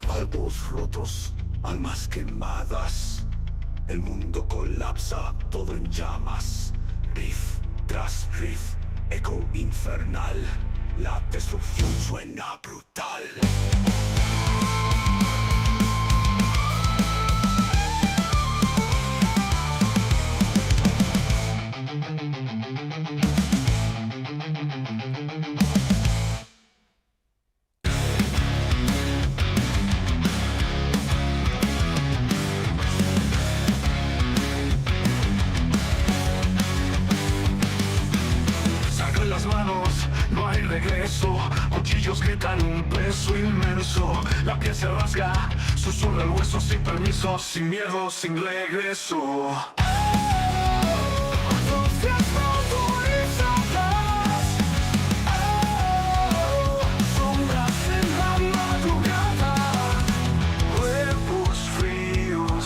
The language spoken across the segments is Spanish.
Albos rotos, almas quemadas. El mundo colapsa, todo en llamas. Riff tras riff, eco infernal. La destrucción suena brutal. Sacan las manos, no hay regreso. Cuchillos gritan un peso inmenso. La piel se rasga, susurra el hueso sin permiso, sin miedo, sin regreso. Dosis autorizadas. Sombras en la madrugada. Cuerpos fríos,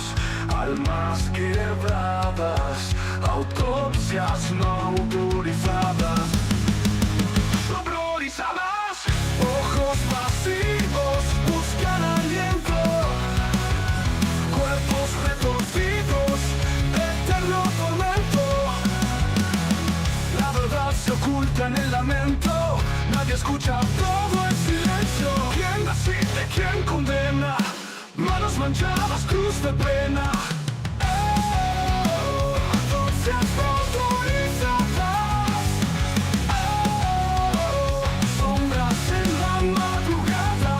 almas quebradas. Autopsias no autorizadas. Horrorizadas. Ojos vacíos buscan aliento. Cuerpos retorcidos, eterno tormento. La verdad se oculta en el lamento. Nadie escucha, todo es silencio. ¿Quién decide, quién condena? Manos manchadas, cruz de pena. Dosis autorizadas. Sombras en la madrugada.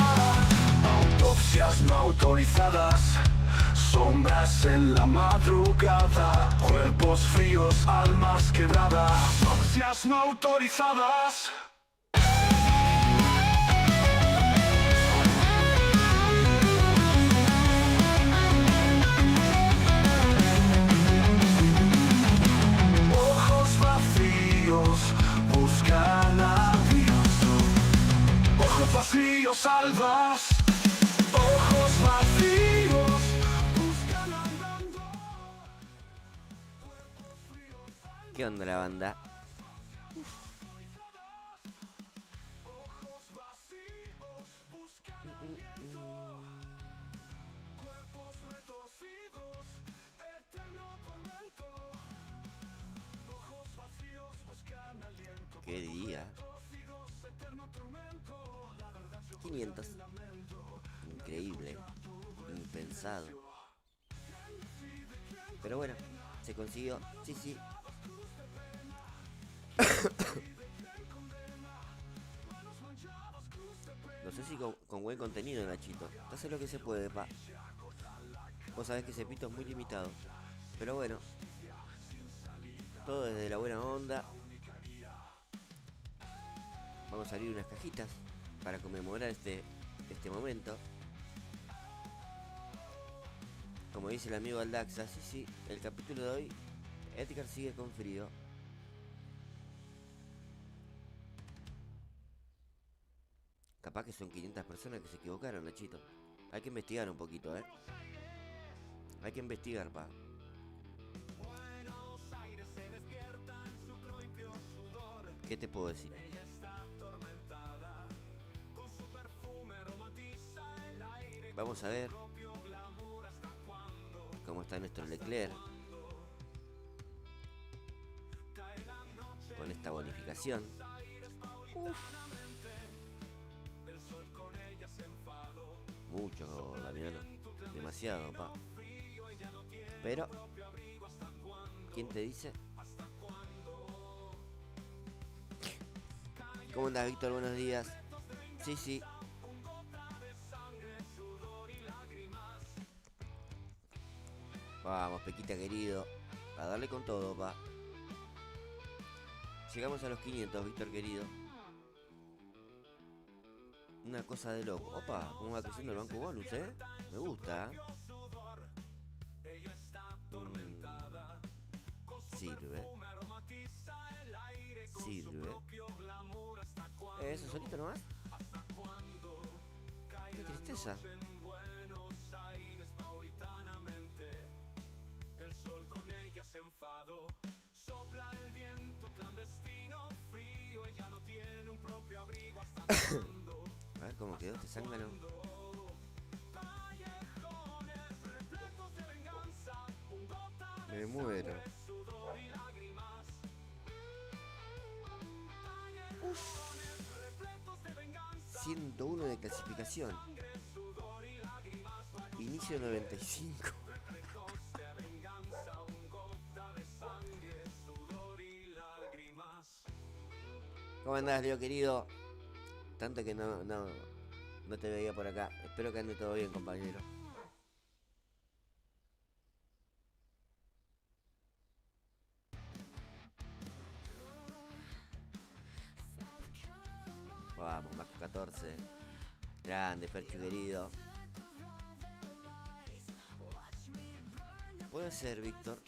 Autopsias no autorizadas. Sombras en la madrugada. Cuerpos fríos, almas quebradas. Autopsias no autorizadas. Ojos vacíos buscan a Dios. Ojos vacíos, almas. Ojos vacíos buscan andando. ¿Qué onda la banda? Ojos vacíos buscan cuerpos retorcidos, eterno tormento. Ojos vacíos buscan aliento. ¿Qué día? Retorcidos, eterno tormento. La verdad se oculta 500. en el lamento. Increíble. Impensado. Pero bueno, se consiguió. Sí, sí. No sé si con buen contenido, Nachito. Hace lo que se puede, pa. Vos sabés que ese pito es muy limitado. Pero bueno. Todo desde la buena onda. Vamos a abrir unas cajitas para conmemorar este momento. Como dice el amigo Aldaxa, sí, sí, el capítulo de hoy, Edgar sigue con frío. Capaz que son 500 personas que se equivocaron, Nachito. Hay que investigar un poquito, Hay que investigar, pa. ¿Qué te puedo decir? Vamos a ver cómo está nuestro Leclerc con esta bonificación. Mucho, Damiano. Demasiado, pa. Pero, ¿quién te dice? ¿Cómo andas, Víctor? Buenos días. Sí, sí. Vamos, Pequita querido. A darle con todo, pa. Llegamos a los 500, Víctor querido. Una cosa de loco. Opa, cómo va creciendo el banco bonus, Me gusta. Sirve. Sirve. ¿Eso solito nomás? Qué tristeza. A ver cómo quedó este zángano. Me muero. 101 de clasificación. Inicio 95. ¿Cómo andás, Leo querido? Tanto que no te veía por acá. Espero que ande todo bien, compañero. Vamos, Max 14. Grande, Ferchu querido. Puede ser, Víctor.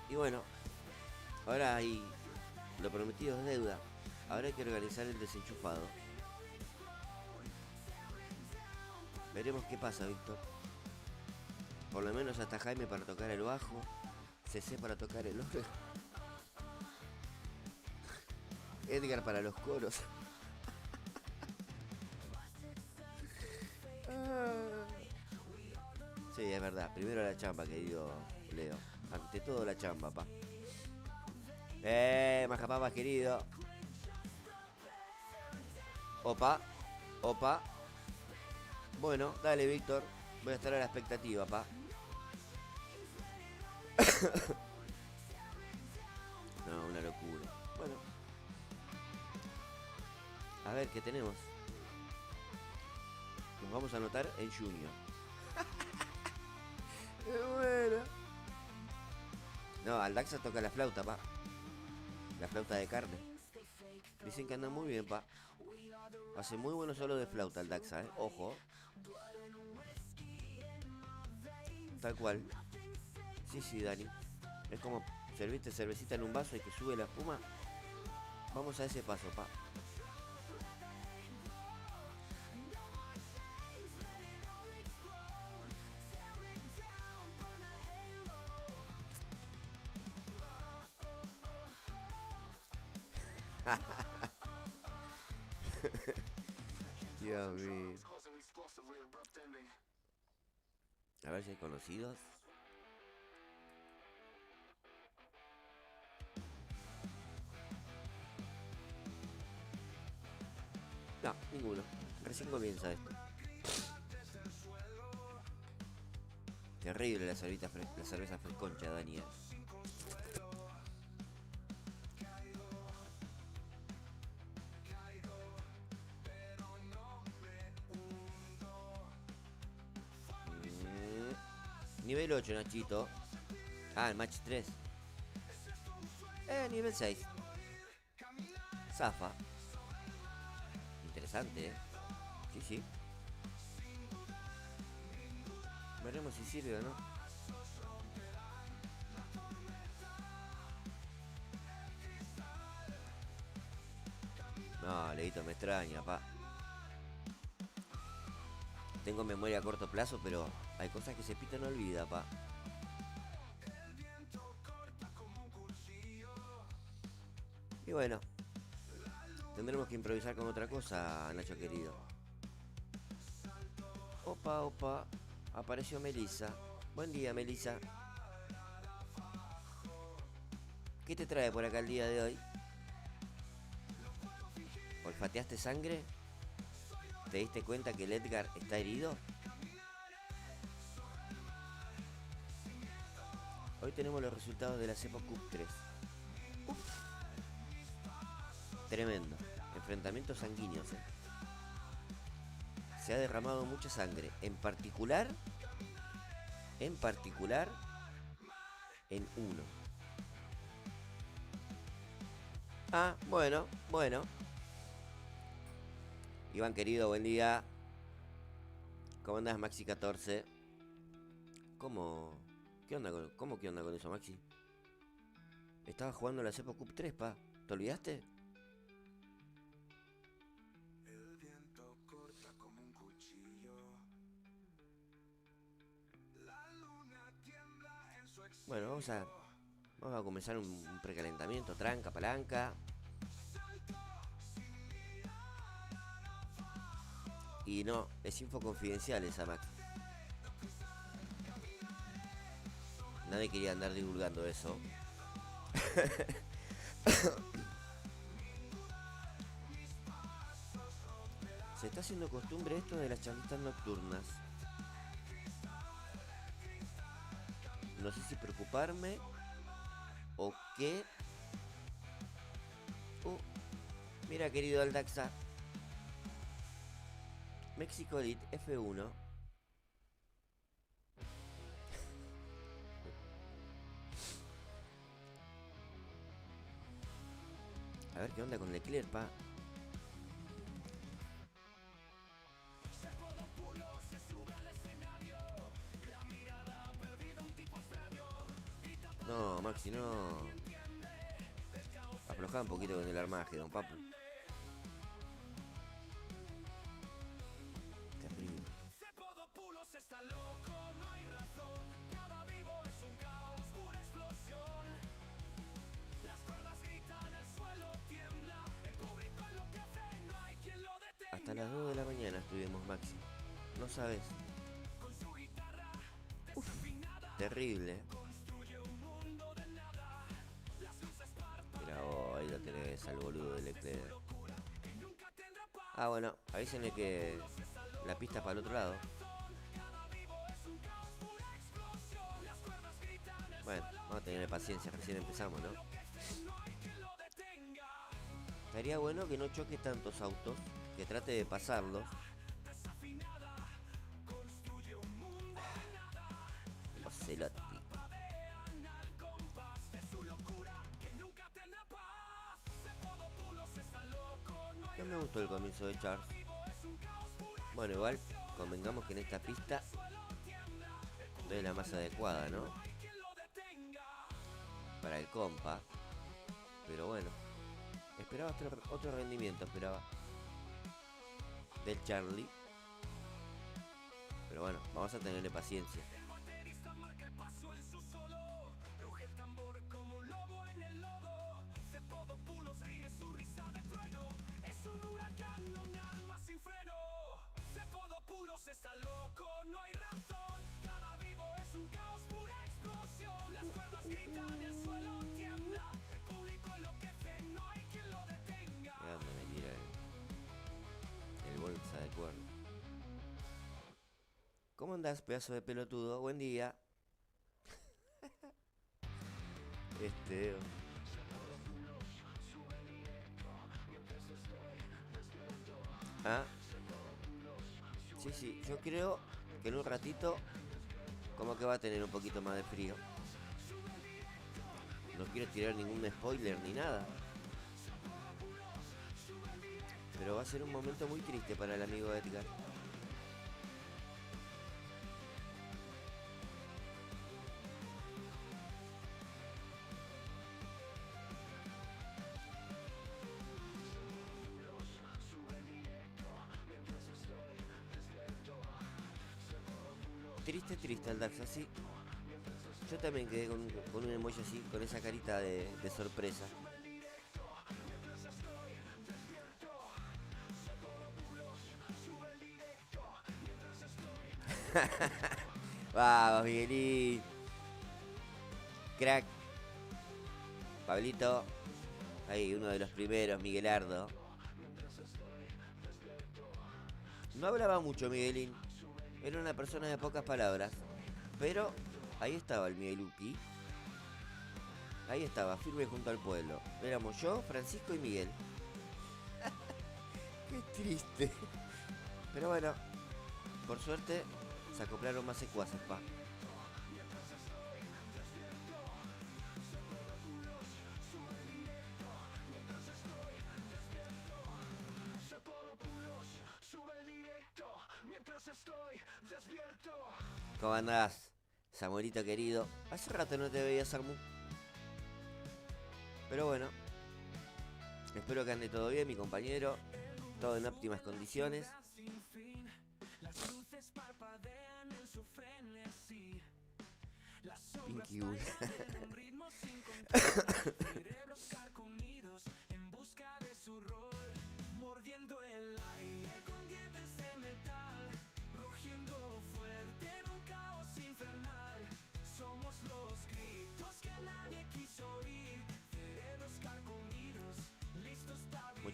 Y bueno, ahora hay... Lo prometido es deuda. Ahora hay que organizar el desenchufado. Veremos qué pasa, Víctor. Por lo menos hasta Jaime para tocar el bajo. CC para tocar el órgano. Edgar para los coros. Sí, es verdad. Primero la chamba, querido Leo. Ante todo la chamba, pa. Majapapas, querido. Opa, opa. Bueno, dale, Víctor. Voy a estar a la expectativa, pa. No, una locura. Bueno. A ver, ¿qué tenemos? Nos vamos a anotar en Junior. Bueno. No, al Daxa toca la flauta, pa. La flauta de carne. Dicen que anda muy bien, pa. Hace muy buenos solos de flauta el Daxa, Ojo. Tal cual. Sí, Dani. Es como servirte cervecita en un vaso y que sube la espuma. Vamos a ese paso, pa. Dios mío. A ver si hay conocidos. No, ninguno. Recién comienza esto. Terrible la cerveza fresconcha, Daniel. Nivel 8, Nachito. Ah, el match 3. Nivel 6. Zafa. Interesante, Sí. Veremos si sirve o no. No, Leito, me extraña, pa. Tengo memoria a corto plazo, pero hay cosas que Cepito no olvida, pa. Y bueno, tendremos que improvisar con otra cosa, Nacho querido. Opa. Apareció Melissa. Buen día, Melissa. ¿Qué te trae por acá el día de hoy? ¿Olfateaste sangre? ¿Te diste cuenta que el Edgar está herido? Hoy tenemos los resultados de la Cepo Cup 3. Tremendo. Enfrentamientos sanguíneos, Se ha derramado mucha sangre. En particular, en uno. Ah, bueno. Iván querido, buen día. ¿Cómo andás, Maxi 14? ¿Cómo? ¿Qué onda con eso, Maxi? Estaba jugando la Cepo Cup 3, pa. ¿Te olvidaste? Bueno, vamos a comenzar un precalentamiento, tranca, palanca. Y no, es info confidencial esa, Max. Nadie quería andar divulgando eso. Se está haciendo costumbre esto de las charlitas nocturnas. No sé si preocuparme o qué. Mira, querido Aldaxa. México Elite F1. A ver qué onda con Leclerc, pa. No, Maxi, no. Aflojá un poquito con el armaje, don Papu. Terrible. Hasta las 2 de la mañana estuvimos, Maxi. No sabes. Uf, terrible. Mira vos, ahí lo tenés al boludo de Leclerc. Ah, bueno, avísenle que la pista es para el otro lado. Bueno, vamos a tener paciencia, recién empezamos, ¿no? Estaría bueno que no choque tantos autos, que trate de pasarlos. Ocelotti. No me gustó el comienzo de Charles. Bueno, igual, convengamos que en esta pista no es la más adecuada, ¿no? Para el compa. Pero bueno, esperaba otro rendimiento, esperaba. Del Charlie. Pero bueno, vamos a tenerle paciencia. Mira dónde me tira el bolsa de cuerno. ¿Cómo andás, pedazo de pelotudo? Buen día. Ah, sí, yo creo que en un ratito como que va a tener un poquito más de frío. No quiero tirar ningún spoiler ni nada, pero va a ser un momento muy triste para el amigo Edgar. Triste el Dax, así. Yo también quedé con un emoji así, con esa carita de sorpresa. Vamos, Miguelín. Crack. Pablito. Ahí, uno de los primeros, Miguelardo. No hablaba mucho Miguelín. Era una persona de pocas palabras. Pero ahí estaba el Migueluki. Ahí estaba, firme junto al pueblo. Éramos yo, Francisco y Miguel. Qué triste. Pero bueno, por suerte se acoplaron más secuaces, pa. ¿Cómo andás, Samuelito querido? Hace rato no te veía, Samu. Pero bueno, espero que ande todo bien, mi compañero. Todo en óptimas condiciones. Pinky Bull.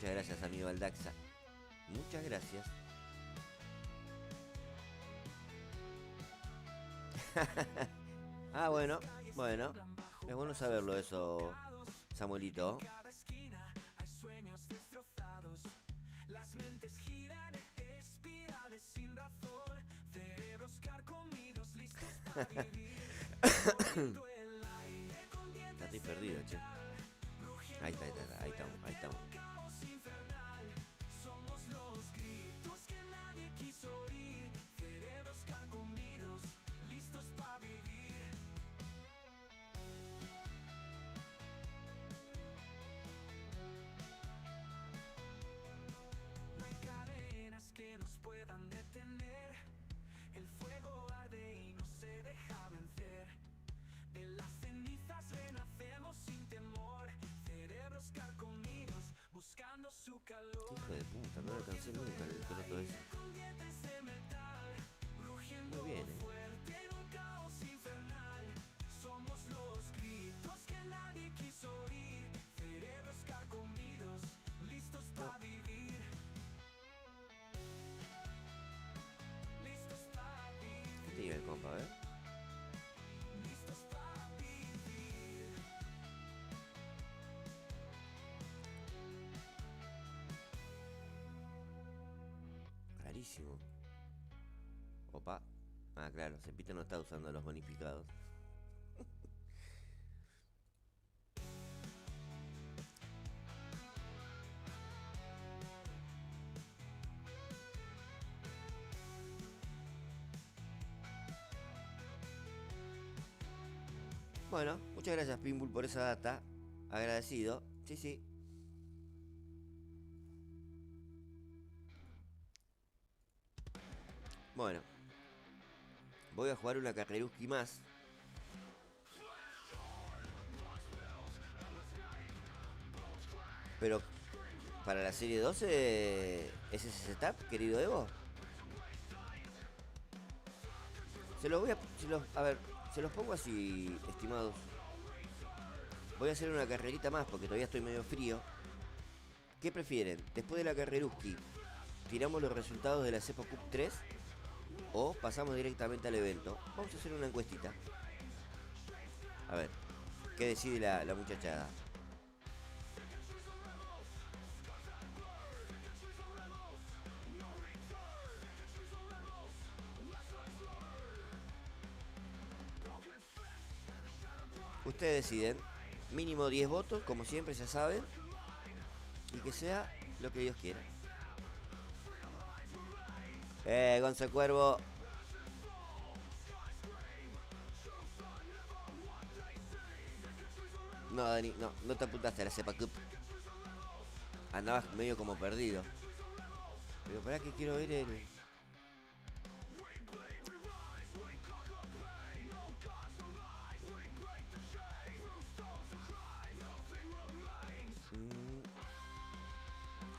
Muchas gracias, amigo Aldaxa. Muchas gracias. Ah, bueno, bueno. Es bueno saberlo eso, Samuelito. Ya estoy perdido, che. Ahí está, ahí está, ahí estamos, ahí estamos. Qué hijo de puta, no lo alcancé nunca el troto ese. Muy bien, ¿Qué te diga el compa, Clarísimo. Opa. Ah, claro, Cepito no está usando los bonificados. Bueno, muchas gracias Pinbull por esa data. Agradecido. Sí, sí. Bueno. Voy a jugar una carreruski más. Pero para la serie 12 ¿es ese setup, querido Evo? Se los voy a... a ver, se los pongo así, estimados. Voy a hacer una carrerita más porque todavía estoy medio frío. ¿Qué prefieren? Después de la carreruski, ¿tiramos los resultados de la Cepa Cup 3? ¿O pasamos directamente al evento? Vamos a hacer una encuestita. A ver, ¿qué decide la muchachada? Ustedes deciden. Mínimo 10 votos, como siempre, ya saben. Y que sea lo que Dios quiera. Gonza Cuervo. No, Dani, no te apuntaste a la Cepa Cup. Andabas medio como perdido. Pero para que quiero ver el...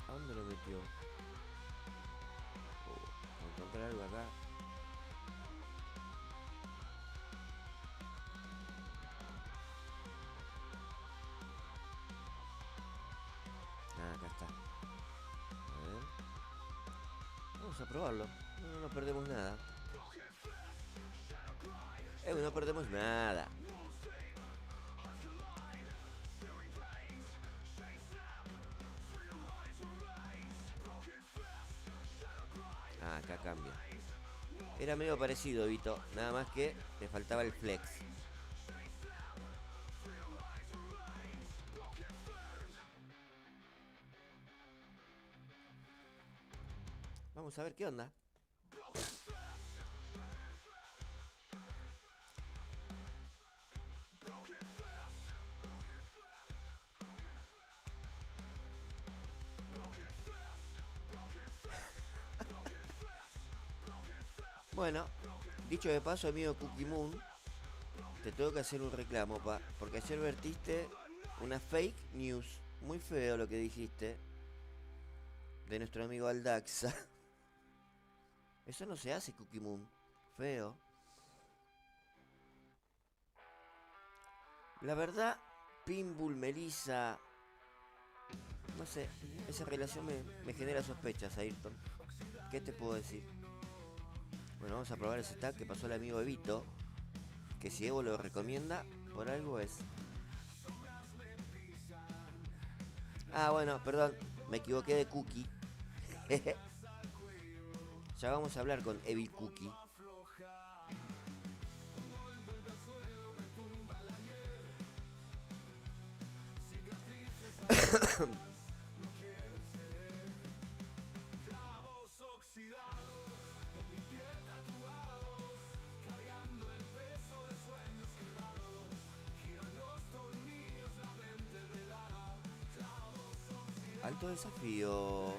¿A dónde lo metió? Voy a encontrar algo acá. Ah, acá está. A ver. Vamos a probarlo. No perdemos nada. No perdemos nada. Ah, acá cambia. Era medio parecido, Vito. Nada más que le faltaba el flex. Vamos a ver qué onda. Bueno, dicho de paso, amigo Cookie Moon, te tengo que hacer un reclamo, porque ayer vertiste una fake news. Muy feo lo que dijiste de nuestro amigo Aldaxa. Eso no se hace, Cookie Moon. Feo. La verdad, Pinbull, Melissa, No sé, esa relación me genera sospechas, Ayrton. ¿Qué te puedo decir? Bueno, vamos a probar ese tag que pasó el amigo Evito. Que si Evo lo recomienda, por algo es. Ah, bueno, perdón, me equivoqué de Cookie. Ya vamos a hablar con Evil Cookie. Alto desafío,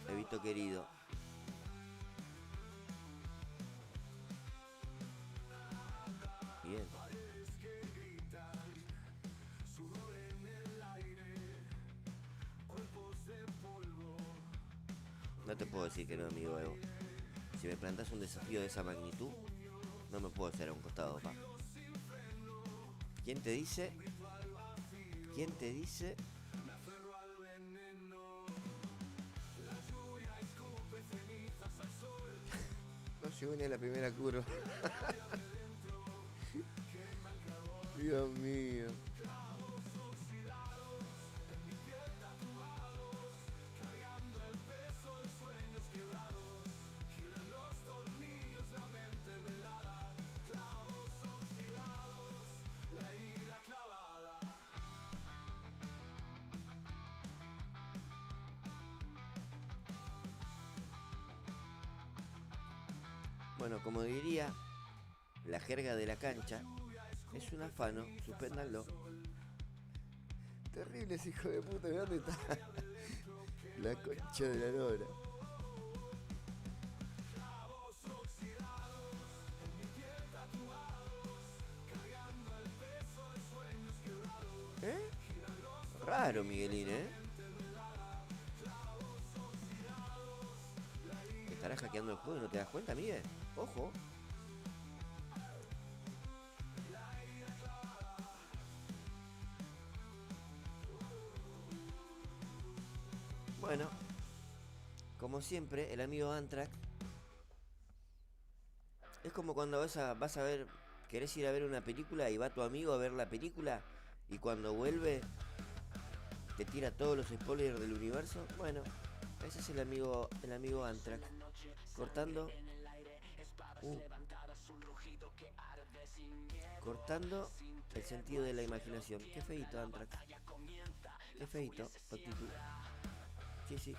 Evito querido. Bien. No te puedo decir que no, amigo Evo. Si me plantas un desafío de esa magnitud, no me puedo hacer a un costado, pa. ¿Quién te dice? ¿Quién te dice? No llegó ni a la primera curva. Dios mío. Bueno, como diría la jerga de la cancha, es un afano, suspéndanlo. Terribles, hijo de puta, ¿de dónde está? La concha de la lora. ¿Eh? Raro, Miguelín, ¿eh? ¿Estarás hackeando el juego y no te das cuenta, Miguel? Ojo. Bueno, como siempre, el amigo Antrax es como cuando vas a ver, querés ir a ver una película y va tu amigo a ver la película y cuando vuelve te tira todos los spoilers del universo. Bueno, ese es el amigo Antrax. Cortando. Cortando el sentido de la imaginación. Qué feito, Antrax. Qué feito, tu actitud. Sí, sí.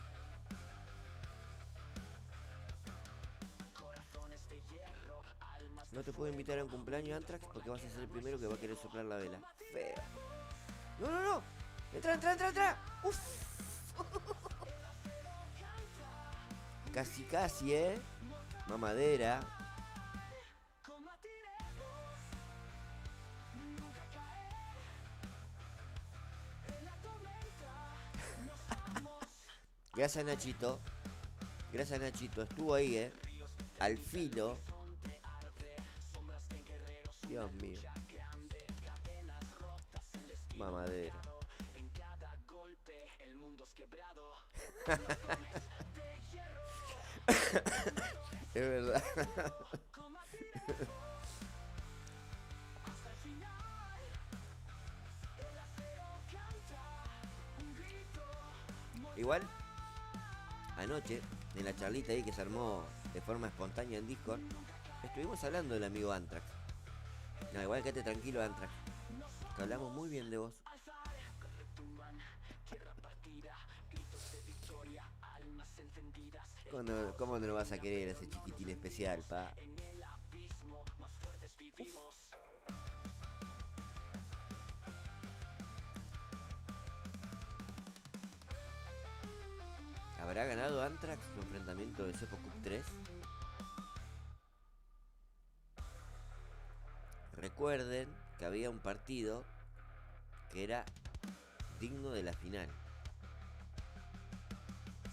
No te puedo invitar a un cumpleaños, Antrax, porque vas a ser el primero que va a querer soplar la vela. Feo. No, no, no. Entra, entra, entra, entra. Uf. Casi, casi, mamadera. Gracias, Nachito. Gracias, Nachito. Estuvo ahí, al filo. Dios mío. Mamadera. Es verdad. Igual, anoche, en la charlita ahí que se armó de forma espontánea en Discord, estuvimos hablando del amigo Antrax. No, igual quédate tranquilo, Antrax, que hablamos muy bien de vos. ¿Cómo no lo vas a querer ese chiquitín especial, pa? ¿Habrá ganado Antrax su enfrentamiento de Cepo Cup 3? Recuerden que había un partido que era digno de la final.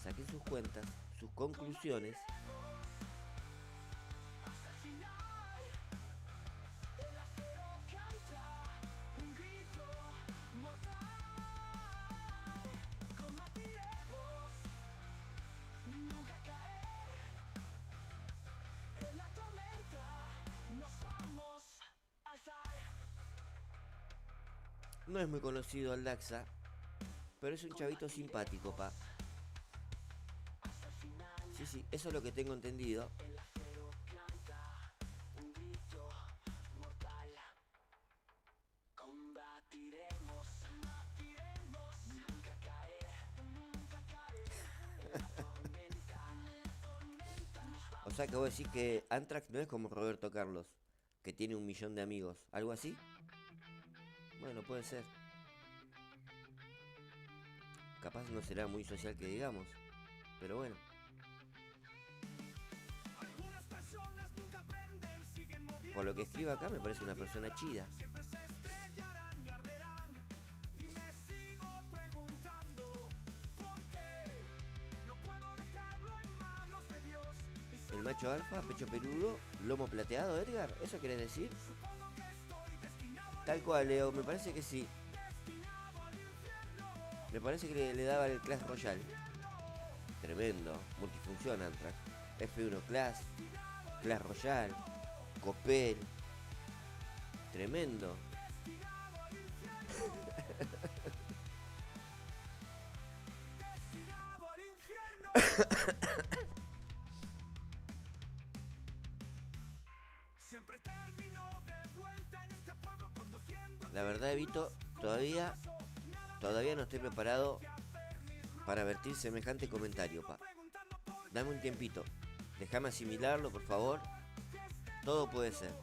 Saquen sus cuentas, sus conclusiones. No es muy conocido al Daxa, pero es un chavito simpático, pa. Sí, sí, eso es lo que tengo entendido. O sea que vos decís que Anthrax no es como Roberto Carlos, que tiene 1 millón de amigos. ¿Algo así? Bueno, puede ser. Capaz no será muy social que digamos, pero bueno. Algunas personas nunca aprenden, siguen moviendo. Por lo que escribe acá me parece una persona chida. Siempre se estrellarán y arderán. Y me sigo preguntando por qué no puedo dejarlo en manos de Dios. Y El macho alfa, pecho peludo, lomo plateado, Edgar. ¿Eso querés decir? supongo que estoy destinado Tal cual, Leo, me parece que sí. al infierno. Me parece que le daba el Clash Royale. Tremendo. Multifunción Anthrax. F1 Clash, Clash Royale, Copel. Tremendo. Destinado al infierno. Siempre termino de vuelta en este pueblo conduciendo. La verdad, Evito, todavía no estoy preparado para vertir semejante comentario, pa. Dame un tiempito. Déjame asimilarlo, por favor. Todo puede ser.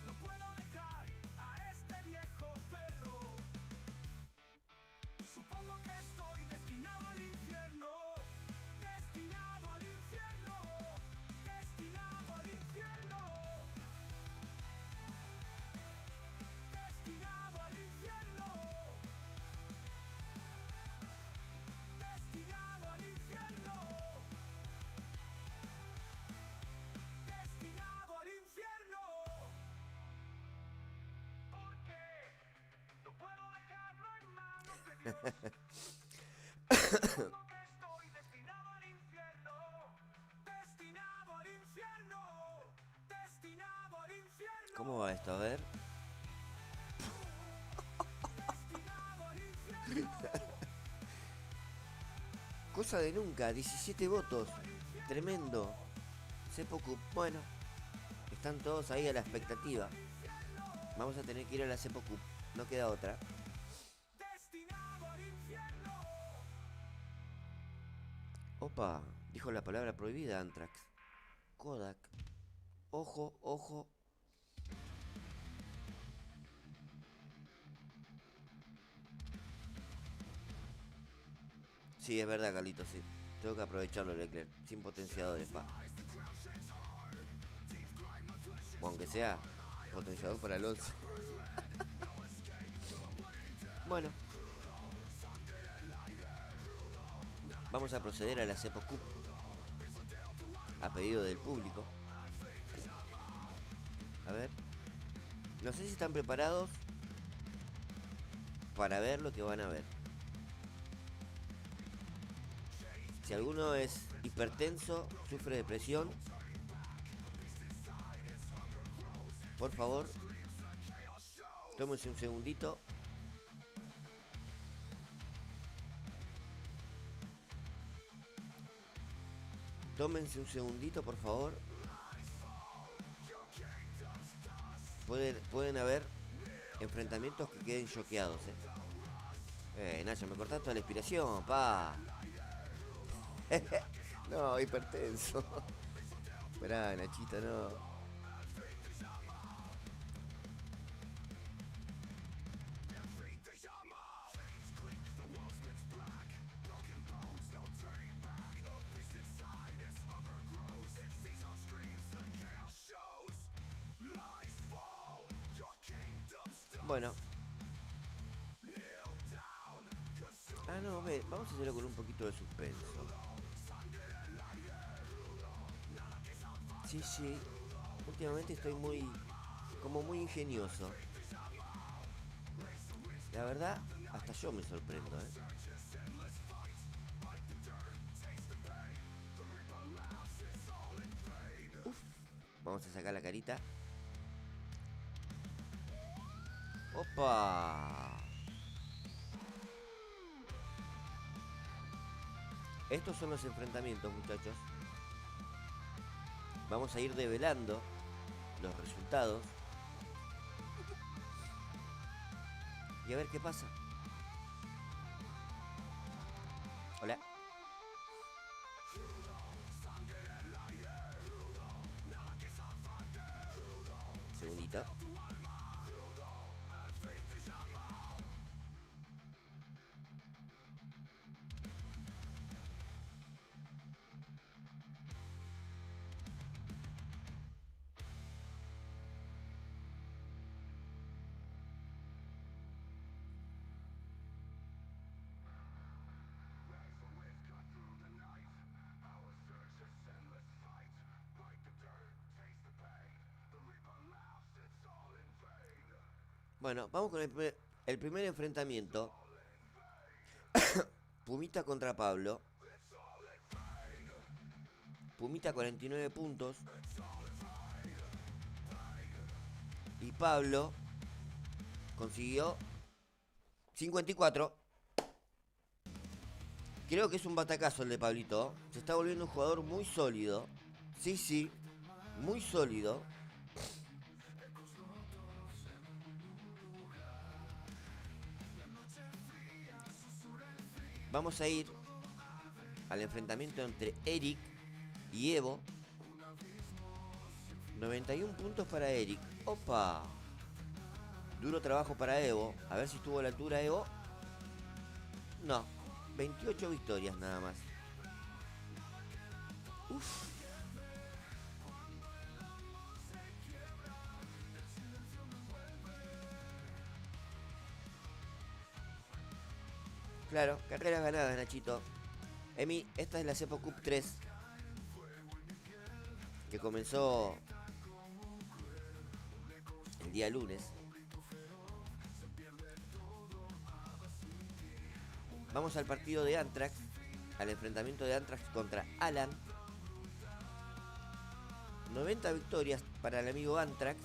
No puedo dejar a este viejo perro. Supongo que estoy destinado al infierno. Destinado al infierno. Destinado al infierno. Destinado al infierno. Destinado al infierno. Destinado al infierno. Porque no puedo dejarlo en manos de Dios. Supongo que estoy destinado al infierno. Destinado al infierno. Destinado al infierno. ¿Cómo va esto? A ver. Destinado al infierno. Cosa de nunca, 17 votos. Tremendo. Seppuku, bueno. Están todos ahí a la expectativa. Vamos a tener que ir a la Seppuku. No queda otra. Destinado al infierno. Opa, dijo la palabra prohibida Anthrax. Kodak. Ojo, ojo. Sí, es verdad, Carlito, sí. Tengo que aprovecharlo, Leclerc. Sin potenciadores, pa. O aunque sea potenciador para Alonso. Bueno. Vamos a proceder a la Seppuku. A pedido del público. A ver. No sé si están preparados para ver lo que van a ver. Si alguno es hipertenso, sufre depresión, por favor, tómense un segundito. Tómense un segundito, por favor. Pueden haber enfrentamientos que queden choqueados, Nacho, me cortaste toda la inspiración, pa. No, hipertenso. Esperá, Nachito, no. Bueno. Ah, no, vamos a hacerlo con un poquito de suspenso. Sí, sí. Últimamente estoy como muy ingenioso. La verdad, hasta yo me sorprendo, Uf. Vamos a sacar la carita. ¡Opa! Estos son los enfrentamientos, muchachos. Vamos a ir develando los resultados. Y a ver qué pasa. Hola. Segundito. Bueno, vamos con el primer enfrentamiento. Pumita contra Pablo. Pumita 49 puntos. Y Pablo consiguió 54. Creo que es un batacazo el de Pablito. Se está volviendo un jugador muy sólido. Sí, sí. Muy sólido. Vamos a ir al enfrentamiento entre Eric y Evo. 91 puntos para Eric. ¡Opa! Duro trabajo para Evo. A ver si estuvo a la altura Evo. No. 28 victorias nada más. Uf. Claro, carreras ganadas, Nachito. Emi, esta es la Cepo Cup 3. Que comenzó el día lunes. Vamos al partido de Anthrax. Al enfrentamiento de Anthrax contra Alan. 90 victorias para el amigo Anthrax.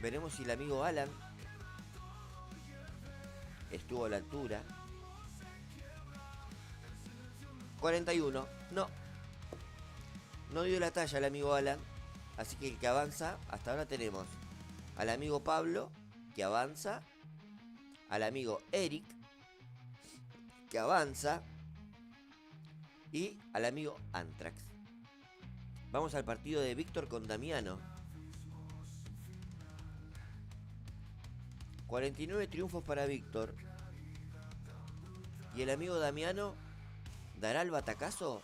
Veremos si el amigo Alan estuvo a la altura. 41. No. No dio la talla el amigo Alan. Así que el que avanza, hasta ahora tenemos al amigo Pablo, que avanza. Al amigo Eric, que avanza. Y al amigo Anthrax. Vamos al partido de Víctor con Damiano. 49 triunfos para Víctor. ¿Y el amigo Damiano dará el batacazo?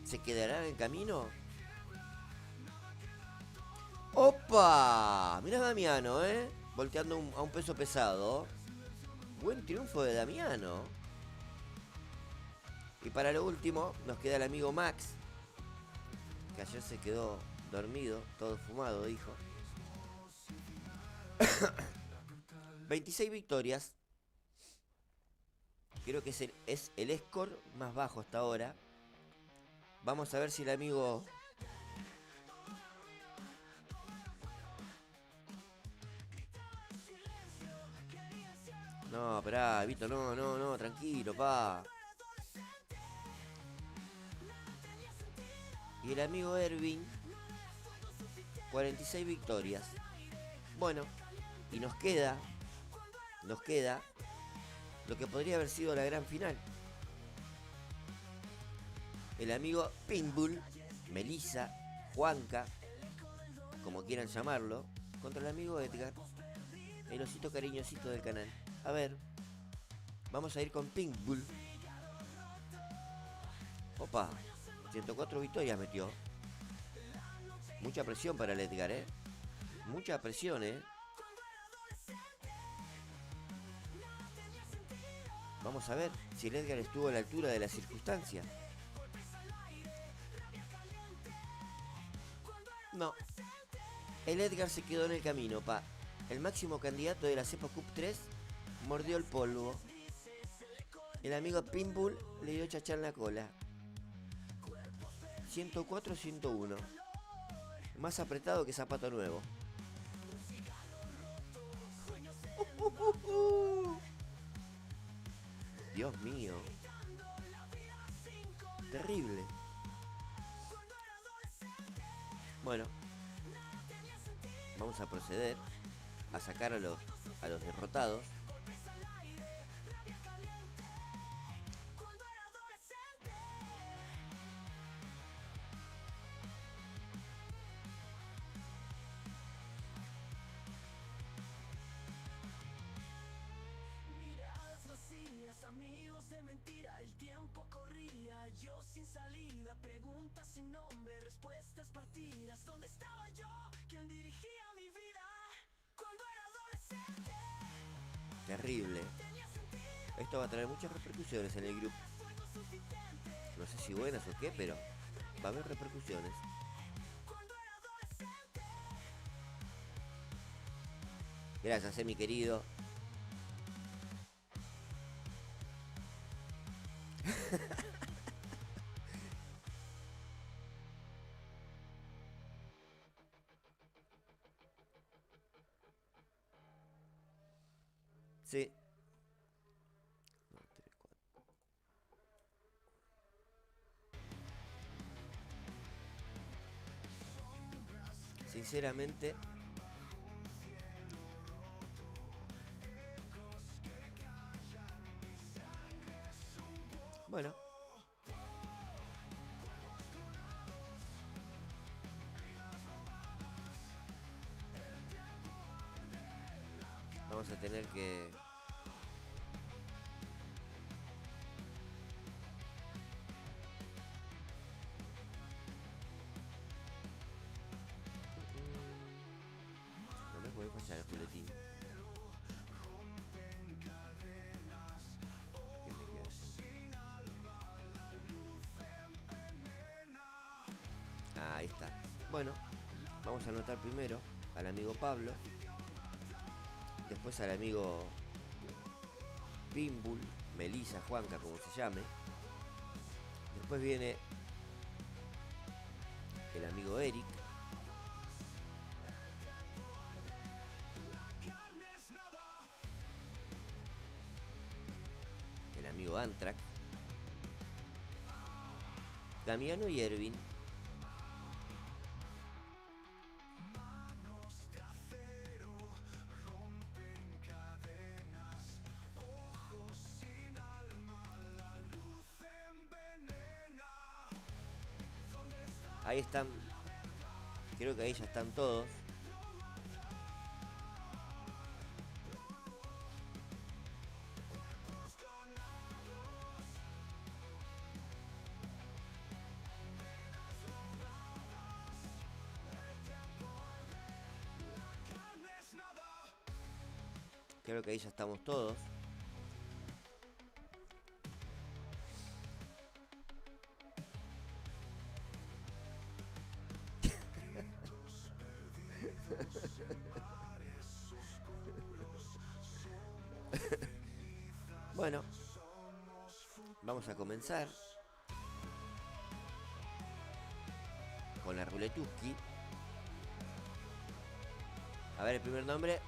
¿Se quedará en el camino? ¡Opa! Mirá Damiano, volteando a un peso pesado. Buen triunfo de Damiano. Y para lo último nos queda el amigo Max, que ayer se quedó dormido, todo fumado, dijo. 26 victorias. Creo que es el score más bajo hasta ahora. Vamos a ver si el amigo... No, esperá, Vito, no, tranquilo, pa. Y el amigo Ervin, 46 victorias. Bueno, y nos queda lo que podría haber sido la gran final. El amigo Pinbull, Melissa, Juanca, como quieran llamarlo, contra el amigo Edgar, el osito cariñosito del canal. A ver, vamos a ir con Pinbull. Opa, 104 victorias metió. Mucha presión para el Edgar, mucha presión, Vamos a ver si el Edgar estuvo a la altura de la circunstancia. No. El Edgar se quedó en el camino, pa. El máximo candidato de la Cepo Cup 3 mordió el polvo. El amigo Pinbull le dio chachá en la cola. 104-101. Más apretado que zapato nuevo. Dios mío. terrible. Bueno, vamos a proceder a sacar a los derrotados. Miradas vacías, amigos de mentira, el tiempo corría, yo sin salida, preguntas sin nombre, respuestas partidas. ¿Dónde estaba yo? ¿Quién dirigía mi vida? Cuando era adolescente, Terrible. tenía sentido, Esto va a traer muchas repercusiones en el grupo. fuego suficiente. No sé si buenas o qué, pero va a haber repercusiones. Cuando era adolescente, Gracias, mi querido. Sí. No, 3, 4. Sinceramente, bueno, vamos a tener que no me puede fallar el boletín. ¿Qué me queda así? Ahí está. Bueno, vamos a anotar primero al amigo Pablo, después al amigo Pimbul, Melissa, Juanca, como se llame. Después viene el amigo Eric. El amigo Antrax. Damiano y Ervin. Ahí están. Creo que ahí ya están todos. Creo que ahí ya estamos todos. Bueno, vamos a comenzar con la ruletuski. A ver el primer nombre.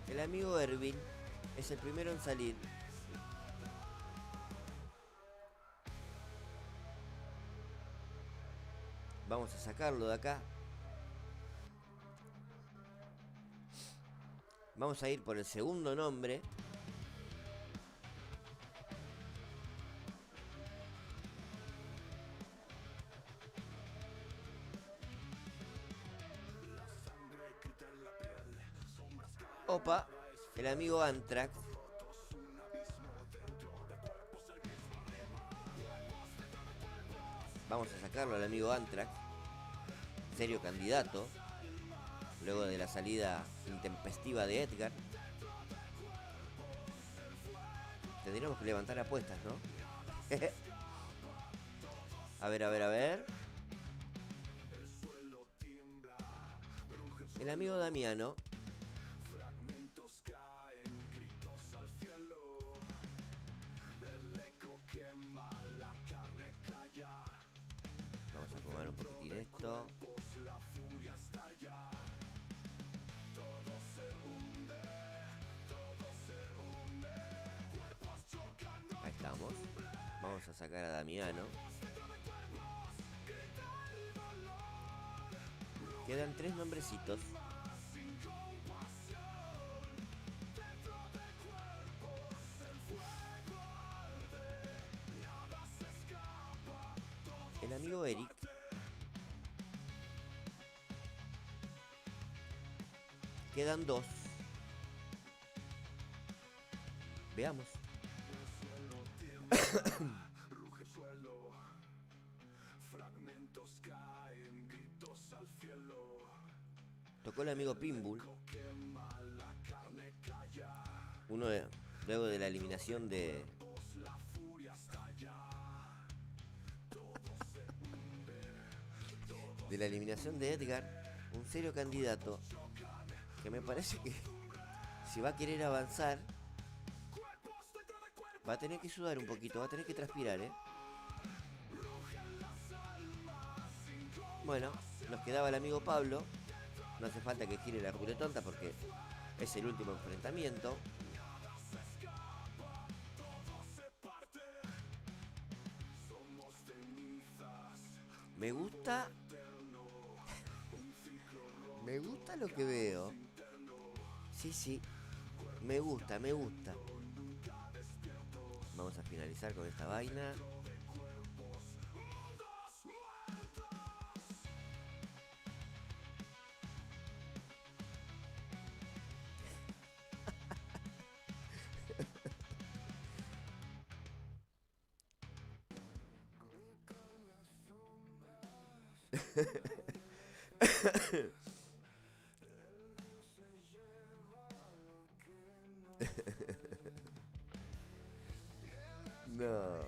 El amigo Ervin es el primero en salir. Vamos a sacarlo de acá. Vamos a ir por el segundo nombre. Opa, el amigo Antrax. Vamos a sacarlo al amigo Antrax. Serio candidato. Luego de la salida intempestiva de Edgar. Tendríamos que levantar apuestas, ¿no? A ver, a ver, a ver. El amigo Damiano. acomodar un poquitín esto. Ahí estamos. Vamos a sacar a Damiano. Quedan 3 nombrecitos. El amigo Eric. Quedan 2. Veamos. Tocó el amigo Pinbull. Luego de la eliminación de... De la eliminación de Edgar, un serio candidato que me parece que si va a querer avanzar va a tener que sudar un poquito, va a tener que transpirar, ¿eh? Bueno, nos quedaba el amigo Pablo. No hace falta que gire la ruletonta porque es el último enfrentamiento. Me gusta. Me gusta lo que veo. Sí. Me gusta. Vamos a finalizar con esta vaina. No.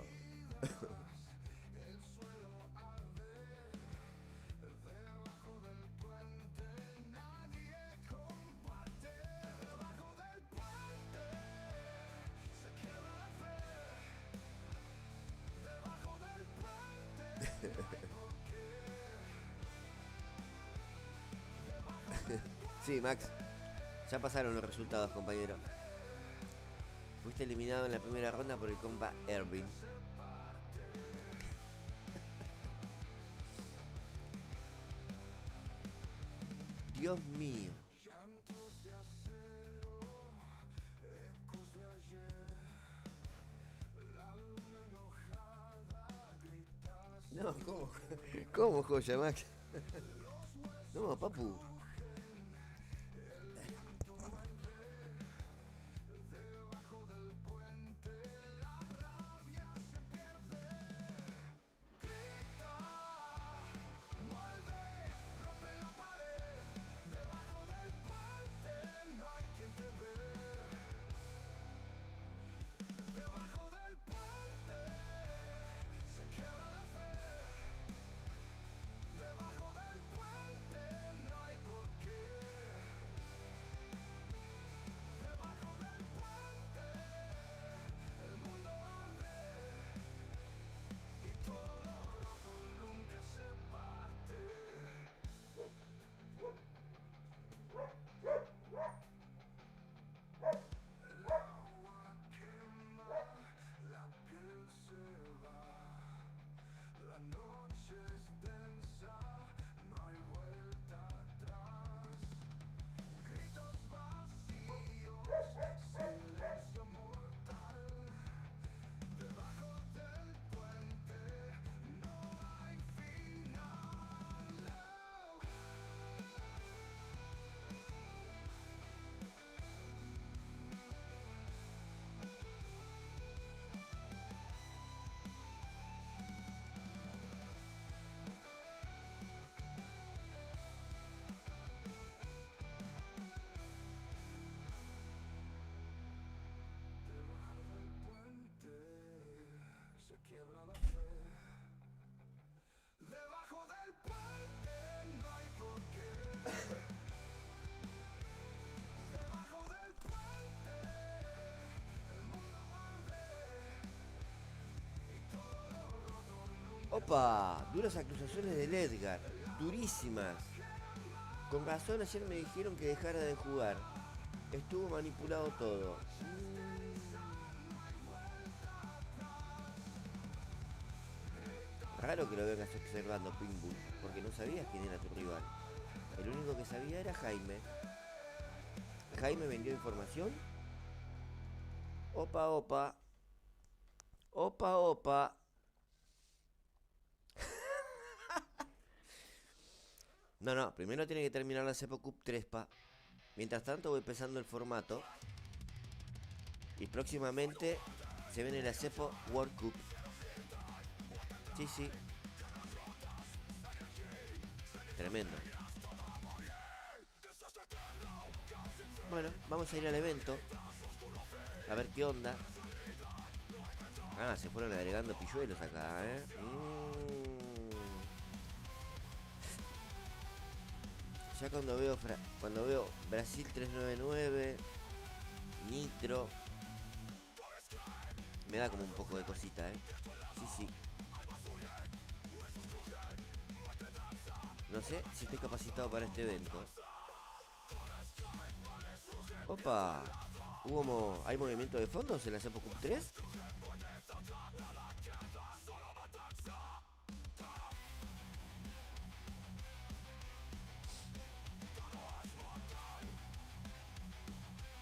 Sí, Max. Ya pasaron los resultados, compañero. Fuiste eliminado en la primera ronda por el compa Erwin. Dios mío. No, ¿cómo? ¿Cómo, joya, Max? No, papu. Opa, duras acusaciones del Edgar. Durísimas. Con razón ayer me dijeron que dejara de jugar. Estuvo manipulado todo. Raro que lo vengas observando, Pinbull, porque no sabías quién era tu rival. El único que sabía era Jaime. ¿Jaime vendió información? Opa, opa. Opa, opa. No, primero tiene que terminar la Cepo Cup 3, pa. Mientras tanto voy pesando el formato. Y próximamente se viene la Cepo World Cup. Sí. Tremendo. Bueno, vamos a ir al evento. A ver qué onda. Ah, se fueron agregando pilluelos acá, ¿eh? Ya cuando veo Brasil 399, Nitro, me da como un poco de cosita, ¿eh? Sí. No sé si estoy capacitado para este evento. Opa, ¿hay movimiento de fondos en la Cepo Cup 3?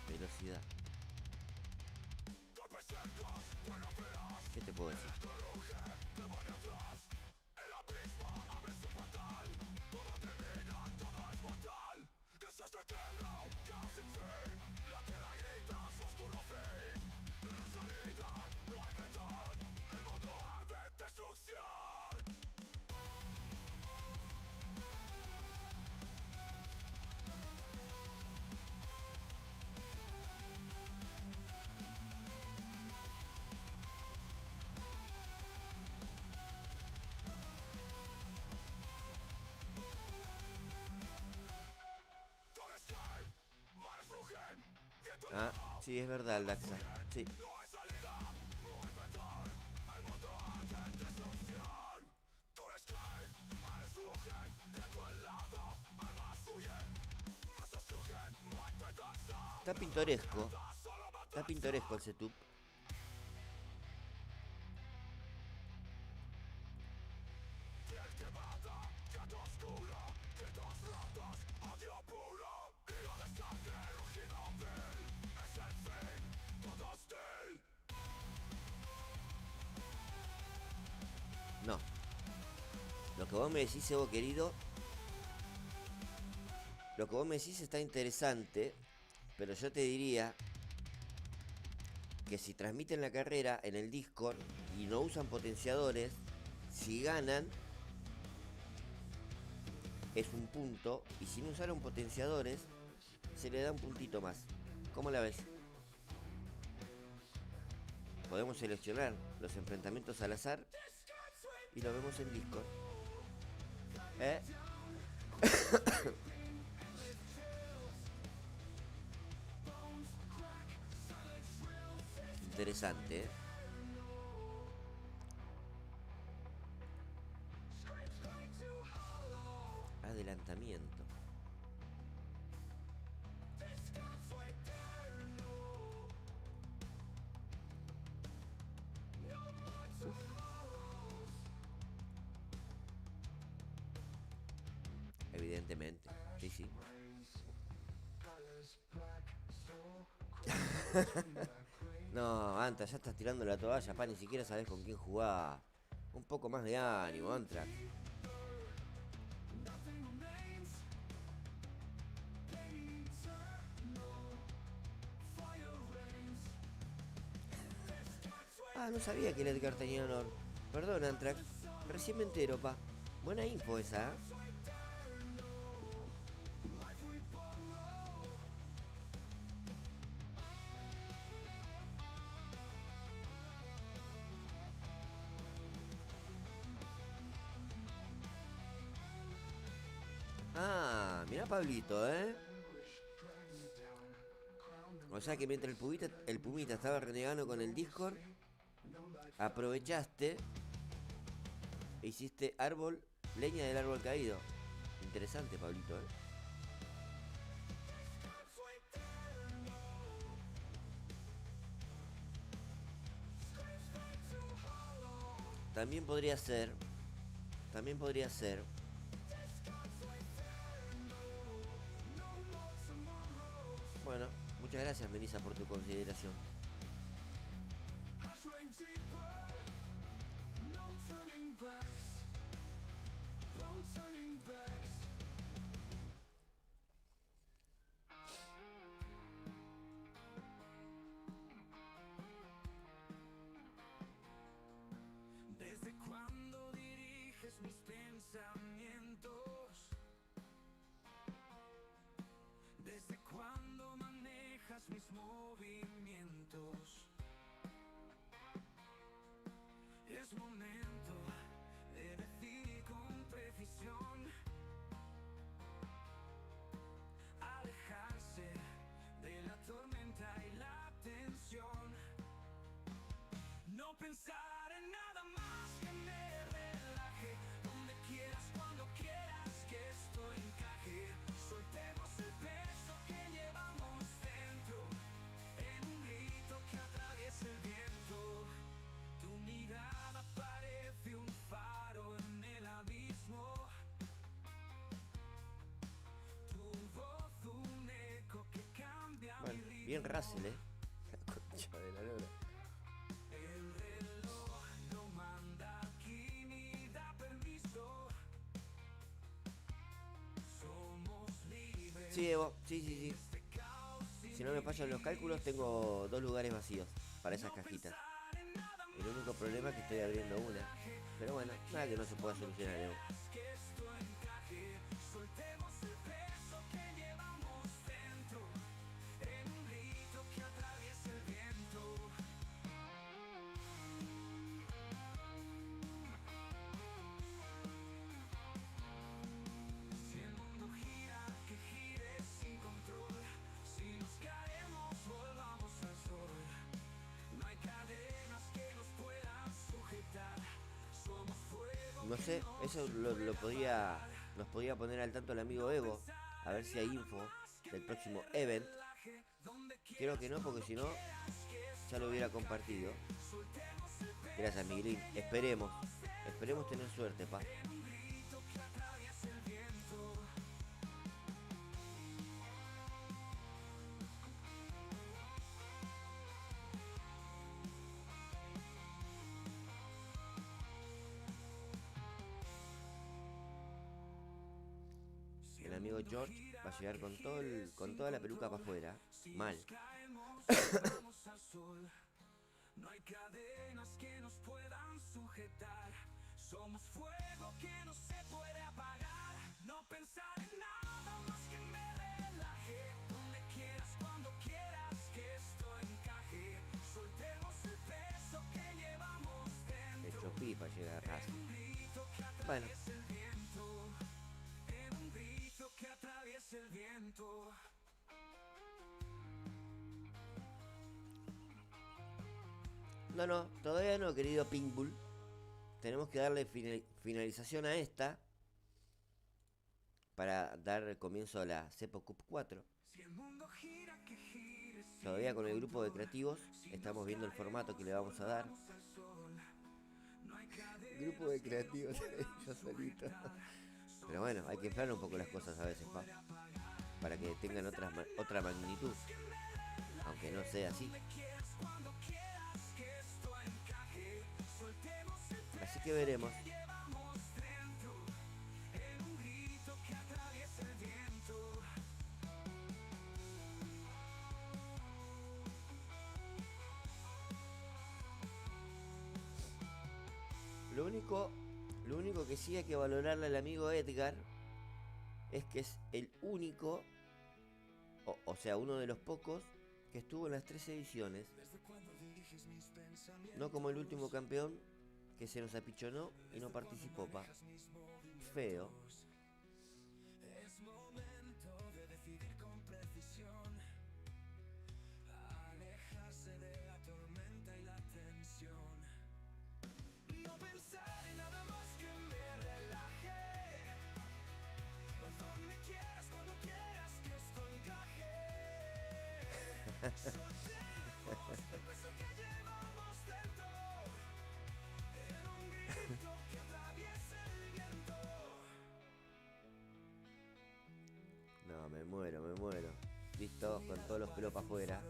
Velocidad. ¿Qué te puedo decir? Ah, sí, es verdad, Laxa. Sí. Está pintoresco. Está pintoresco el setup. No. Lo que vos me decís, Evo querido. Lo que vos me decís está interesante. Pero yo te diría que si transmiten la carrera en el Discord y no usan potenciadores, si ganan es un punto, y si no usaron potenciadores se le da un puntito más. ¿Cómo la ves? Podemos seleccionar los enfrentamientos al azar y lo vemos en Discord. Interesante, ¿eh? Adelantamiento. Evidentemente, sí. No, Anta, ya estás tirando la toalla, pa, ni siquiera sabes con quién jugar. Un poco más de ánimo, Antrax. Ah, no sabía que el Edgar tenía honor. Perdón, Antrax. Recién me entero, pa. Buena info esa, ¿eh? Ah, mirá Pablito, ¿eh? O sea que mientras el Pumita estaba renegando con el Discord, aprovechaste E hiciste árbol, leña del árbol caído. Interesante, Pablito, ¿eh? También podría ser. Bueno, muchas gracias, Melissa, por tu consideración. ¿Desde cuándo diriges mis pensamientos? ¿Desde cuándo manejas mis movimientos? Es momento de decidir con precisión, alejarse de la tormenta y la tensión, no pensar en nada más que me relaje, donde quieras, cuando quieras, que esto encaje. Soltemos el peso que llevamos dentro, en un grito que atraviesa el viento. Tu mirada parece un faro en el abismo, tu voz un eco que cambia Bueno, mi ritmo. bien Russell, ¿eh? La concha de la lora. El reloj no manda aquí ni da permiso. Somos libres. Sí, Evo, sí. de este caos sin Si no me fallan los cálculos, tengo 2 lugares vacíos para esas cajitas. pensar en nada más El único problema es que estoy abriendo una. Pero bueno, nada que no se pueda solucionar, Evo. que esto encaje. Soltemos el peso que llevamos dentro, en un grito que atraviesa el viento. Si el mundo gira, que gire sin control. Si nos caemos, volvamos al sol. No hay cadenas que nos puedan sujetar. Somos fuego. No sé, eso nos podía poner al tanto el amigo Evo. A ver si hay info del próximo event. Creo que no, porque si no, ya lo hubiera compartido. Gracias, Miguelín. Esperemos tener suerte, pa. El amigo George va a llegar con toda la peluca para afuera. Mal. Vamos al sol. No hay cadenas que nos puedan sujetar. Somos fuego que no se puede apagar. No pensar en nada más que me relaje. Donde quieras, cuando quieras, que esto encaje. Soltemos el peso que llevamos El dentro. Chopí para llegar a Racing. Un grito que Bueno, atraviesa el viento. En un grito que atraviesa el viento. no, todavía no, querido Pinkbull. Tenemos que darle finalización a esta para dar comienzo a la Cepo Cup 4. Si el mundo gira, que gire sin Todavía con el grupo de creativos estamos viendo el formato que le vamos a dar. al sol. No hay cadenas Grupo de creativos, yo solito. Pero bueno, hay que inflar un poco las cosas a veces, pa. Para que tengan otra magnitud. Aunque no sea así. cuando quieras, que esto encaje. Soltemos el Así que veremos. que llevamos dentro. En un grito que atraviesa el viento. Lo único que sí hay que valorarle al amigo Edgar es que es el único, o sea, uno de los pocos que estuvo en las 3 ediciones. No como el último campeón que se nos apichonó y no participó, pa. Feo. Es momento de decidir con precisión, alejarse de la tormenta y la tensión, no pensar en nada más que No, me muero, me muero. Listo, con todos los pelos para afuera.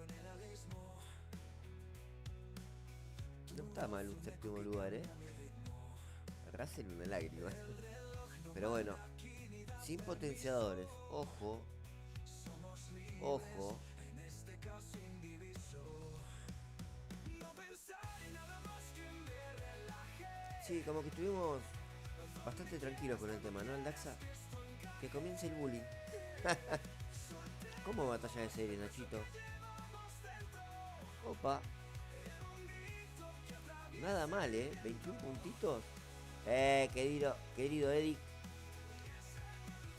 No está mal un séptimo lugar, Russell una lágrima. Pero bueno, sin potenciadores. Ojo. Ojo. Sí, como que estuvimos bastante tranquilos con el tema, ¿no, Aldaxa? Que comience el bullying. ¿Cómo batalla de serie, Nachito? Opa. Nada mal, 21 puntitos. Querido Eric.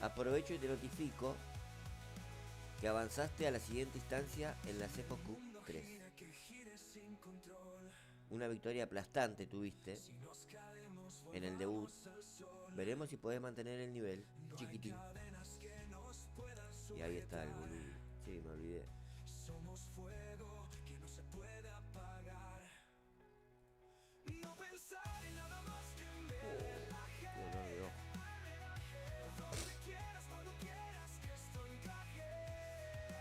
Aprovecho y te notifico que avanzaste a la siguiente instancia en la Cepo Cup 3. Una victoria aplastante tuviste en el debut. Veremos si podés mantener el nivel, chiquitín. Y ahí está el boludo. Sí, me olvidé. Qué dolor de ojo.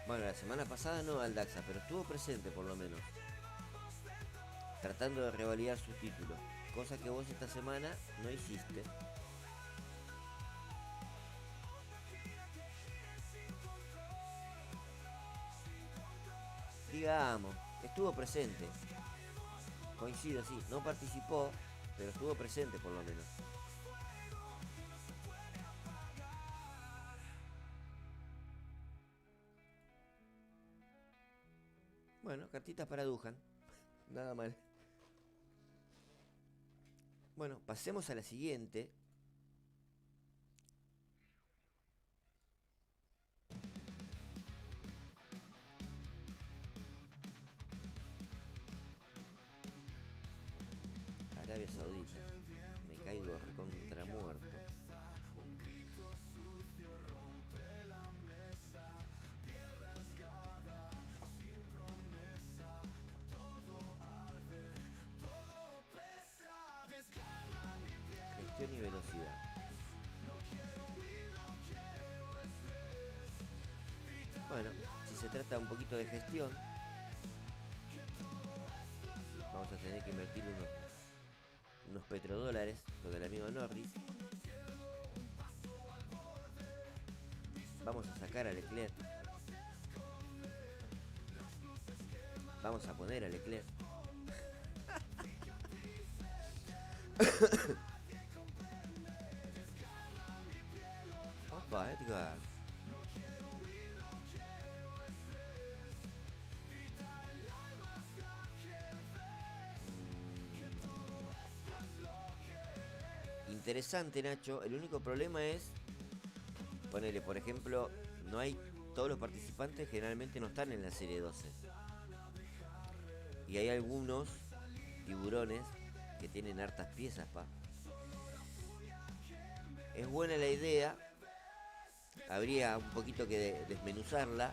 Bueno, la semana pasada no Aldaxa, pero estuvo presente por lo menos, tratando de revalidar su título, cosa que vos esta semana no hiciste. Digamos, estuvo presente. Coincido, sí, no participó, pero estuvo presente por lo menos. Bueno, cartitas para Duhan. Nada mal. Bueno, pasemos a la siguiente. Arabia Saudita. Me caigo recontra muerto. Gestión y velocidad. Bueno, si se trata un poquito de gestión, vamos a tener que invertir unos petrodólares con el amigo Norris. Vamos a sacar a Leclerc. Vamos a poner a Leclerc. Opa, Edgar. Interesante, Nacho. El único problema es, ponele, por ejemplo, no hay, todos los participantes generalmente no están en la serie 12. Y hay algunos tiburones que tienen hartas piezas, pa. Es buena la idea. Habría un poquito que desmenuzarla.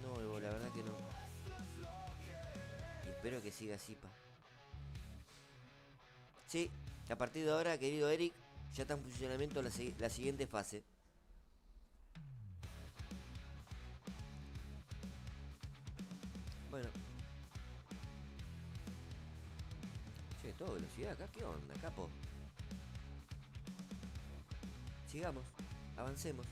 No, Evo, la verdad que no. Y espero que siga así, pa. Sí, a partir de ahora, querido Eric, ya está en funcionamiento la siguiente fase. Bueno. Che, todo velocidad acá, ¿qué onda, capo? Sigamos, avancemos.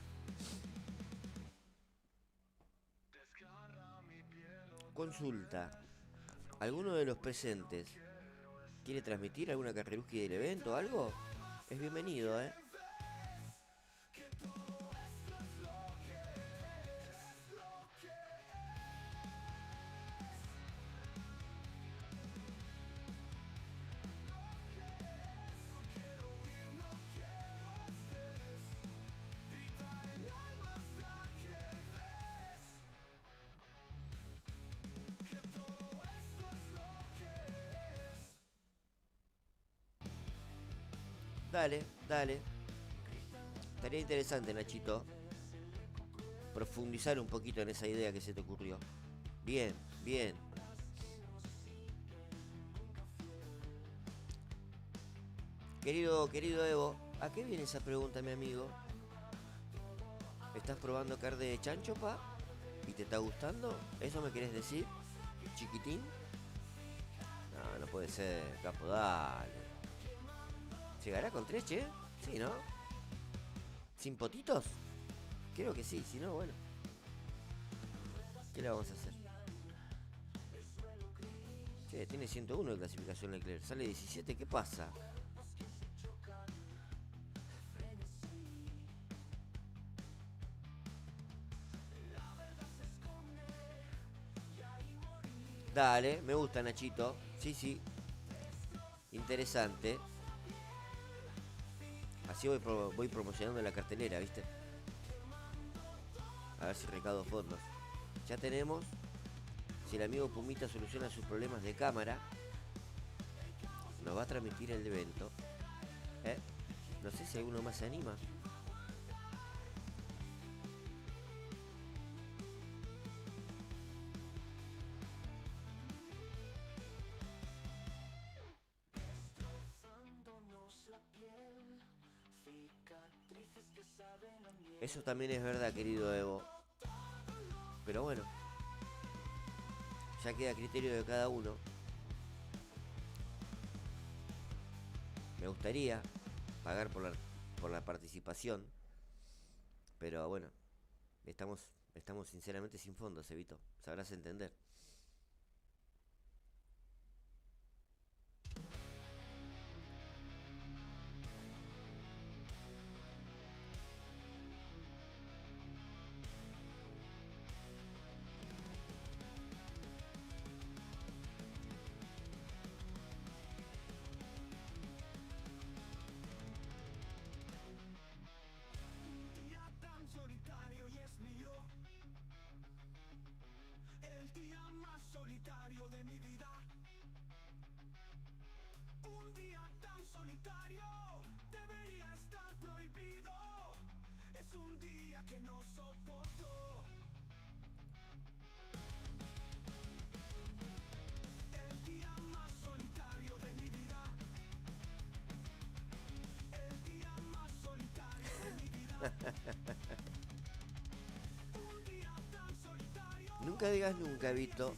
Consulta. ¿Alguno de los presentes quiere transmitir alguna carreruski del evento o algo? Es bienvenido, Dale, Dale. Estaría interesante, Nachito, profundizar un poquito en esa idea que se te ocurrió. Bien, bien. Querido Evo, ¿a qué viene esa pregunta, mi amigo? ¿Estás probando carne de chancho, pa? ¿Y te está gustando? ¿Eso me querés decir, chiquitín? No, no puede ser, capo, dale. ¿Llegará con 3, che? Sí, ¿no? ¿Sin potitos? Creo que sí, si no, bueno. ¿Qué le vamos a hacer? Che, tiene 101 de clasificación Leclerc. Sale 17, ¿qué pasa? Dale, me gusta, Nachito. Sí, sí. Interesante. Así voy promocionando la cartelera, ¿viste? A ver si recaudo fondos. Ya tenemos. Si el amigo Pumita soluciona sus problemas de cámara, nos va a transmitir el evento. No sé si alguno más se anima. Eso también es verdad, querido Evo. Pero bueno, ya queda a criterio de cada uno. Me gustaría pagar por la participación, pero bueno, estamos sinceramente sin fondos, Evito. Sabrás entender. Día tan solitario y es mío, el día más solitario de mi vida. Un día tan solitario debería estar prohibido. Es un día que no soporto. El día más solitario de mi vida. El día más solitario de mi vida. Un día tan solitario. Nunca digas nunca, Evito.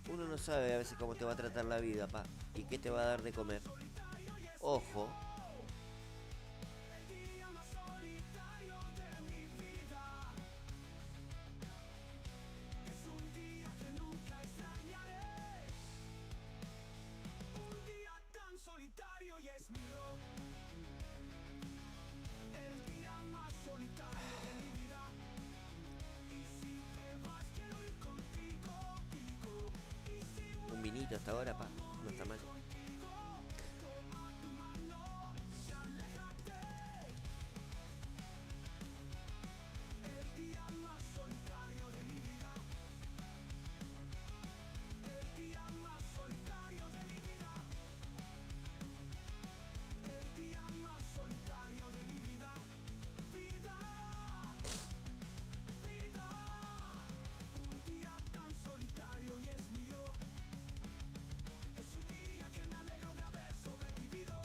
Uno no sabe a veces cómo te va a tratar la vida, pa. Y qué te va a dar de comer. Ojo. El día más solitario de mi vida. Es un día que nunca extrañaré. Un día tan solitario y es mío. El día más solitario de mi vida. Y si te vas quiero ir contigo, digo. Y si Un vinito hasta ahora, pa. No está mal. el día más solitario de mi vida. El día más solitario de mi vida. El día más solitario de mi vida. Vida, vida. Un día tan solitario y es mío. Es un día que me alegro de haber sobrevivido.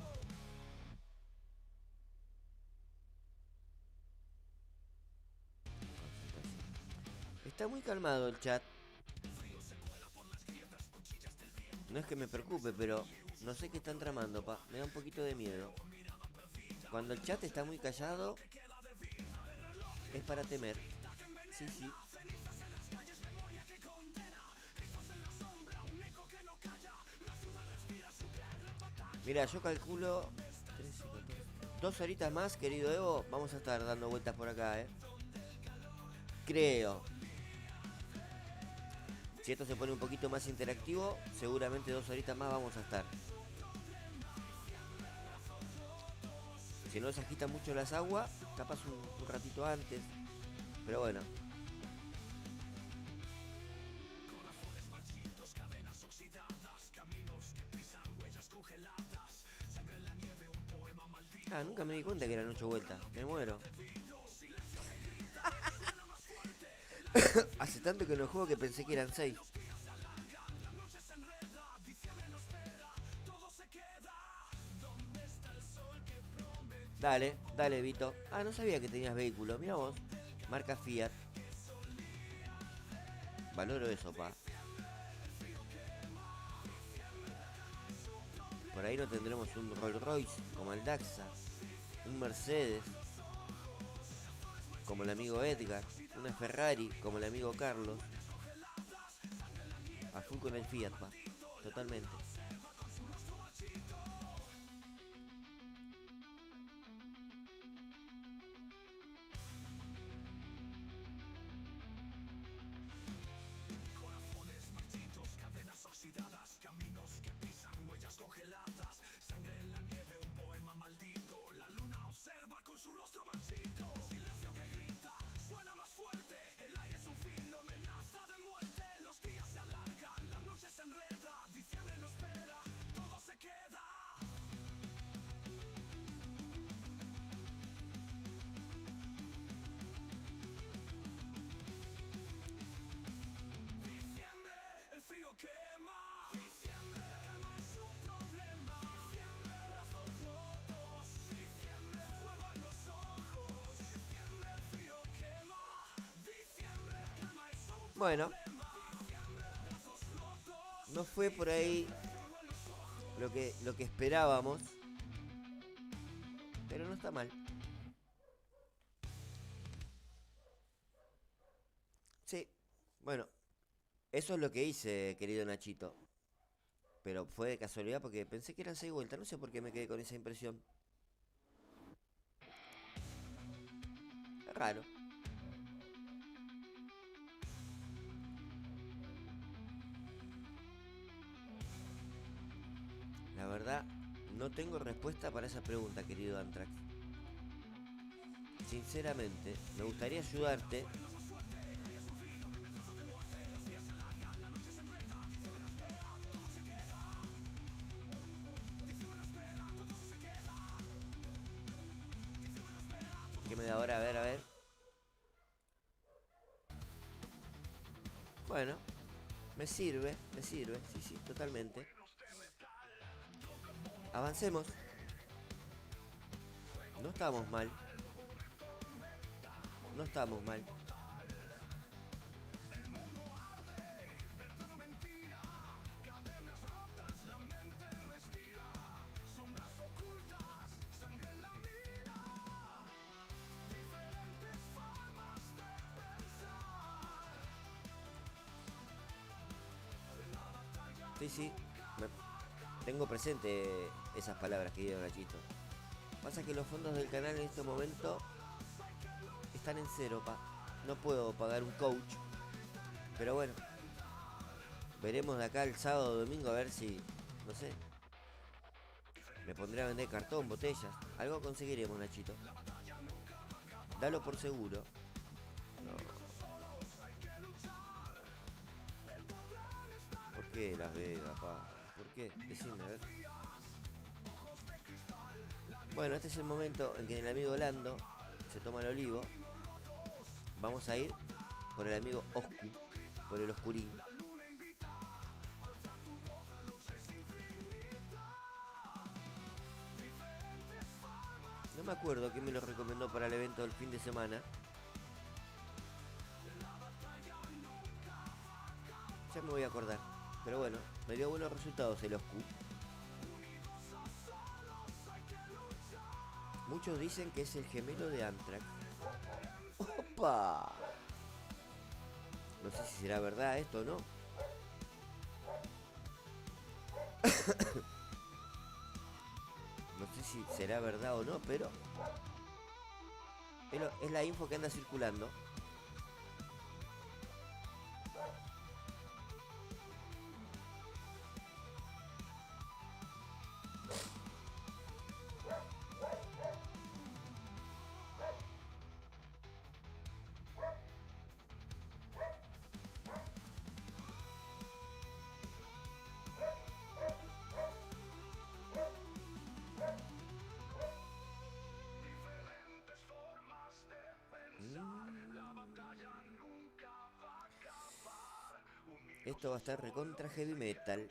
Está muy calmado el chat. No es que me preocupe, pero no sé qué están tramando, pa. Me da un poquito de miedo. Cuando el chat está muy callado, es para temer. Sí, sí. Mira, yo calculo 13, 14, 2 horitas más, querido Evo. Vamos a estar dando vueltas por acá, Creo. Si esto se pone un poquito más interactivo, seguramente 2 horitas más vamos a estar. Si no se agitan mucho las aguas, capaz un ratito antes. Pero bueno. Ah, nunca me di cuenta que eran 8 vueltas. Me muero. Hace tanto que no juego que pensé que eran 6. Dale, dale, Vito. Ah, no sabía que tenías vehículo. Mira vos. Marca Fiat. Valoro eso, pa. Por ahí no tendremos un Rolls Royce como el Daxa. Un Mercedes como el amigo Edgar. Una Ferrari como el amigo Carlos. A full con el Fiat, pa. Totalmente. Bueno, no fue por ahí lo que esperábamos, pero no está mal. Sí, bueno, eso es lo que hice, querido Nachito. Pero fue de casualidad porque pensé que eran 6 vueltas. No sé por qué me quedé con esa impresión. Es raro. La verdad, no tengo respuesta para esa pregunta, querido Antrax. Sinceramente, me gustaría ayudarte. ¿Qué me da ahora? A ver, a ver. Bueno, me sirve, sí, sí, totalmente. Avancemos. No estamos mal. No estamos mal. Sí, sí. Tengo presente esas palabras que dio Nachito. Pasa que los fondos del canal en este momento están en cero, pa. No puedo pagar un coach. Pero bueno. Veremos de acá el sábado o domingo a ver si, no sé, me pondré a vender cartón, botellas. Algo conseguiremos, Nachito. Dalo por seguro. No. ¿Por qué Las Vegas, pa? ¿Por qué? Decime, a ver. Bueno, este es el momento en que el amigo Lando se toma el olivo. Vamos a ir por el amigo Oscu, por el oscurín. No me acuerdo quién me lo recomendó para el evento del fin de semana. Ya me voy a acordar. Pero bueno, me dio buenos resultados el Oscu. Muchos dicen que es el gemelo de Antrax. ¡Opa! No sé si será verdad esto o no. No sé si será verdad o no, pero es la info que anda circulando. Esto va a estar recontra heavy metal.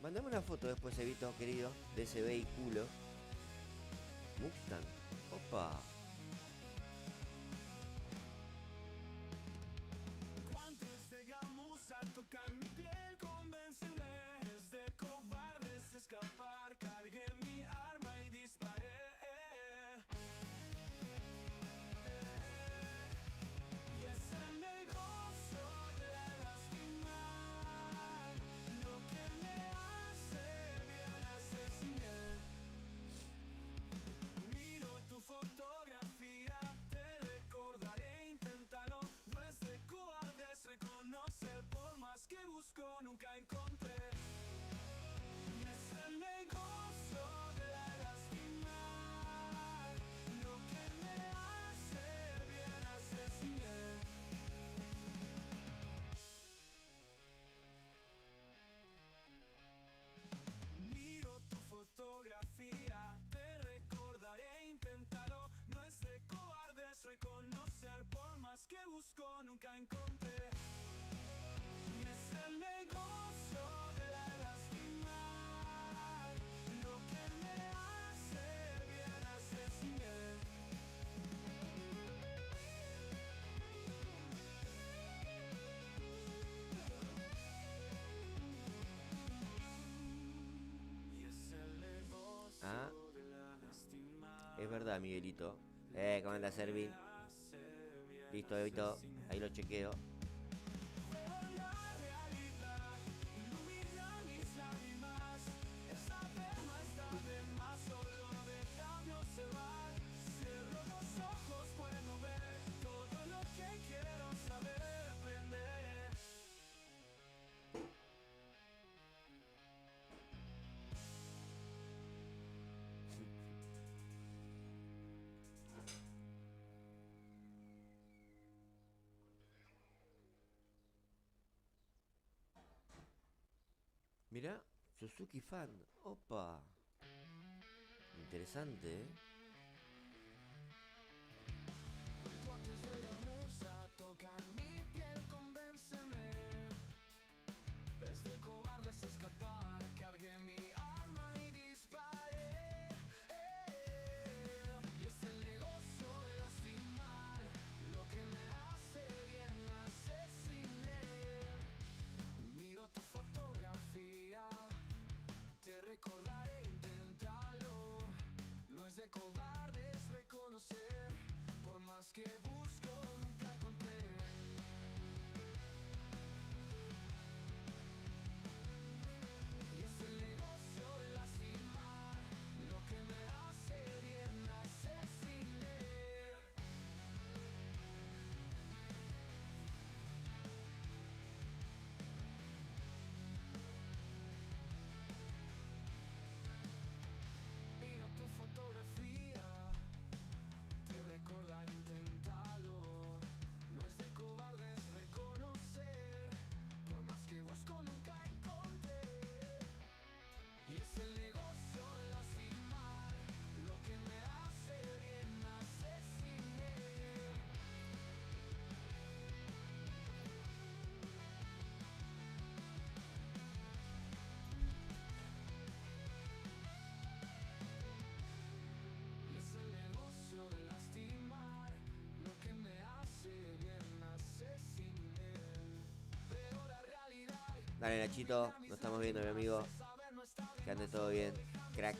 Mandame una foto después, Evito, querido, de ese vehículo. Mustang. Opa. Cuantos llegamos a tocar mi piel, convencerles de cobardes, escapar, cargué mi arma y disparé. Y es el negocio de lastimar, lo que me hace bien asesinar. Miro tu fotografía, te recordaré, inténtalo. No es de cobardes reconocer, por más que busco nunca encontré. Y es el negocio de lastimar, lo que me hace bien asesinar. Miro tu fotografía, te recordaré, inténtalo. No es de cobardes reconocer, por más que busco nunca encontré. Y es el negocio de lastimar, lo que me hace bien asesinar. verdad, Miguelito. ¿Cómo anda, Servin? Listo, Evito. Ahí lo chequeo. Mirá, Suzuki Fan. Opa. Interesante, ¿eh? Dale, Nachito, nos estamos viendo, mi amigo. Que ande todo bien, crack.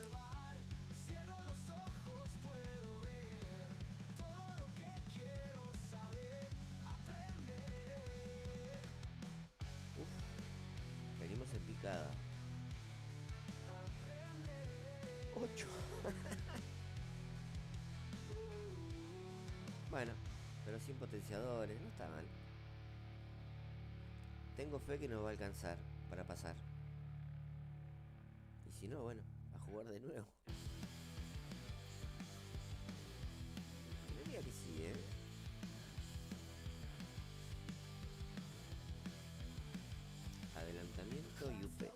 Venimos en picada. 8. Bueno, pero sin potenciadores, no está mal. Tengo fe que nos va a alcanzar para pasar. Y si no, bueno, a jugar de nuevo. Creería que sí, ¿eh? Adelantamiento y UP.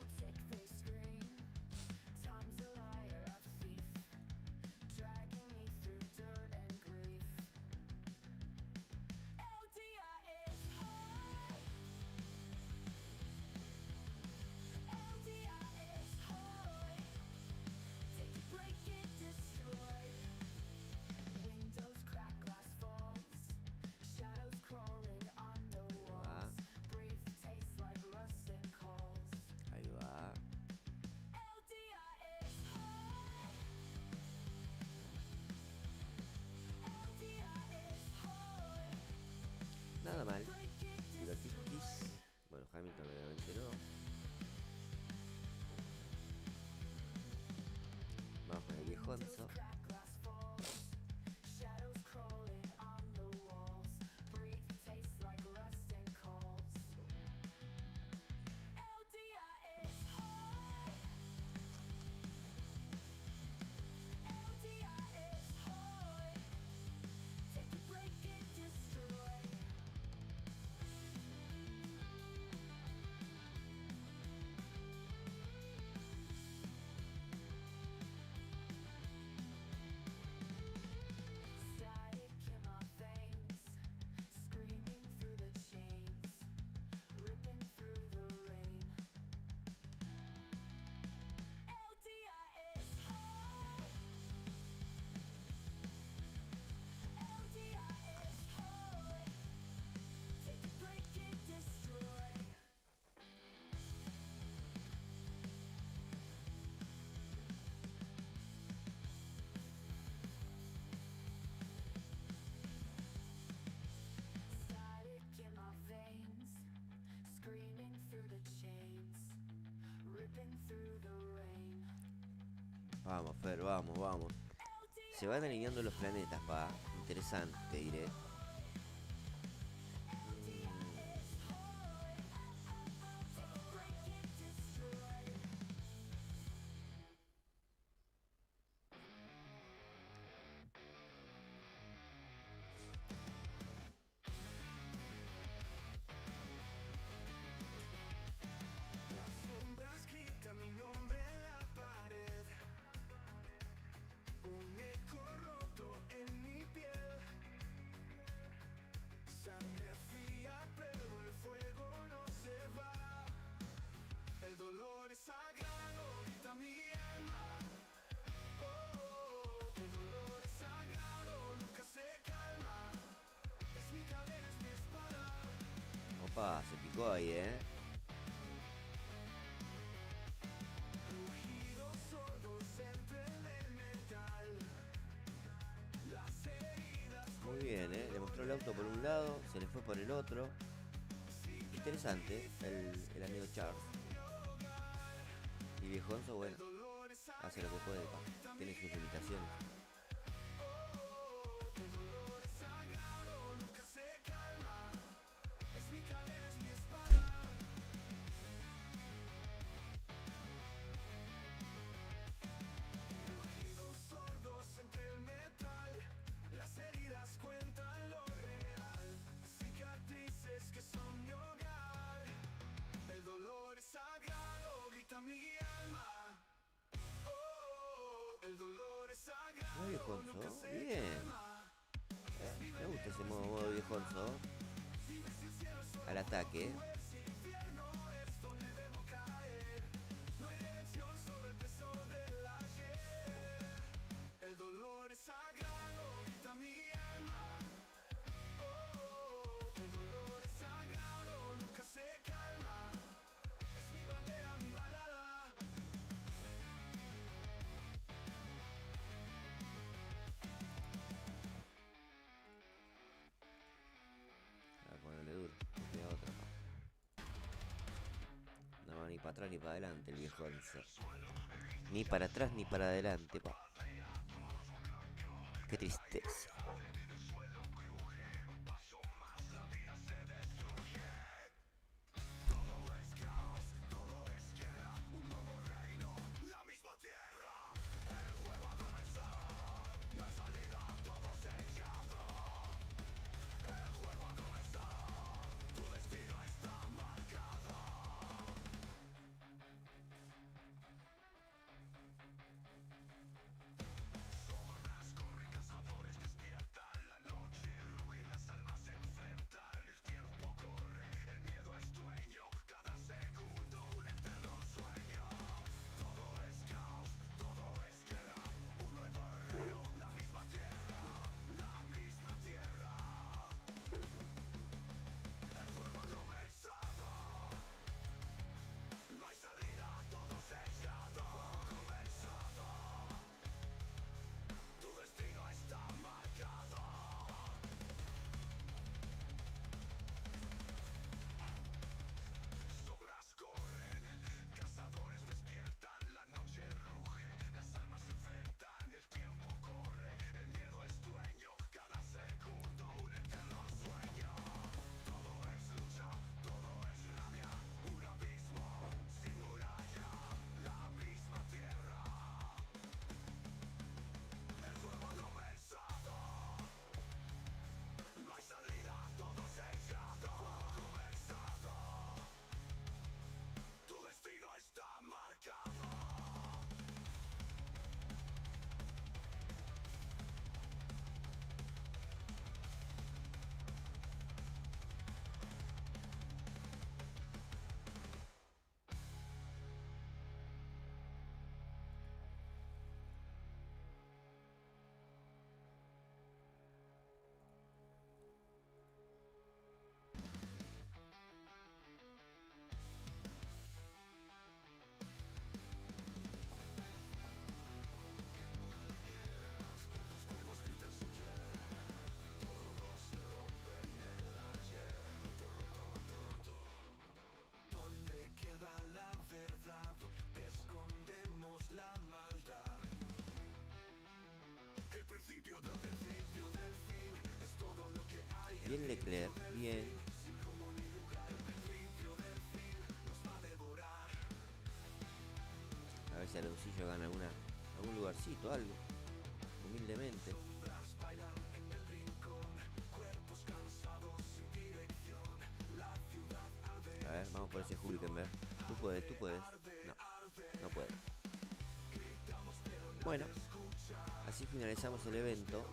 Vamos, Fer, vamos, vamos. Se van alineando los planetas, pa. Interesante, te diré. Sombra escrita mi nombre en la pared, un eco roto en mi piel, sangre fría pero el fuego no se va, el dolor es sagrado, grita mi alma, el dolor es sagrado, nunca se calma, es mi cadena, es mi espada. Opa, se picó ahí, Rugidos sordos entre el metal, las heridas Muy bien, Le mostró el auto por un lado, se le fue por el otro. Interesante, el amigo Charles. Y Viejonzo, bueno, hace lo que puede, pa. Tiene sus limitaciones. nunca se calma, es mi cadena, es mi espada. Rugidos sordos entre el metal, las heridas cuentan lo real, cicatrices que son mi hogar, el dolor es sagrado, grita mi alma. El dolor es sagrado, Muy Viejonzo, nunca se bien. Me gusta ese modo Viejonzo. Al ataque. el dolor es sagrado, grita mi alma. El dolor es sagrado, nunca se calma. Es mi bandera, mi balada. A ponerle duro. No queda otra, pa. No va ni para atrás ni para adelante el Viejonzo. Ni para atrás ni para adelante, pa. Qué tristeza. Bien Leclerc, bien. A ver si Aloncillo gana algún lugarcito, algo. Humildemente. A ver, vamos por ese Hulkenberg. Tú puedes, tú puedes. No, no puedes. Bueno, así finalizamos el evento.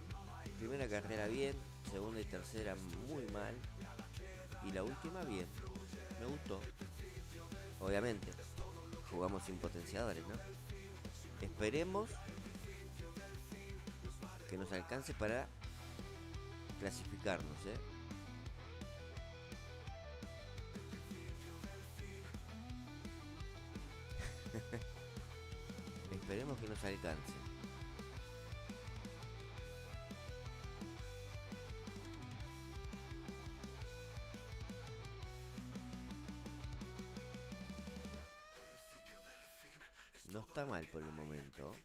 Primera carrera bien, segunda y tercera muy mal. Y la última bien. Me gustó. Obviamente, jugamos sin potenciadores, ¿no? Esperemos que nos alcance para clasificarnos, ¿eh? Esperemos que nos alcance. No está mal por el momento.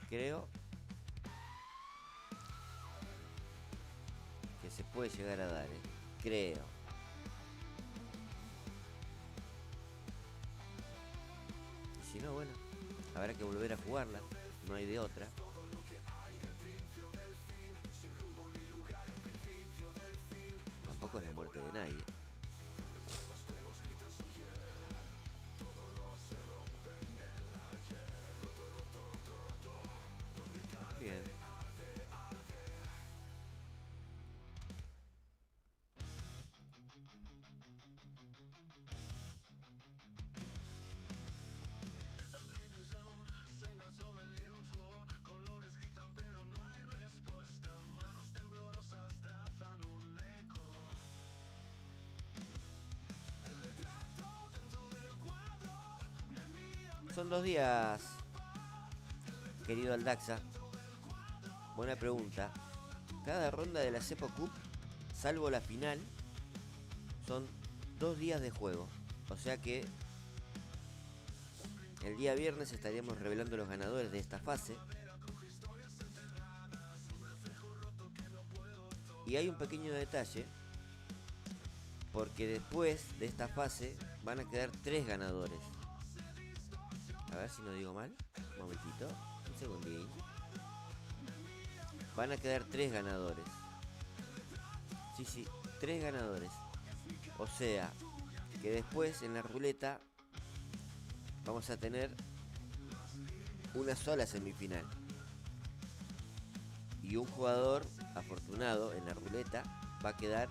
Creo que se puede llegar a dar, ¿eh? Creo. Y si no, bueno, habrá que volver a jugarla. No hay de otra. Tampoco es la muerte de nadie. Bien. Son 2 días, querido Aldaxa. Buena pregunta. Cada ronda de la Cepo Cup, salvo la final, son 2 días de juego. O sea que el día viernes estaríamos revelando los ganadores de esta fase. Y hay un pequeño detalle, porque después de esta fase van a quedar 3 ganadores. A ver si no digo mal. Un momentito, un segundín. Van a quedar 3 ganadores. Sí, 3 ganadores. O sea, que después en la ruleta vamos a tener una sola semifinal. Y un jugador afortunado en la ruleta va a quedar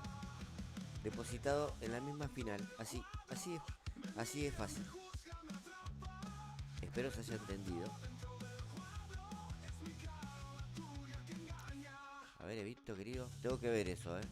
depositado en la misma final. Así es fácil. Espero se haya entendido. A ver, Evito, querido. Tengo que ver eso, ¿eh?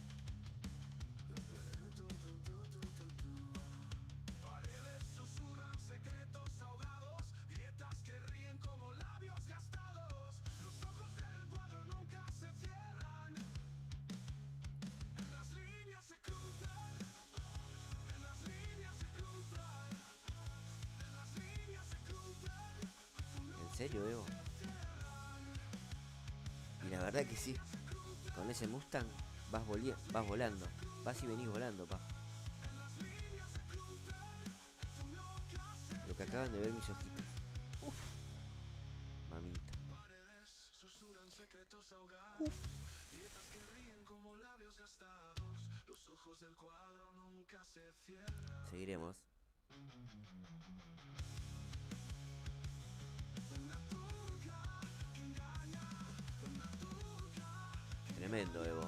¿En serio, Evo? Y la verdad que sí. Con ese Mustang vas volando. Vas y venís volando, pa. Lo que acaban de ver mis ojitos. Uf. Mamita. Uf. Seguiremos. Tremendo, Evo.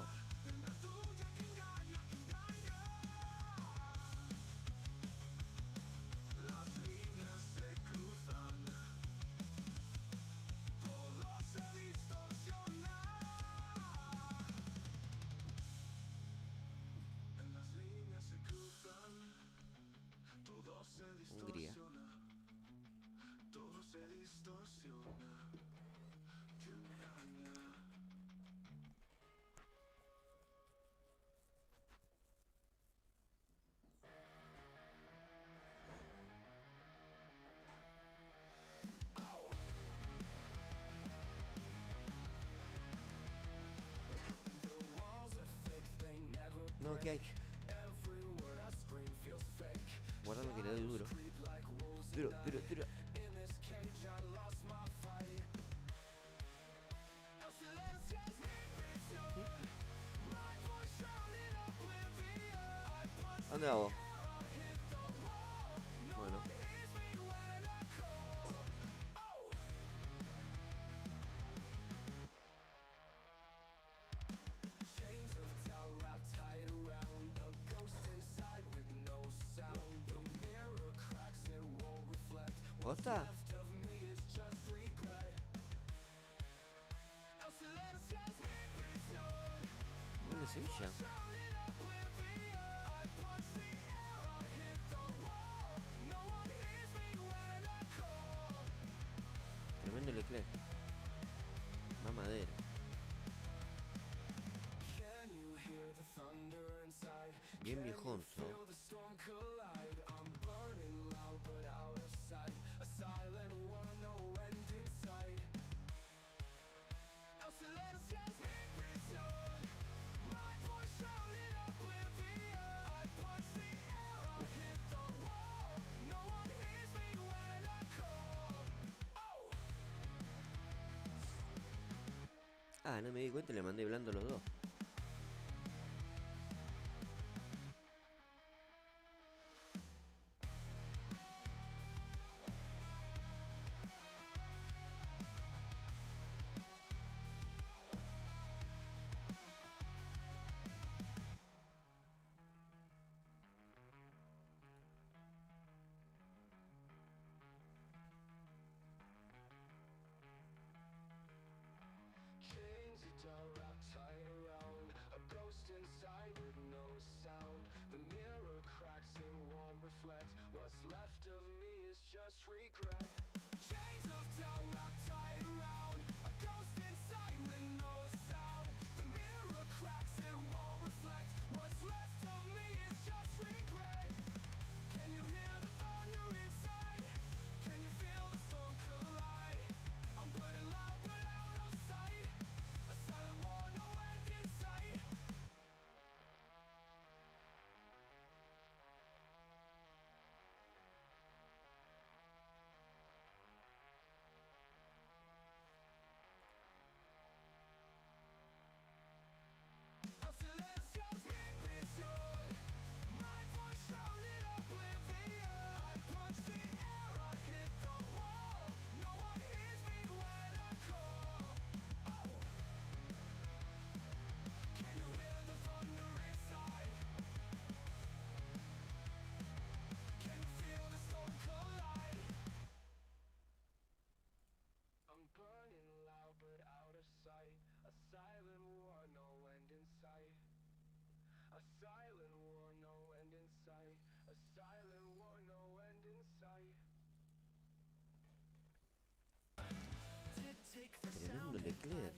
Hungría. Ok. Guardalo que le doy duro. Duro, duro, duro. ¿A dónde vamos? Bueno. ¿Posta? ¿Dónde es Sevilla? Tremendo Leclerc. Mamadera. Bien viejonzo. Ah, no me di cuenta y le mandé blando los dos. Tremendo Leclerc.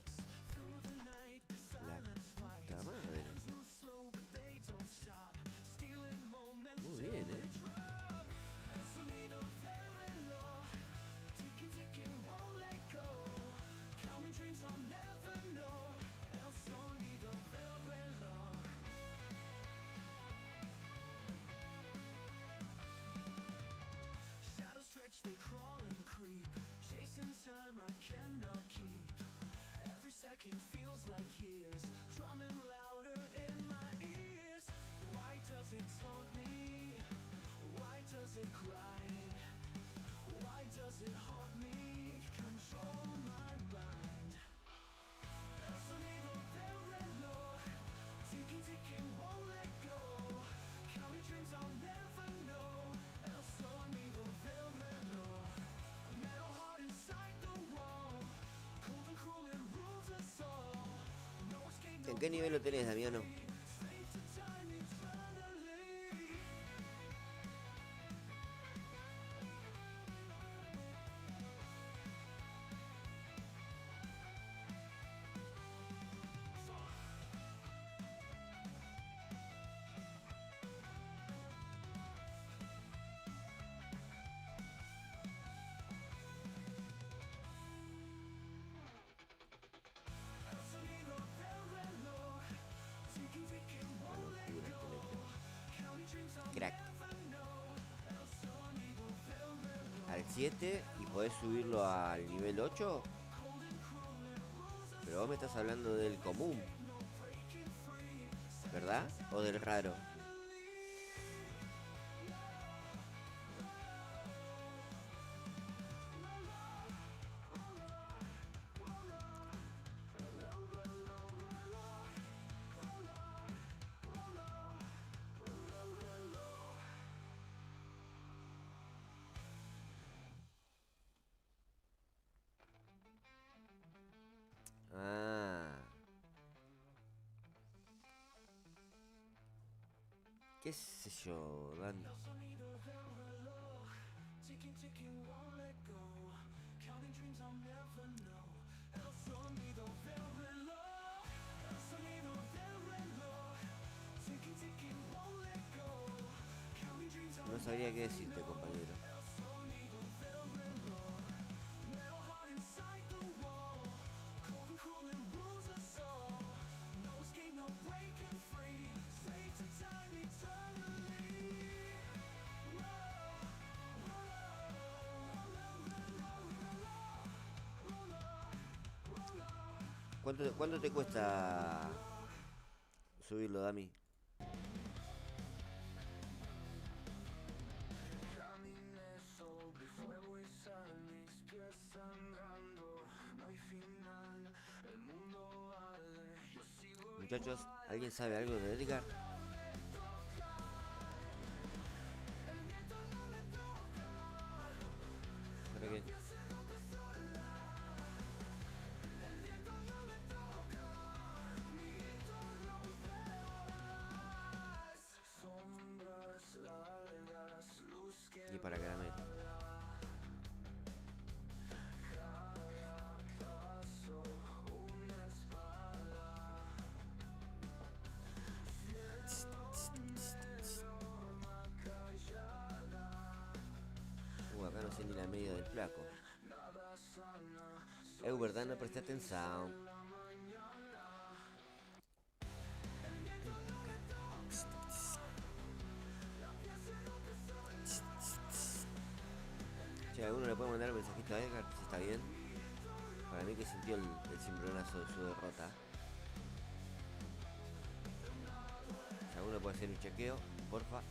La puta madre. Muy bien, They crawl and creep, chasing time I cannot keep. Every second feels like years, drumming louder in my ears. Why does it taunt me? Why does it grind? Why does it haunt me? Control my mind. El sonido del reloj, ticking, ticking, won't let go. Counting dreams I'll never know. El sonido del reloj, a metal heart inside the wall. Cold and cruel, it rules us all. No escape, no ¿En qué nivel lo tenés, Damiano? fate to time eternally. El sonido del reloj, ticking, 7 y podés subirlo al nivel 8. Pero vos me estás hablando del común, ¿verdad? ¿O del raro? Ah, qué sé yo, Dani. No sabría qué decirte, compañero. ¿Cuánto te cuesta subirlo, Dami? Muchachos, ¿alguien sabe algo de Edgar? ¿Para qué? Y para caramelo. Acá no sé ni la medida del flaco. ¿Verdad? No presté atención. Che, ¿alguno le puede mandar un mensajito a Edgar si está bien? Para mí que sintió el cimbronazo de su derrota. Si alguno puede hacer un chequeo, porfa.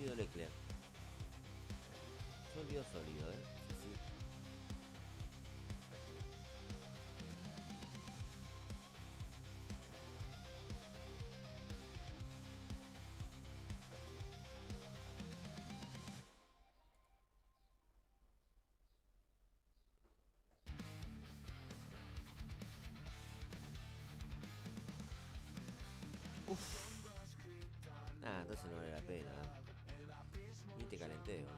Sólido Leclerc. Sólido, sólido, Sí, sí. Ah, entonces no vale la pena. Ni te calenteo.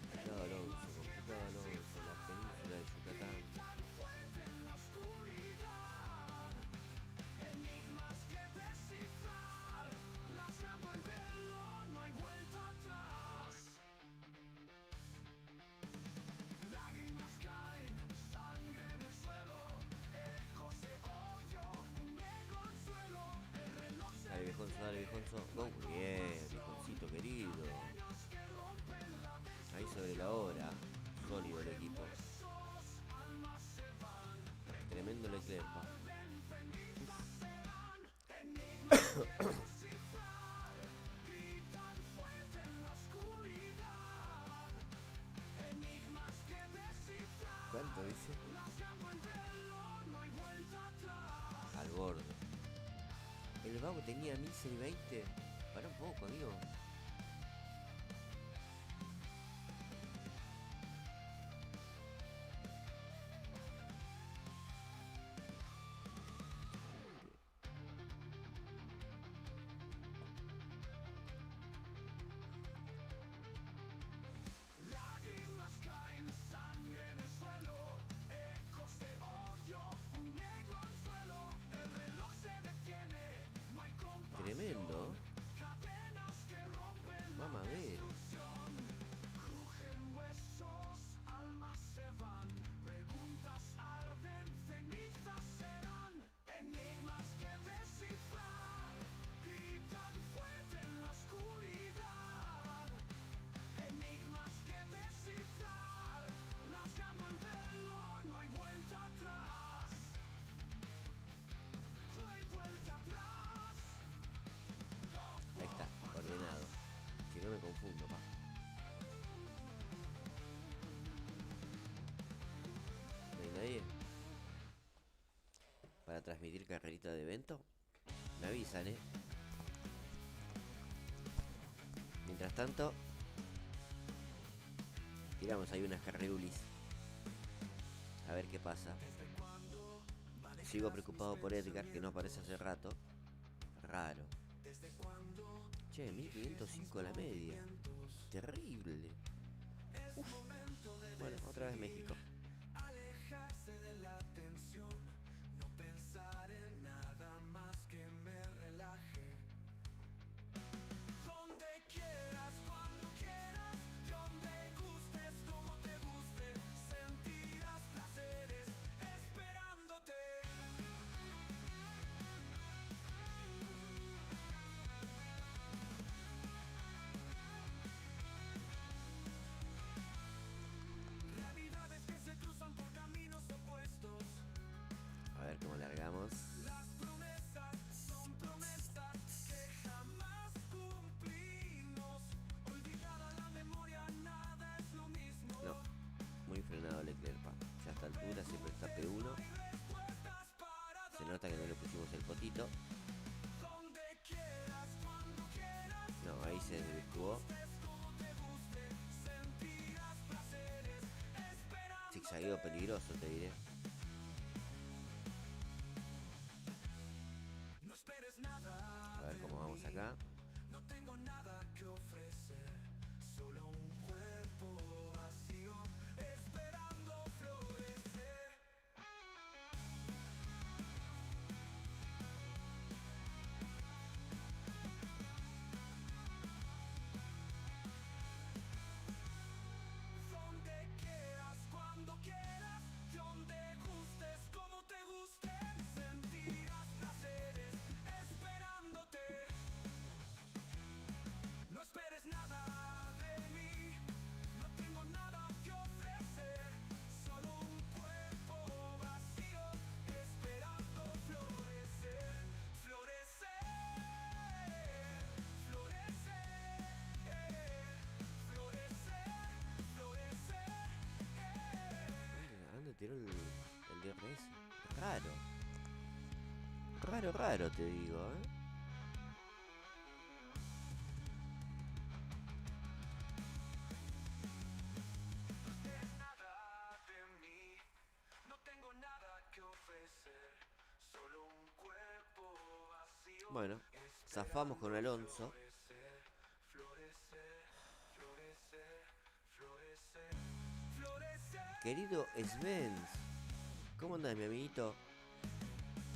Complicado Alonso, la península de Yucatán. Dale, viejonzo. Go. Bien, viejoncito querido. Ahí sobre la hora. Sólido el equipo. Tremendo Leclerc. ¿Cuánto dice? Al borde. El vago tenía 1620. Para un poco, amigo. Tremendo. Vamos a ver. Ahí está, ordenado. Si no me confundo, pa. ¿No hay nadie? Para transmitir carrerita de evento. Me avisan, Mientras tanto, tiramos ahí unas carrerulis. A ver qué pasa. Sigo preocupado por Edgar, que no aparece hace rato. Raro. Che, 1505 la media. Terrible. Uf. Bueno, otra vez México. A ver cómo largamos. No, muy frenado Leclerc, pa. Ya a esta altura siempre está P1. Se nota que no le pusimos el potito. No, ahí se desvirtuó. Zigzagueo peligroso, te diré. A ver cómo vamos acá. No tengo nada que ofrecer, solo un cuerpo vacío, esperando florecer. Donde quieras, cuando quieras, donde gustes, como te guste, sentirás placeres esperándote. parece. Raro. Raro, raro, te digo, ¿eh? Nada de mí, no tengo nada que ofrecer, solo un cuerpo vacío. Bueno, zafamos con Alonso. Querido Svens, ¿cómo andás, mi amiguito?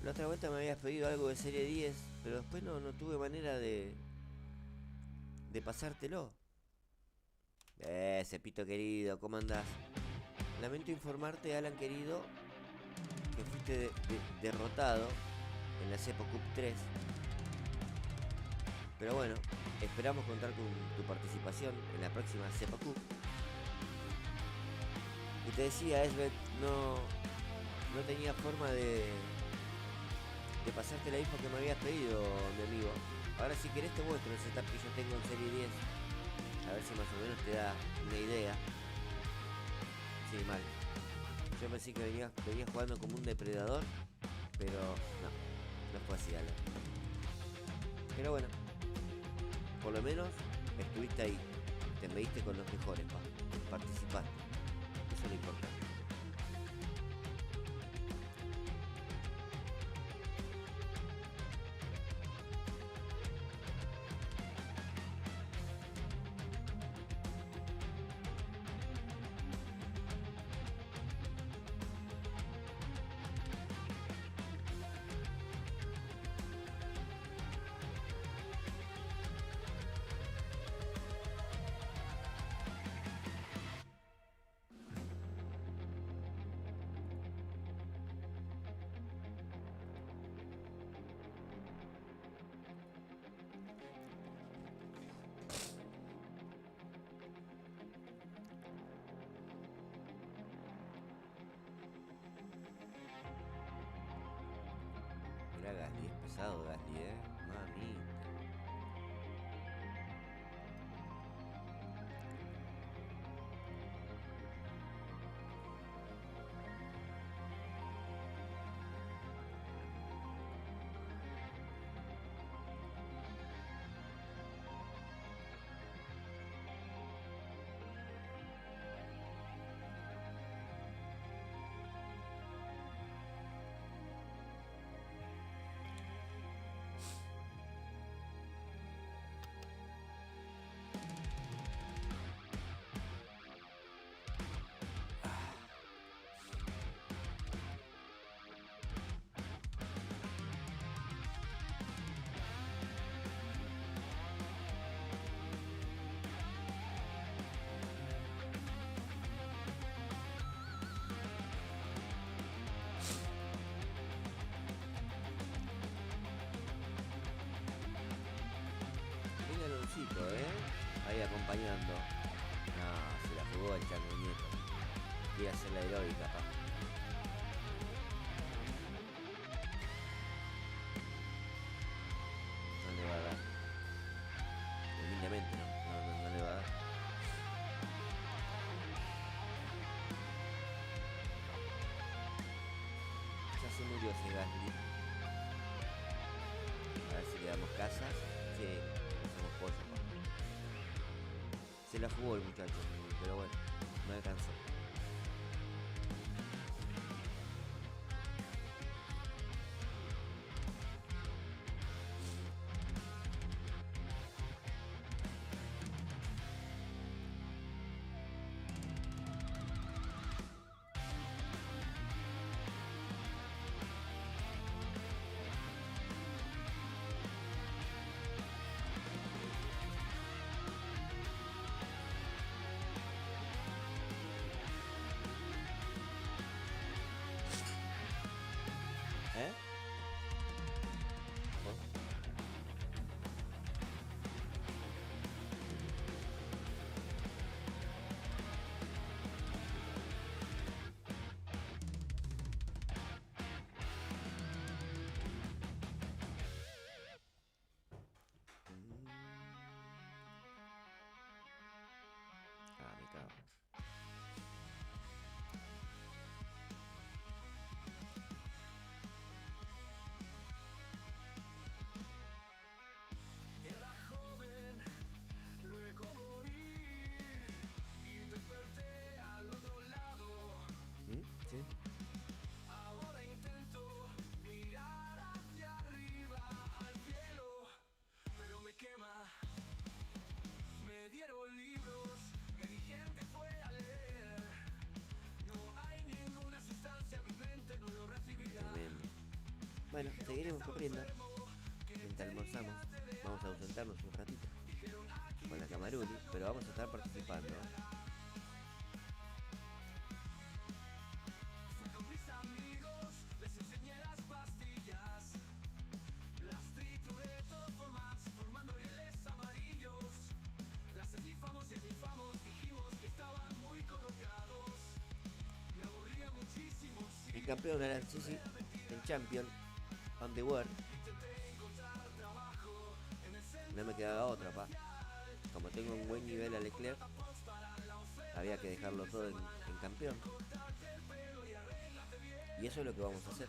La otra vuelta me habías pedido algo de serie 10, pero después no tuve manera de pasártelo. Cepito querido, ¿cómo andás? Lamento informarte, Alan querido, que fuiste derrotado en la Cepo Cup 3. Pero bueno, esperamos contar con tu participación en la próxima Cepo Cup. Y te decía, Esbeth, no tenía forma de pasarte la info que me habías pedido, mi amigo. Ahora si querés te muestro el setup que yo tengo en serie 10. A ver si más o menos te da una idea. Sí, mal. Yo pensé que venías jugando como un depredador, pero no fue así, Alan. Pero bueno, por lo menos estuviste ahí. Te mediste con los mejores, participaste. Eso es lo importante. Mirá Gasly, es pesado Gasly, mami. Mira Aloncito, ahí acompañando. No, se la jugó el Chango Nieto. Quiere hacer la heroica, pa. No le va a dar. Humildemente no le va a dar. Ya se murió ese Gasly. A ver si le damos casas. Sí, somos pollo, pa. Se la jugó el muchacho, pero bueno, no alcanzó. Bueno, seguiremos corriendo mientras almorzamos. Vamos a ausentarnos un ratito con la Camaruli, pero vamos a estar participando. Con mis amigos les enseñé las pastillas, las trituré de todas formas, formando rieles amarillos. Las esnifamos y esnifamos, dijimos que estaban muy colocados. Me aburría muchísimo, sí. El campeón era sí, el champion on the world. No me quedaba otra, pa. Como tengo un buen nivel a Leclerc, había que dejarlo todo en campeón. Y eso es lo que vamos a hacer.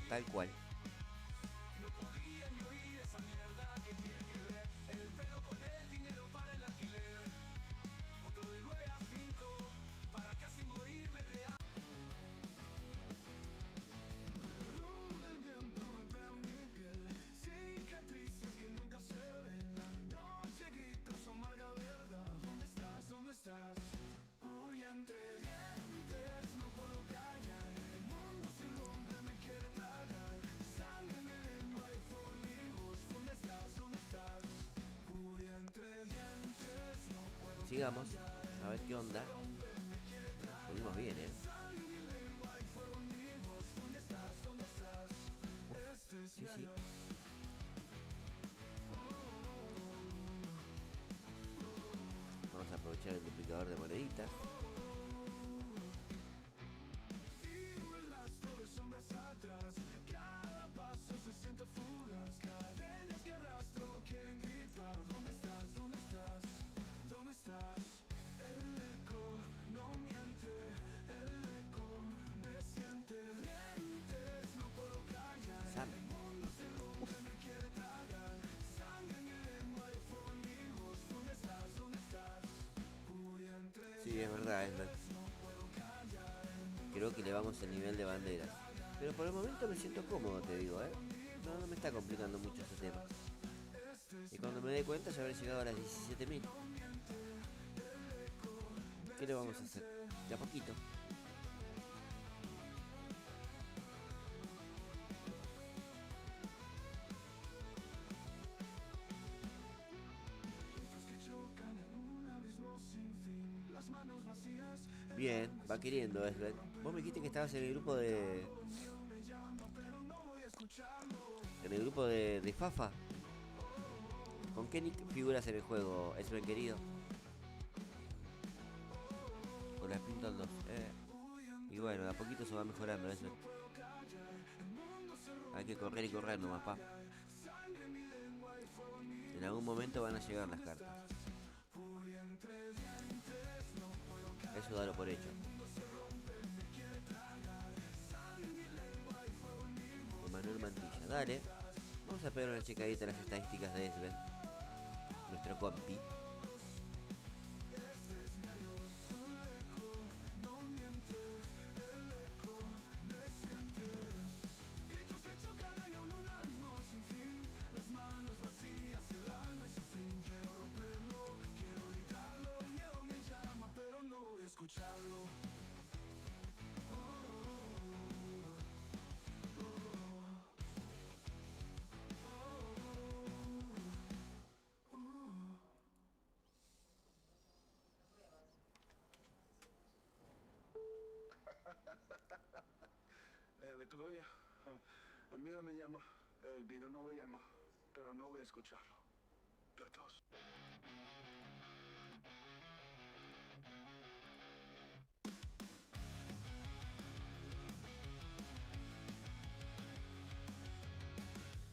Tal cual. Cicatrices que nunca se ven, la noche gritos amarga verdad. ¿Dónde estás? ¿Dónde estás? Hoy entre dientes no puedo callar. El mundo se rompe, me quiere tragar. Sangre en mi lengua y fuegos. ¿Dónde estás? ¿Dónde estás? Hoy entre dientes no puedo. Sigamos, a ver qué onda. Venimos bien, Sí, sí. Vamos a aprovechar el duplicador de moneditas. Cada paso se siente fugaz. Cadenas que arrastro quieren gritar. ¿Dónde estás? ¿Dónde estás? ¿Dónde estás? El eco no miente. El eco me siente. Dientes no puedo callar. Sam. El mundo se rompe, me quiere tragar. Sangre en mi lengua y fuegos. ¿Dónde estás? ¿Dónde estás? Hoy entre Sí, es verdad, es verdad. Creo que elevamos el nivel de banderas. Pero por el momento me siento cómodo, te digo, No me está complicando mucho ese tema. Y cuando me dé cuenta ya habré llegado a las 17.000. ¿Qué le vamos a hacer? De a poquito. Bien, va queriendo, Esbeth. Vos me dijiste que estabas en el grupo de... En el grupo de Fafa. ¿Con qué nick figuras en el juego, Esbeth querido? Con la Splinter 2. Y bueno, de a poquito se va mejorando, Esbeth. Hay que correr y correr nomás, pa. En algún momento van a llegar las cartas. Eso dalo por hecho. Manuel Mantilla, dale. Vamos a pegar una checadita a las estadísticas de Esbeth, nuestro compi. Todavía, amiga me llama, el video no voy a llamar, pero no voy a escucharlo. Los dos.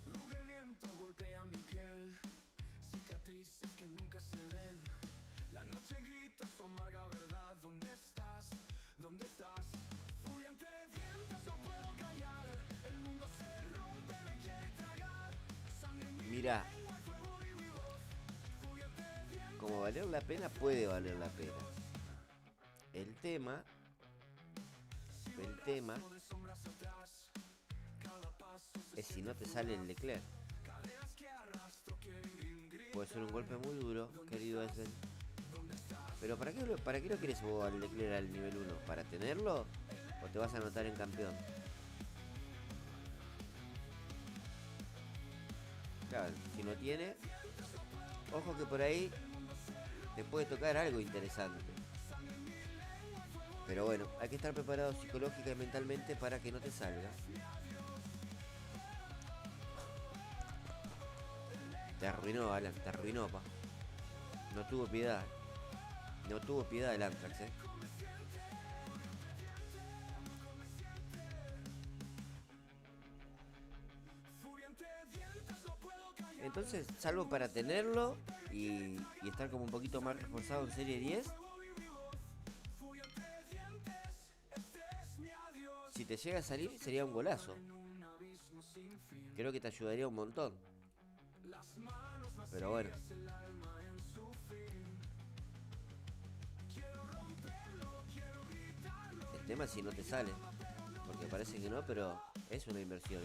Nube viento golpea mi piel, cicatrices que nunca se ven. La noche grita su amarga verdad. ¿Dónde estás? ¿Dónde estás? Fui entre dientes, no puedo callar. El mundo se rompe, me quiere tragar. Sangre en mi Mira, lengua, fuego y mi voz. Fui entre dientes. como valer la pena, puede valer la pena. El tema De sombras atrás, cada paso se es si no te sale el Leclerc. cadenas que arrastro quieren gritar. Puede ser un golpe muy duro, querido Esbeth. Pero ¿para qué lo querés vos al Leclerc al nivel 1? ¿Para tenerlo? ¿O o te vas a anotar en campeón. Claro, si no tiene, ojo que por ahí te puede tocar algo interesante. Pero bueno, hay que estar preparado psicológica y mentalmente para que no te salga. Te arruinó, Alan, te arruinó, pa. No tuvo piedad. No tuvo piedad el Antrax, Entonces, salvo para tenerlo y estar como un poquito más reforzado en Serie 10, si te llega a salir sería un golazo. Creo que te ayudaría un montón. Pero bueno. El tema es si no te sale. Porque parece que no, pero es una inversión,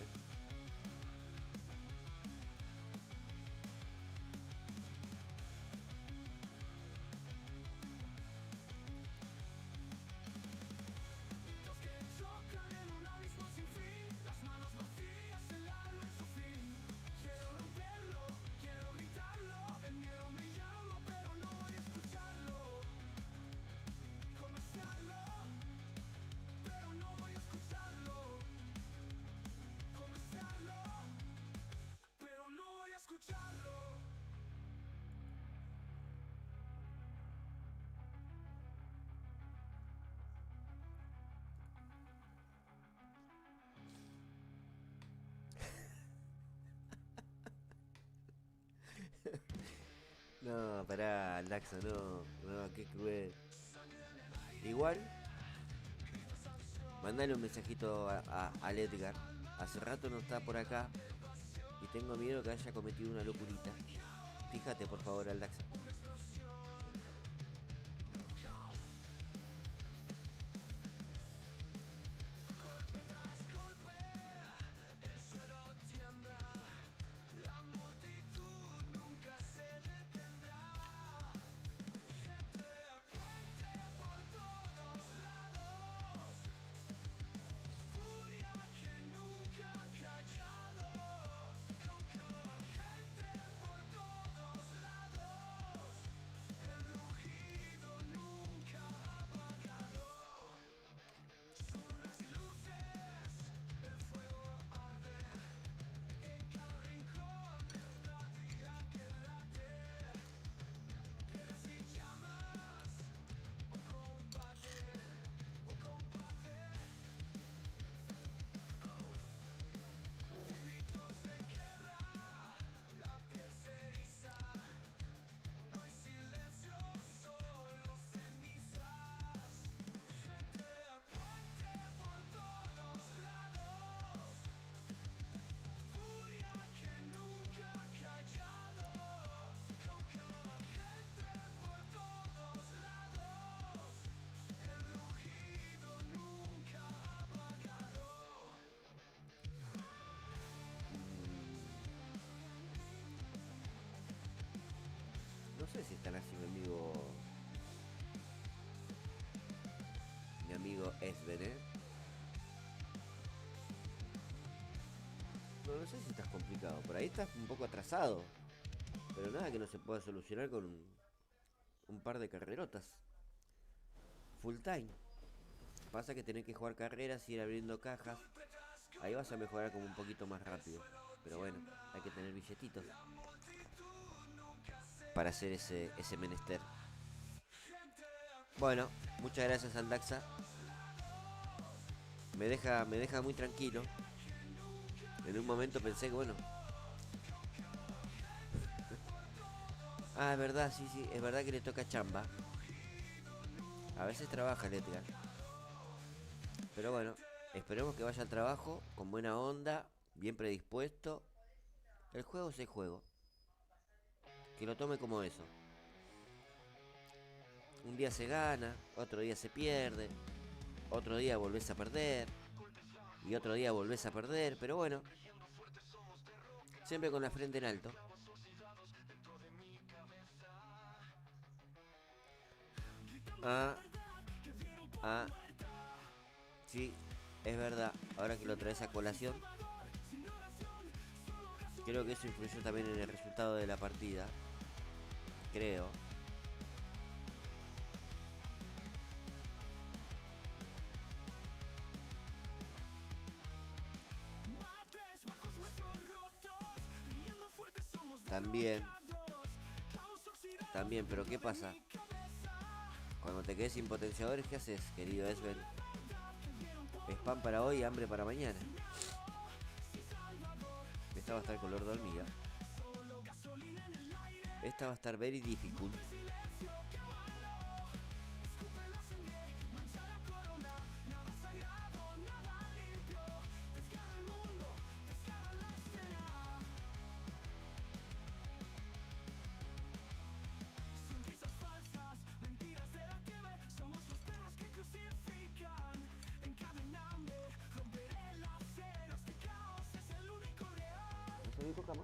No, pará, Laxa, no, qué cruel. Igual, mandale un mensajito al Edgar. Hace rato no está por acá y tengo miedo que haya cometido una locurita. Fíjate por favor al Laxa. No sé si están así mi amigo Esben, No sé si estás complicado. Por ahí estás un poco atrasado. Pero nada que no se pueda solucionar con un par de carrerotas. Full time. Pasa que tenés que jugar carreras y ir abriendo cajas. Ahí vas a mejorar como un poquito más rápido. Pero bueno, hay que tener billetitos para hacer ese menester. Bueno, muchas gracias Aldaxa. Me deja muy tranquilo. En un momento pensé que bueno. Ah, es verdad, sí, es verdad que le toca chamba. A veces trabaja el Edgar. Pero bueno, esperemos que vaya al trabajo con buena onda, bien predispuesto. El juego es el juego. Que lo tome como eso. Un día se gana, otro día se pierde, otro día volvés a perder y otro día volvés a perder, pero bueno, siempre con la frente en alto. Ah, ah, Sí, es verdad, ahora que lo traes a colación, creo que eso influyó también en el resultado de la partida. Creo. También, también, pero ¿qué pasa? Cuando te quedes sin potenciadores, ¿qué haces, querido Esben? Spam para hoy, hambre para mañana. Esta va a estar color de hormiga. Esta va a estar very difficult. ¿No se dijo cama?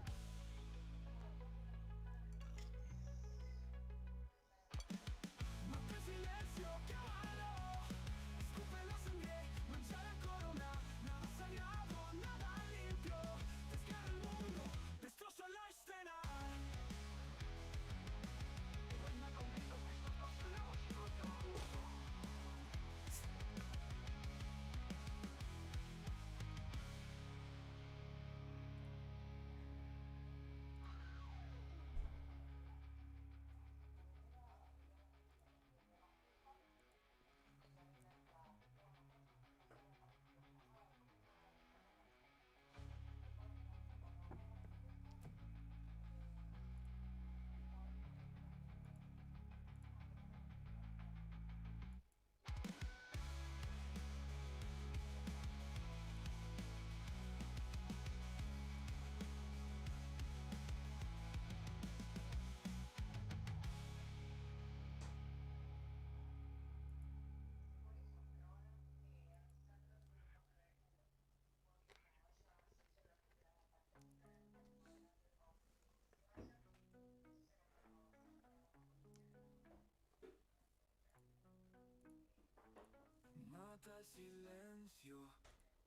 Mata el silencio,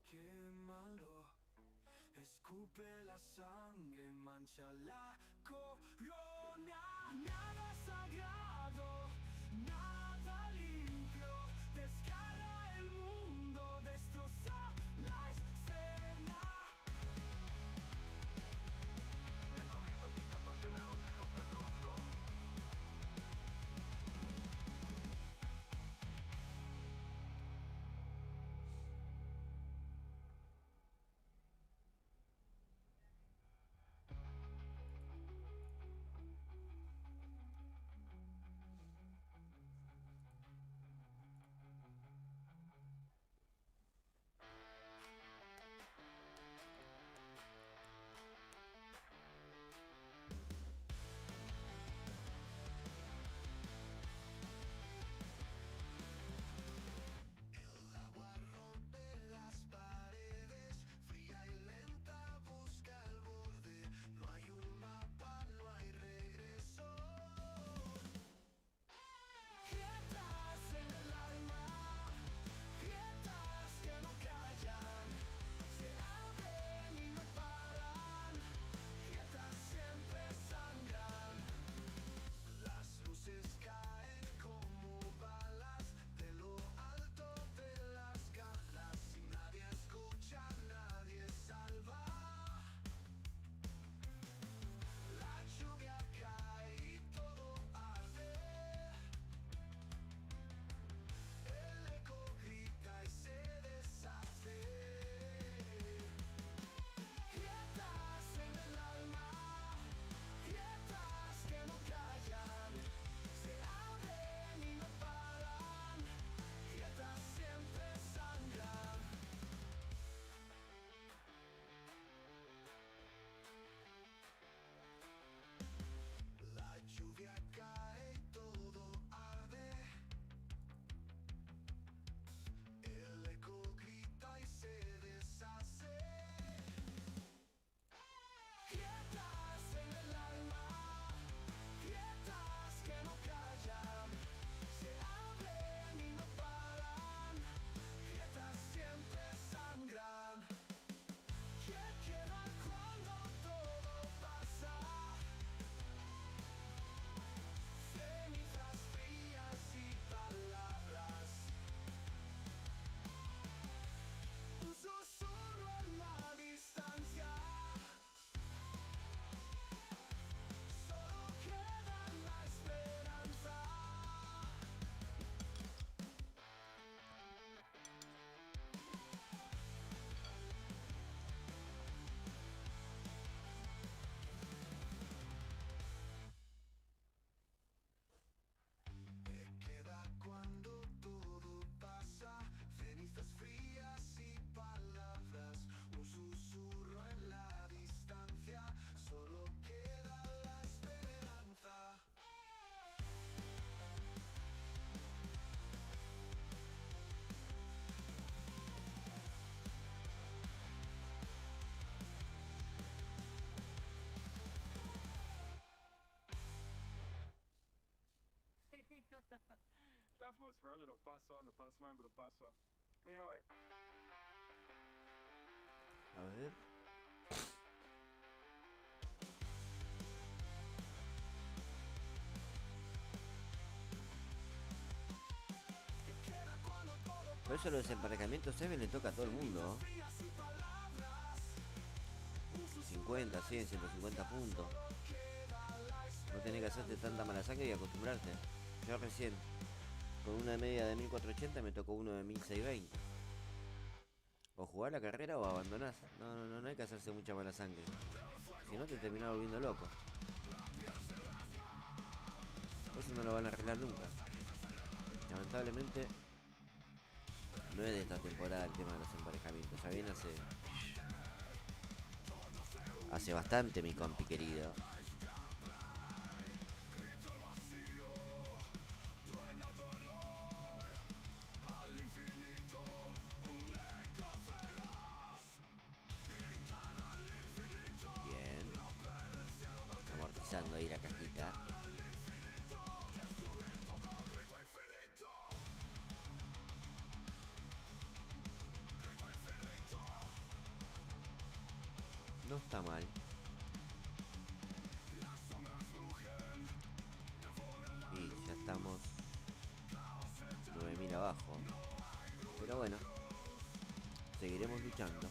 quémalo. Escupe la sangre, mancha la corona. Nada sagrado, nada limpio. Descarga el mundo, destroza la escena. it's really the pasa, the pasa, the pasa. Anyway. A ver. Por eso los emparejamientos 7 le toca a todo el mundo. 50, 100, 150 puntos. No tenés que hacerte tanta mala sangre y acostumbrarte. Yo recién, con una media de 1480, me tocó uno de 1620. O jugar la carrera o abandonás. No hay que hacerse mucha mala sangre. Si no, te terminás volviendo loco. Por eso no lo van a arreglar nunca. Lamentablemente, no es de esta temporada el tema de los emparejamientos. Ya viene hace bastante, mi compi querido. Bien. Amortizando ahí la cajita. No está mal. Y ya estamos 9000 abajo. Pero bueno, seguiremos luchando.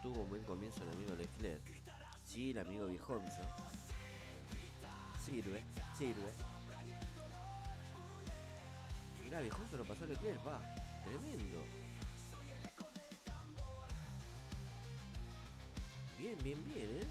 Tuvo un buen comienzo el amigo Leclerc. Sí, el amigo Viejonzo. Sirve. Mirá, Viejonzo lo pasó a Leclerc, va. Tremendo. Bien, ¿eh?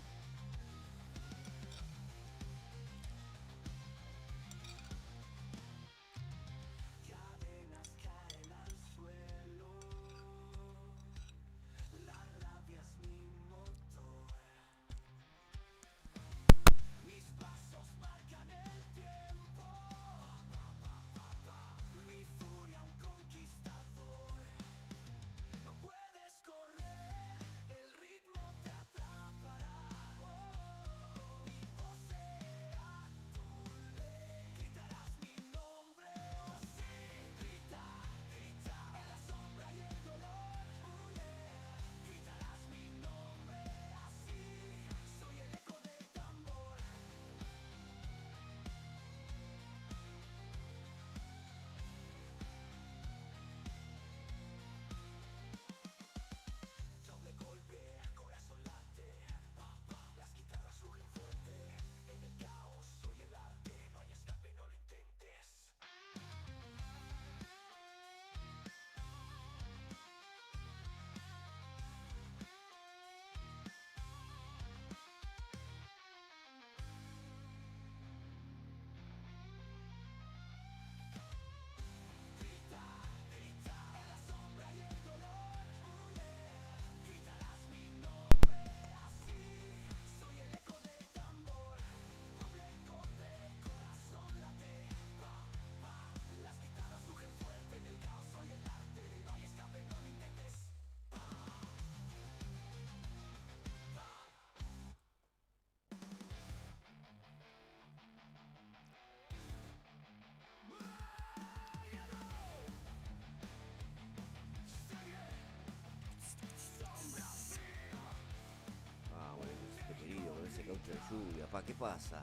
lluvia, pa, ¿qué pasa?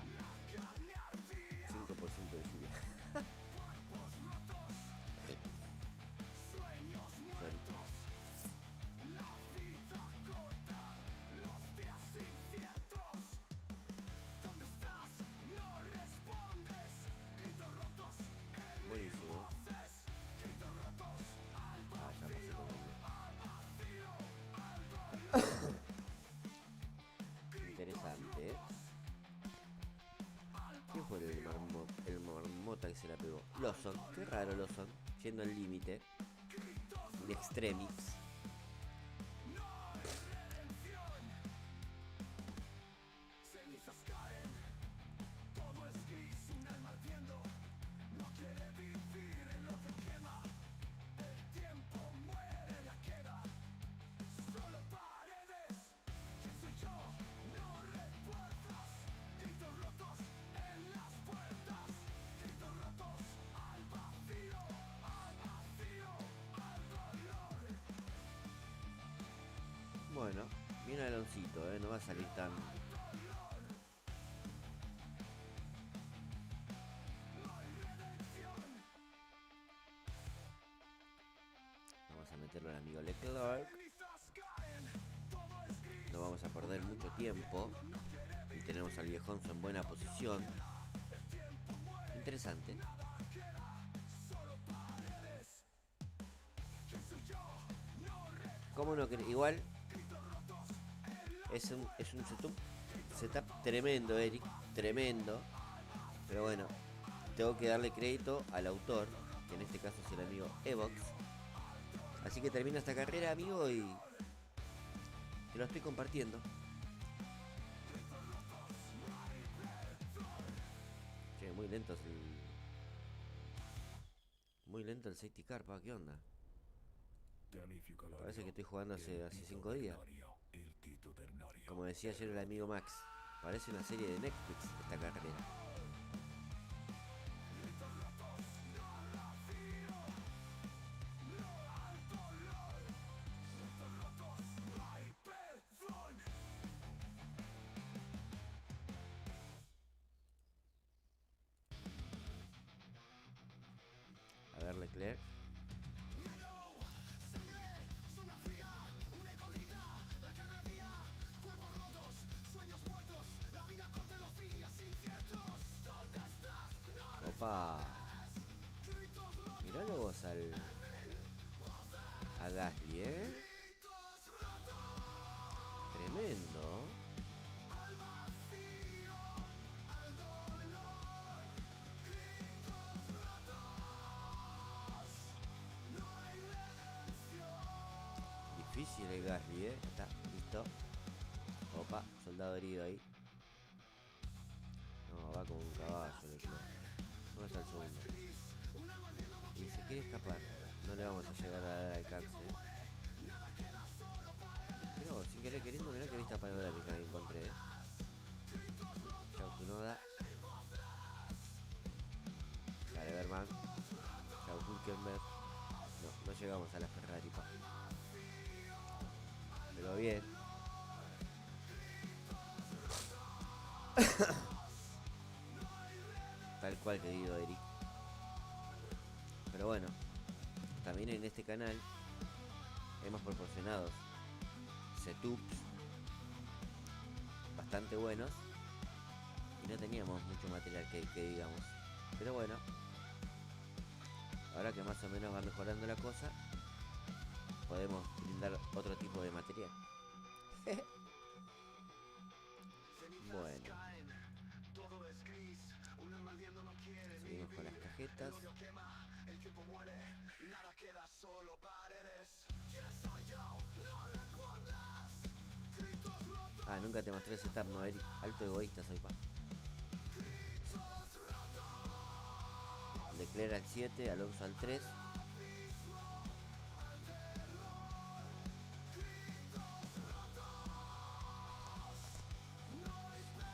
5% de lluvia. Sorry. Buenísimo. Ah, ya pasé con el. Interesante, ¿eh? ¿Quién fue el marmota que se la pegó? Lawson, qué raro Lawson, yendo al límite. In extremis. Bueno, viene Aloncito, no va a salir tan... Vamos a meterlo al amigo Leclerc. No vamos a perder mucho tiempo. Y tenemos al viejonzo en buena posición. Interesante. ¿Cómo no? Igual es un setup tremendo, Eric. Tremendo. Pero bueno, tengo que darle crédito al autor, que en este caso es el amigo Evox. Así que termino esta carrera, amigo, y te lo estoy compartiendo. Che, muy lento el safety car, pa, ¿qué onda? Parece que estoy jugando hace 5 días. Como decía ayer el amigo Max, parece una serie de Netflix esta carrera. A ver, Leclerc. Opa. Miralo vos a Gasly, Tremendo. Difícil el Gasly, Está listo. Opa, soldado herido ahí. No, va como un caballo, Leclerc. ¿Dónde está el segundo? Y se quiere escapar. No le vamos a llegar a dar alcance. Pero sin querer queriendo, mirá que vista panorámica que encontré. Chau Tsunoda. Dale, Berman. Chau Hülkenberg. No llegamos a la Ferrari, pa. Pero bien. Tal cual, querido Eric. Pero bueno, también en este canal hemos proporcionado setups bastante buenos y no teníamos mucho material que digamos. Pero bueno, ahora que más o menos va mejorando la cosa, podemos brindar otro tipo de material. Bueno, seguimos con las cajetas. Ah, nunca te mostré el setup, no, Eric. Alto egoísta soy, pa. Leclerc al 7, Alonso al 3.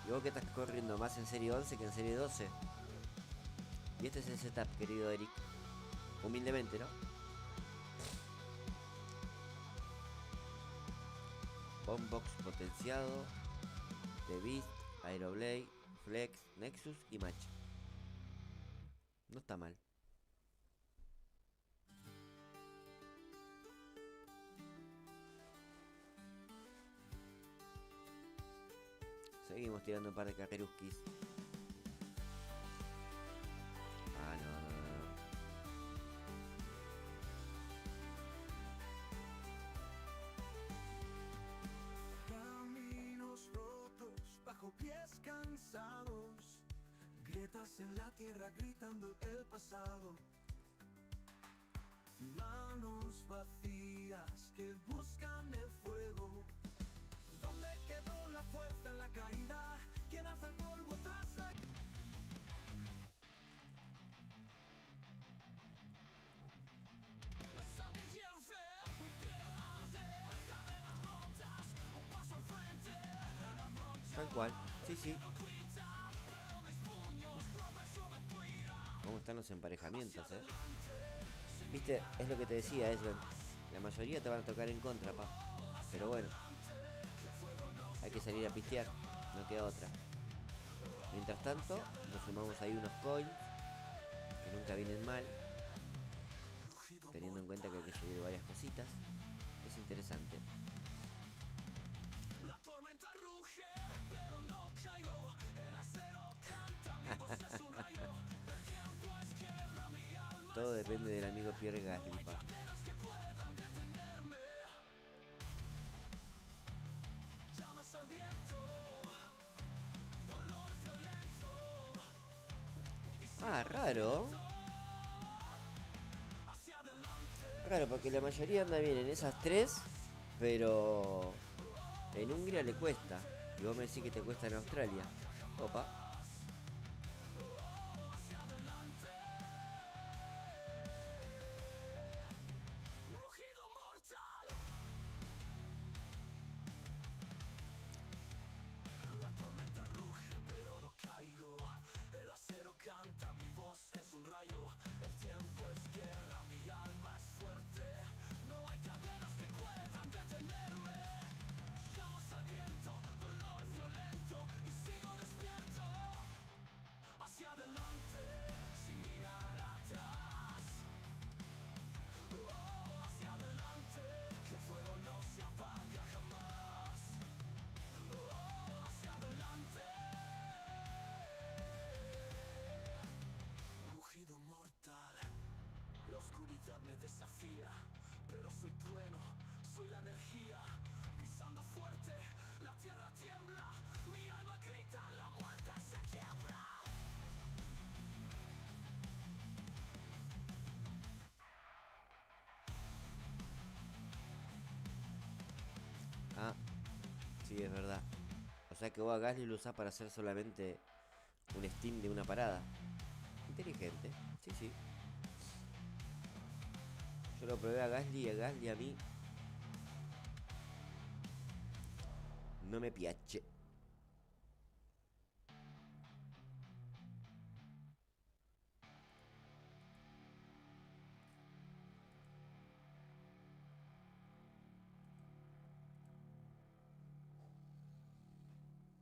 Y vos que estás corriendo más en serie 11 que en serie 12. Y este es el setup, querido Eric. Humildemente, ¿no? Boombox potenciado. The Beast, Aeroblade, Flex, Nexus y Match. No está mal. Seguimos tirando un par de cajeruskis. Ah, no, no, no. Caminos rotos bajo pies cansados, grietas en la tierra gritando el pasado. Manos vacías que buscan el fuego. ¿Dónde quedó la fuerza en la caída? ¿Quién hace el polvo tras la... Tal cual. Sí, sí. ¿Cómo están los emparejamientos, Viste, es lo que te decía, Esben. La mayoría te van a tocar en contra, pa. Pero bueno, hay que salir a pistear, no queda otra. Mientras tanto, nos sumamos ahí unos coins, que nunca vienen mal, teniendo en cuenta que hay que subir varias cositas. Es interesante. La tormenta ruge, pero no caigo. El acero canta, mi voz es un rayo. El tiempo es guerra, mi alma. Todo depende del amigo Pierre Gasly, pa. Llamas al viento, dolor violento. Ah, raro. Hacia adelante, Raro, porque la mayoría anda bien en esas tres, pero en Hungría le cuesta. Y vos me decís que te cuesta en Australia. Opa. rugido mortal. La tormenta ruge, pero no caigo. El acero canta, mi voz es un rayo. El tiempo es guerra, mi alma es fuerte. No hay cadenas que puedan detenerme. Llamas al viento, dolor violento. Y sigo despierto. Hacia adelante, sin mirar atrás. Hacia adelante, que el fuego no se apaga jamás. Hacia adelante. Rugido mortal. La oscuridad me desafía, pero soy trueno, soy la energía. Pisando fuerte, la tierra tiembla. Mi alma grita, la muerte se quiebra. Ah, sí, es verdad. O sea que vos a Gasly lo usás para hacer solamente un Steam de una parada. Inteligente. Sí, sí. Yo lo probé a Gasly y a Gasly a mí no me piace.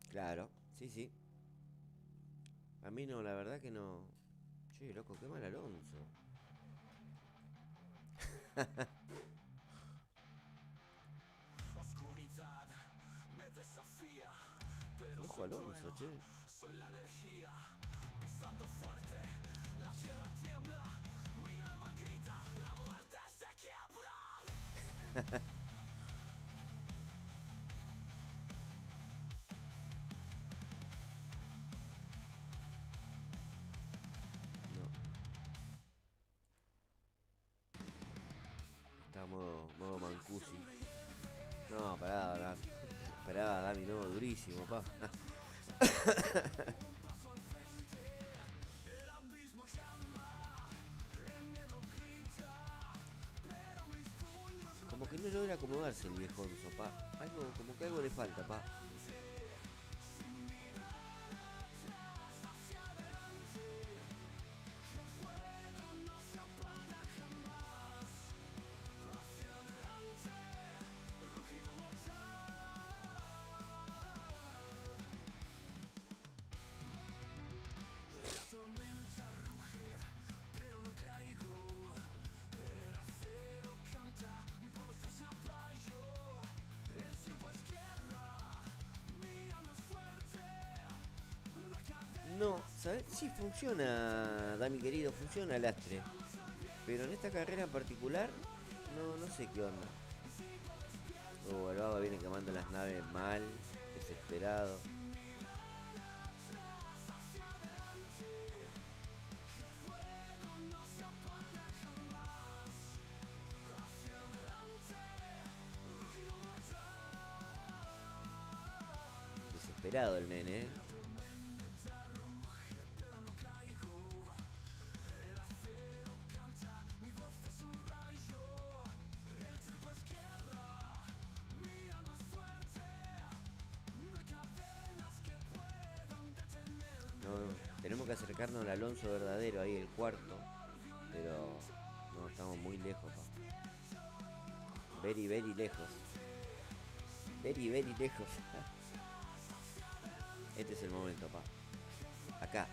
Claro, sí, sí. A mí no, la verdad que no. Che, loco, qué mal Alonso. Oscuridad me desafía, pero Ojo soy Alonso, trueno, che. soy la energía. Pisando fuerte, la tierra tiembla. Mi alma grita, la muerte se quiebra. No. Está modo Mancusi. No, pará, Dami, no, durísimo, pa. Como que no logra acomodarse el viejo Alonso, pa. Como que algo le falta, pa. No, ¿sabes? Sí funciona, Dami querido, funciona el Astre. Pero en esta carrera en particular, no sé qué onda. El Baba viene quemando las naves mal, desesperado. Desesperado el nene, ¿eh? Tenemos que acercarnos al Alonso verdadero, ahí el cuarto. Pero no, estamos muy lejos, pa. Very lejos. Very lejos. Este es el momento, pa. Acá.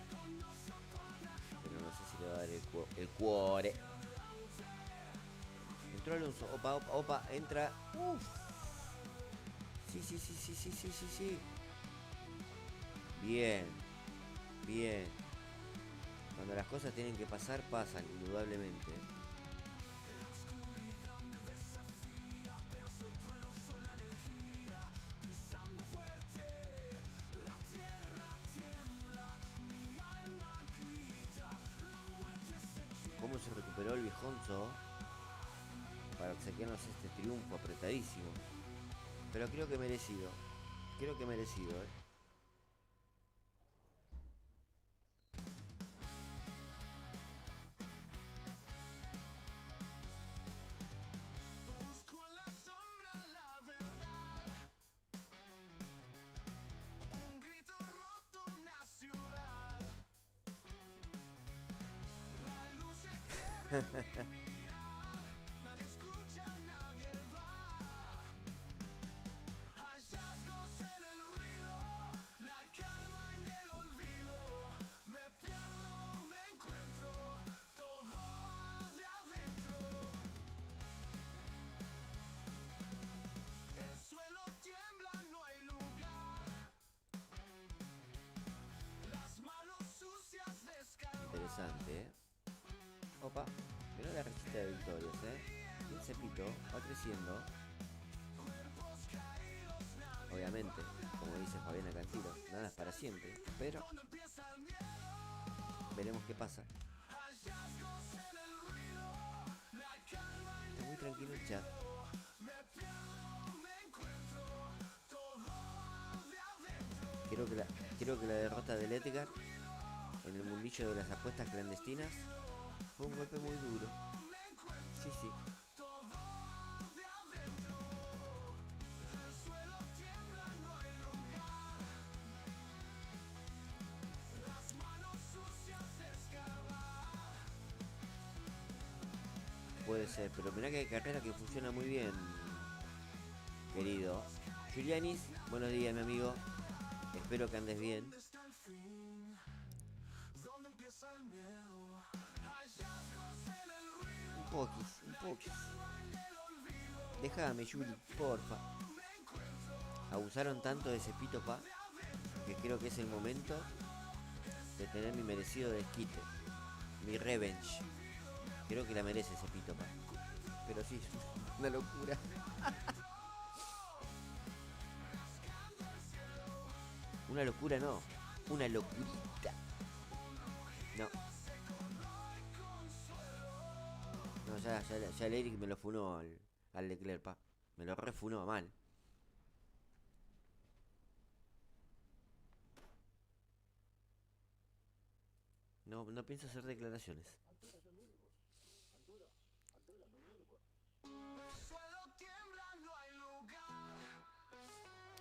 Pero no sé si le va a dar el cuore. Entró Alonso. Opa, entra. Uf. Sí. Bien. Cuando las cosas tienen que pasar, pasan, indudablemente. ¿Cómo se recuperó el viejonzo para obsequiarnos este triunfo apretadísimo? Pero creo que merecido, ¿eh? Busco en la sombra la verdad. Un grito roto, una ciudad. La luz se quiebra, nadie escucha, nadie va. Hallazgos en el ruido, la calma en el olvido. Me pierdo, me encuentro, todo de adentro. El suelo tiembla, no hay lugar. Las manos sucias descargan. Interesante, ¿eh? Opa, mirá la receta de victorias, ¿eh? Y el cepito va creciendo. Obviamente, como dice Fabiana Cantilo, nada es para siempre, pero veremos qué pasa. Está muy tranquilo el chat. Creo que la derrota del Edgar en el mundillo de las apuestas clandestinas fue un golpe muy duro. Sí. Puede ser, pero mirá que hay carrera que funciona muy bien, querido. Julianis, buenos días, mi amigo. Espero que andes bien. ¿Dónde está el fin? ¿Dónde empieza el miedo? Hallazgos en el ruido, Un poquis. Déjame, Juli, porfa. Abusaron tanto de ese pito, pa, que creo que es el momento de tener mi merecido desquite. Mi revenge. Creo que la merece ese pito, pa. Pero sí, una locura. Una locura no, una locurita. No. No, ya el Eric me lo funó al Leclerc, pa. Me lo refunó mal. No pienso hacer declaraciones.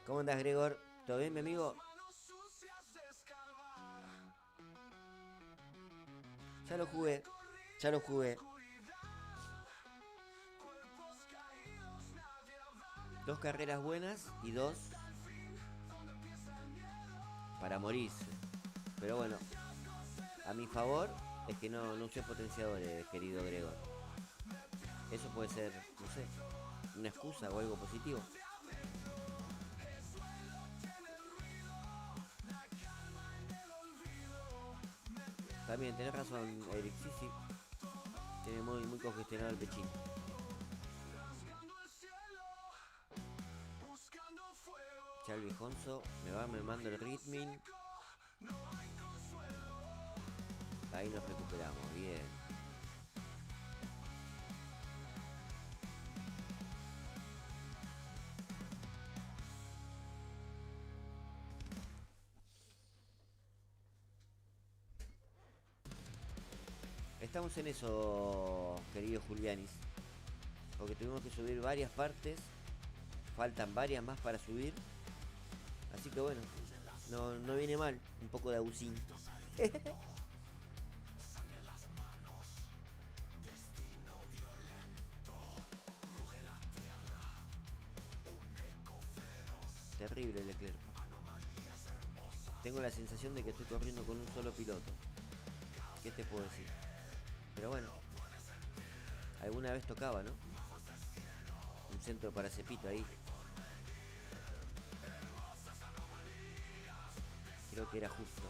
¿Cómo andás, Gregor? ¿Todo bien, mi amigo? Ya lo jugué. 2 carreras buenas y 2 para morirse. Pero bueno, a mi favor es que no usé potenciadores, querido Gregor. Eso puede ser, no sé, una excusa o algo positivo. También tenés razón, Eric, sí, sí. Tiene muy congestionado el pechín. Ya el viejonzo me va mermando el ritming. Ahí nos recuperamos, bien. Estamos en eso, querido Julianis. Porque tuvimos que subir varias partes. Faltan varias más para subir. Así que bueno, no viene mal. Un poco de abusín. Terrible Leclerc. Tengo la sensación de que estoy corriendo con un solo piloto. ¿Qué te puedo decir? Pero bueno, alguna vez tocaba, ¿no? Un centro para Cepito ahí. Creo que era justo.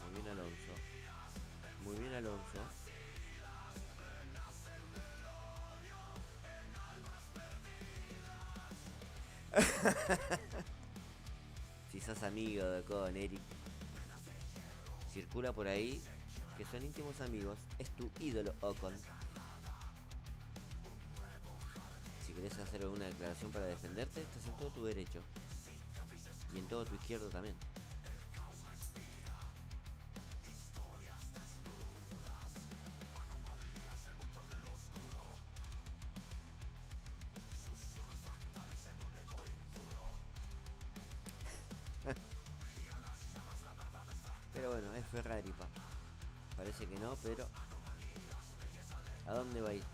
Muy bien Alonso. Muy bien Alonso. Si sos amigo de con Eric, circula por ahí que son íntimos amigos. Es tu ídolo Ocon. Si querés hacer alguna declaración para defenderte, estás en todo tu derecho. Y en todo tu izquierdo también. Pero bueno, es Ferrari, pa. Parece que no, pero ¿a dónde va a ir?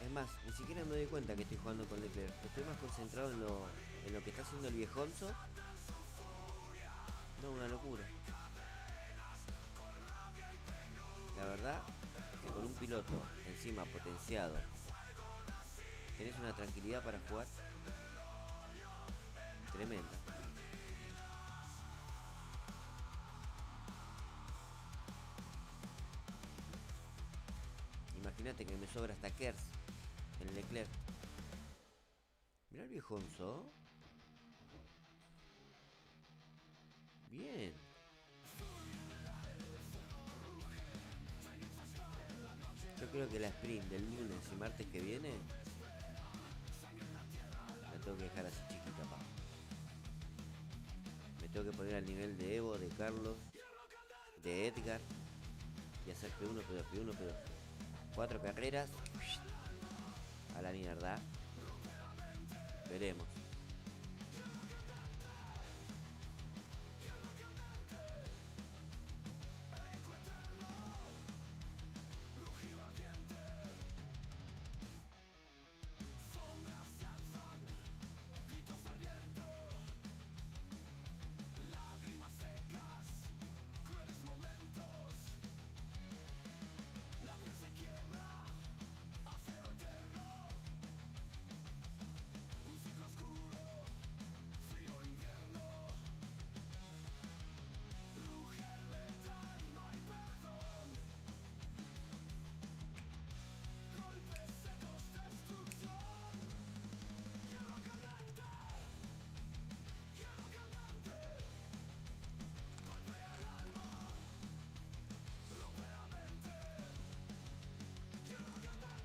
Es más, ni siquiera me doy cuenta que estoy jugando con Leclerc. Estoy más concentrado en lo que está haciendo el viejonzo. No, una locura. La verdad que con un piloto encima potenciado tenés una tranquilidad para jugar tremenda. Imagínate que me sobra hasta Kers en Leclerc. Mirá el viejonzo. Bien. Yo creo que la sprint del lunes y martes que viene la tengo que dejar así chiquita, pa. Me tengo que poner al nivel de Evo, de Carlos, de Edgar y hacer P1, P2, P1, P2. 4 carreras a la mierda. Veremos.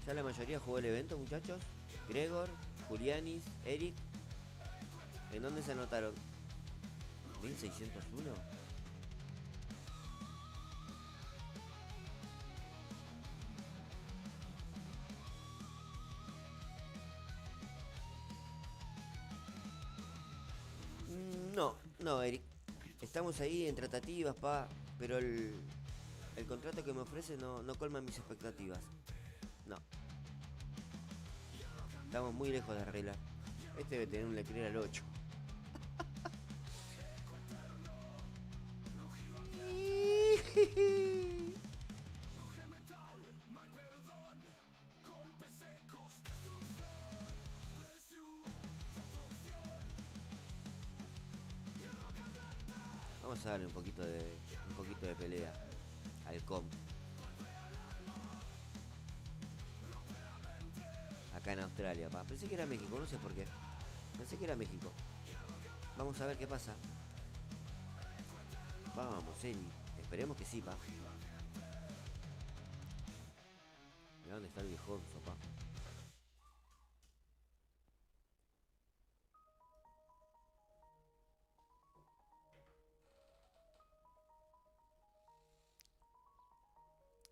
Ya la mayoría jugó el evento, muchachos. Gregor, Julianis, Eric. ¿En dónde se anotaron? 1601. No, no, Eric. Estamos ahí en tratativas, pa. Pero el contrato que me ofrece no colma mis expectativas. No. Estamos muy lejos de arreglar. Este debe tener un Leclerc al 8. Vamos a darle un poquito de pelea al comp. Acá en Australia, pa. Pensé que era México, no sé por qué. Pensé que era México. Vamos a ver qué pasa. Vamos, Eni. Esperemos que sí, pa. Mirá dónde está el viejonzo, pa.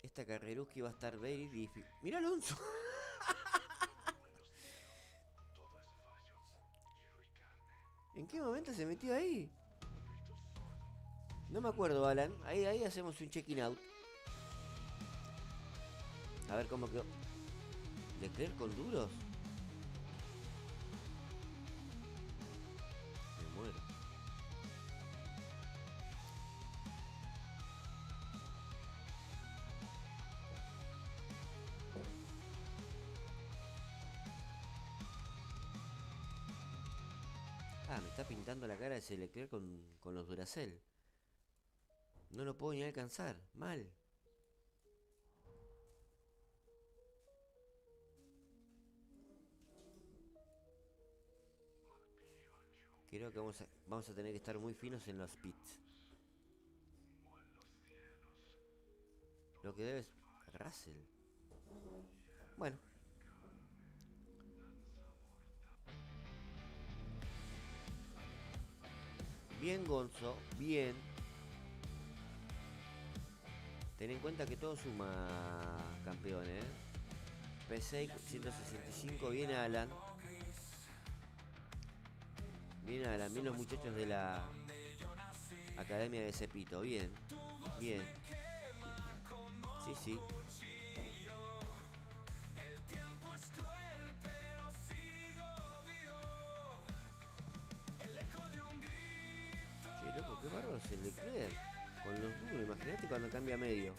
Esta carreruski va a estar very difícil. ¡Mira Alonso! ¿En qué momento se metió ahí? No me acuerdo, Alan. Ahí hacemos un check-in out. A ver cómo quedó. ¿Leclerc con duros? Me muero. Ah, me está pintando la cara ese Leclerc con los Duracell. No lo puedo ni alcanzar. Mal. Creo que vamos a tener que estar muy finos en los pits. Lo que debe es Russell. Bueno. Bien, Gonzo. Bien. Ten en cuenta que todo suma, campeón, P6 165. Viene Alan. Viene Alan. Bien los muchachos de la Academia de Cepito. Bien. Bien. Sí, sí. Che, loco, qué bárbaro es el Leclerc. Con los duros, imagínate cuando cambia a medio.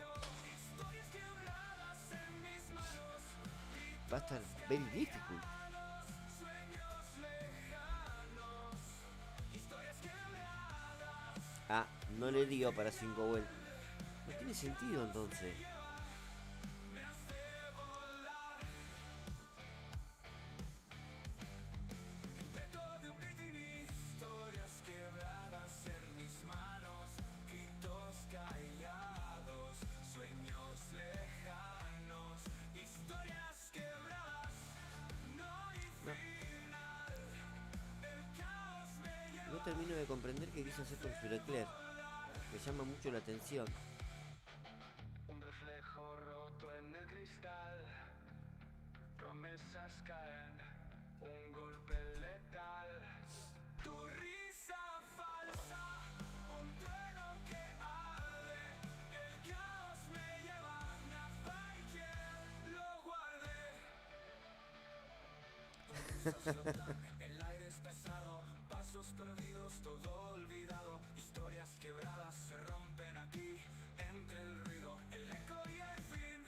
Va a estar very difficult. Ah, no le dio para 5 vueltas. No tiene sentido entonces. No termino de comprender qué quiso hacer con su Leclerc. Me llama mucho la atención. Un reflejo roto en el cristal. Promesas caen. Un golpe letal. Tu risa falsa. Un trueno que arde. El caos me lleva. Nada y quien lo guarde. El aire es pesado. Pasos perdidos, todo olvidado. Historias quebradas se rompen aquí. Entre el ruido, el eco y el fin.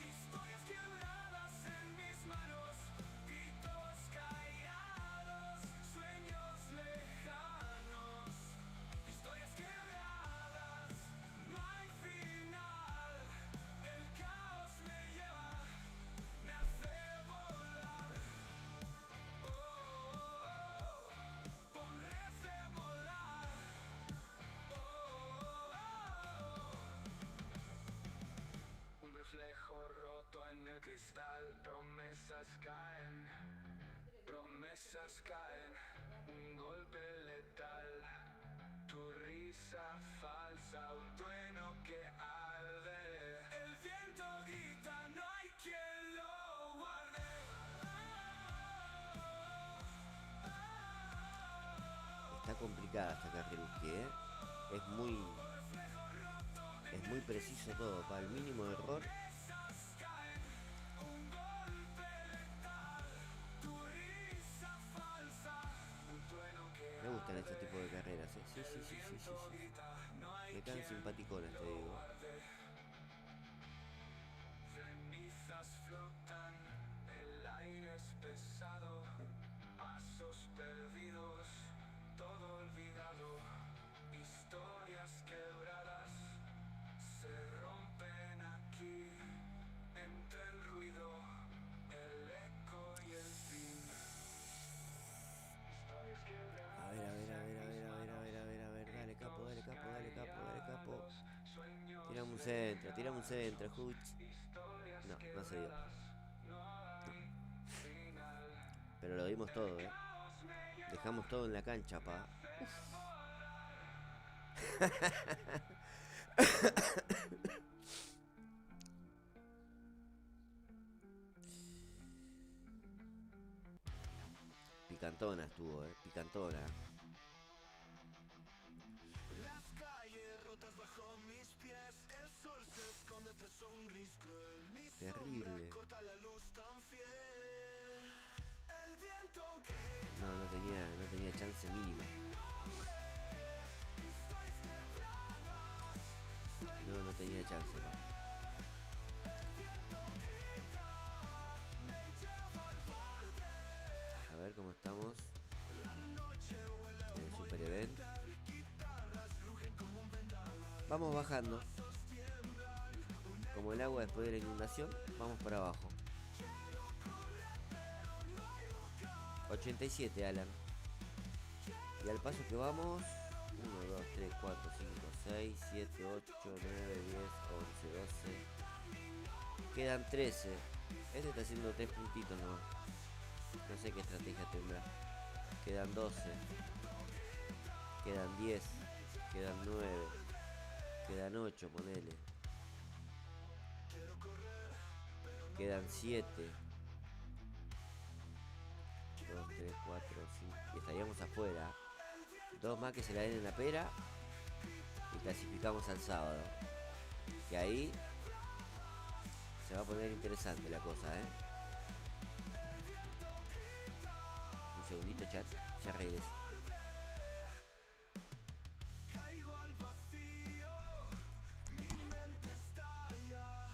Historias quebradas en mis manos. Gritos callados. Sueños lejanos. Historias quebradas. No hay final. El caos me lleva. Me hace volar. Está complicada esta Carreruski, ¿eh? Es muy preciso todo. Para el mínimo error. Me gustan este tipo de carreras, ¿eh? Sí, sí, sí, sí, sí, sí. Me caen simpaticones, te digo. Cenizas flotan, el aire es pesado, pasos perdidos, todo olvidado, historias quebradas se rompen aquí, entre el ruido, el eco y el fin. Historias quebradas. A ver, a ver, a ver, a ver, a ver, a ver, a ver, a ver. Dale, capo, dale, capo, dale, capo, dale, capo. Tirame un centro, Huch. No, no se dio. No. Pero lo dimos todo, ¿eh? Dejamos todo en la cancha, pa. Picantona estuvo, picantona. Las calles rotas bajo mis pies, el sol se esconde tras un gris cruel, mi Terrible. sombra corta la luz tan fiel. El viento que No tenía chance mínima. No tenía chance, pa. A ver cómo estamos en el Super Event. Vamos bajando. Como el agua después de la inundación, vamos para abajo. 87, Alan. Y al paso que vamos, 1, 2, 3, 4, 5, 6, 7, 8, 9, 10, 11, 12. Quedan 13. Este está haciendo 3 puntitos nomás. No sé qué estrategia tendrá. Quedan 12. Quedan 10. Quedan 9. Quedan 8, ponele. Quedan 7. 2, 3, 4, 5. Y estaríamos afuera. 2 más que se la den en la pera. Y clasificamos al sábado. Y ahí se va a poner interesante la cosa, ¿eh? Un segundito, chat. Ya regreso. caigo al vacío, mi mente estalla,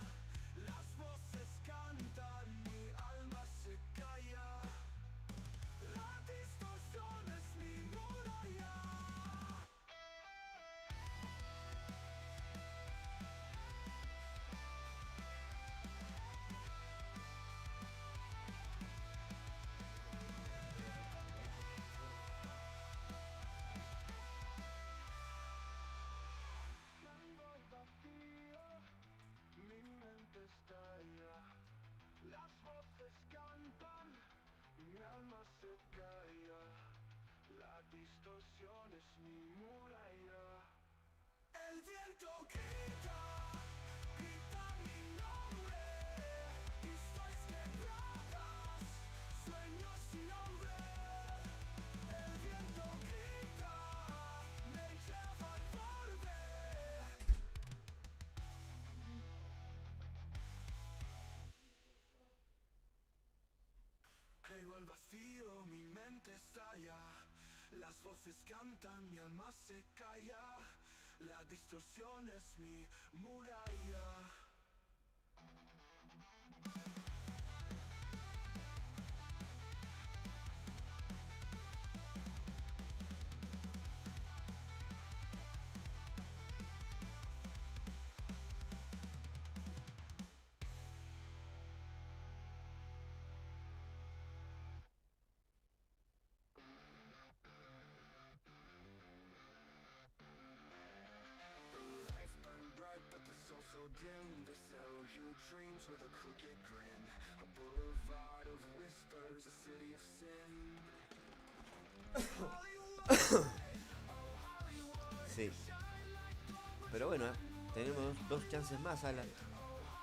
las voces cantan, mi alma se calla, la distorsión es mi muralla. Caigo al vacío, mi mente estalla, las voces cantan, mi alma se calla, la distorsión es mi muralla. El viento grita, grita mi nombre, historias quebradas, sueños sin nombre. El viento grita, me lleva al borde. Caigo al vacío, mi mente estalla, las voces cantan, mi alma se calla, la distorsión es mi muralla. Lights burn bright, but the soul so dim. They sell you dreams with a crooked grin. A boulevard of whispers, a city of sin. Sí. Pero bueno, tenemos 2 chances más, Alan.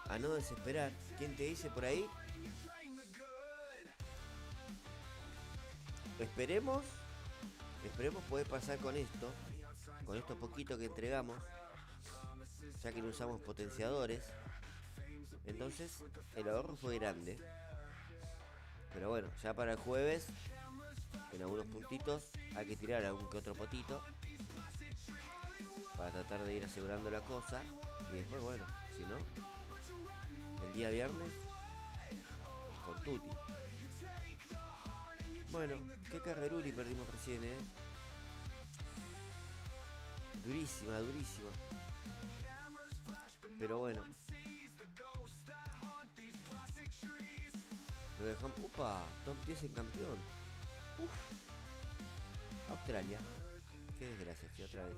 A no desesperar. ¿Quién te dice por ahí? Esperemos Esperemos poder pasar con esto poquito que entregamos, ya que no usamos potenciadores. Entonces el ahorro fue grande. Pero bueno, ya para el jueves, en algunos puntitos, hay que tirar algún que otro potito para tratar de ir asegurando la cosa. Y después, bueno, si no, el día viernes, con tutti. Bueno, qué carreruli perdimos recién, durísima, durísima. Pero bueno, lo dejamos. ¡Upa! Tom Piesen campeón. Australia. Qué desgracia, sí, otra vez.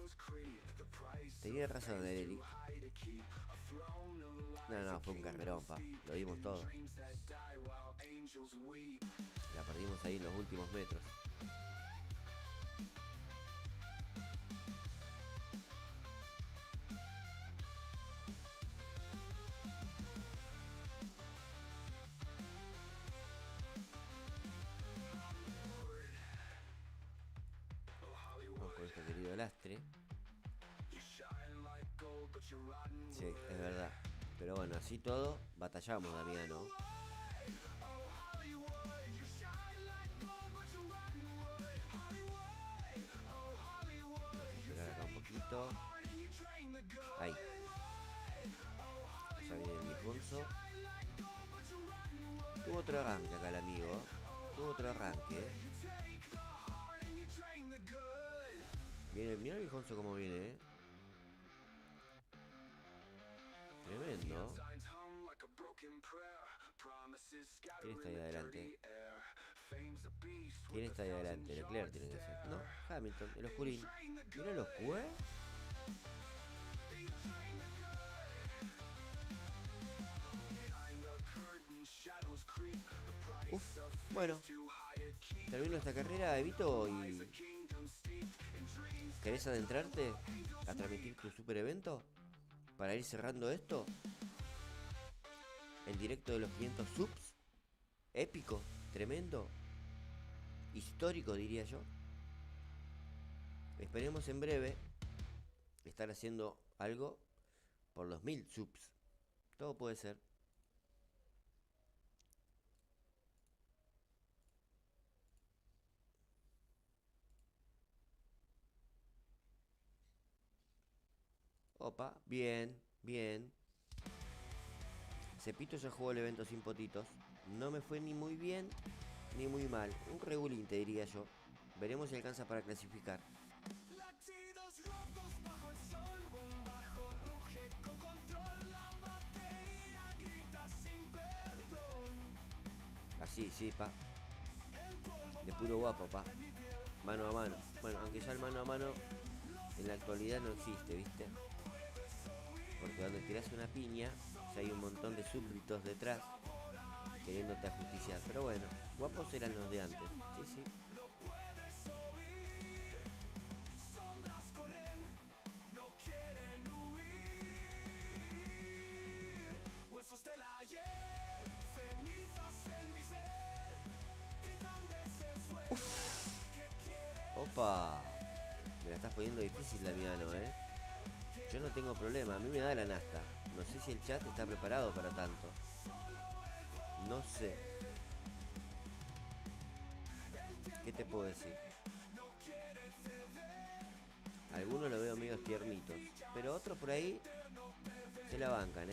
Tenía razón, Eric. No, fue un carrerón, pa. Lo dimos todo. La perdimos ahí en los últimos metros. Vamos con este querido lastre. Sí, es verdad. Pero bueno, así todo, batallamos, Damiano. Esperar acá un poquito. Ahí. Ya viene el Alfonso. Tuvo otro arranque acá el amigo. Tuvo otro arranque. Mira el Alfonso como viene, Tremendo. ¿Quién está ahí adelante? ¿Quién está ahí adelante? Leclerc tiene que ser. No, Hamilton, el oscurín. Mira los Q. Uf, bueno. Termino esta carrera, Evito, y... ¿Querés adentrarte a transmitir tu super evento? Para ir cerrando esto. El directo de los 500 subs. Épico, tremendo. Histórico, diría yo. Esperemos en breve estar haciendo algo por los 1000 subs. Todo puede ser. Opa, bien, bien. Cepito ya jugó el evento sin potitos. No me fue ni muy bien ni muy mal. Un regulín, te diría yo. Veremos si alcanza para clasificar. Así, sí, pa. De puro guapo, pa. Mano a mano. Bueno, aunque ya el mano a mano en la actualidad no existe, ¿viste? Porque donde tirás una piña, ya hay un montón de súbditos detrás queriéndote ajusticiar. Pero bueno, guapos eran los de antes. Sí, sí. Opa, me la estás poniendo difícil, Damiano, Yo no tengo problema, a mí me da la nafta. No sé si el chat está preparado para tanto. No sé. ¿Qué te puedo decir? Algunos lo veo medio tiernitos, pero otros por ahí se la bancan,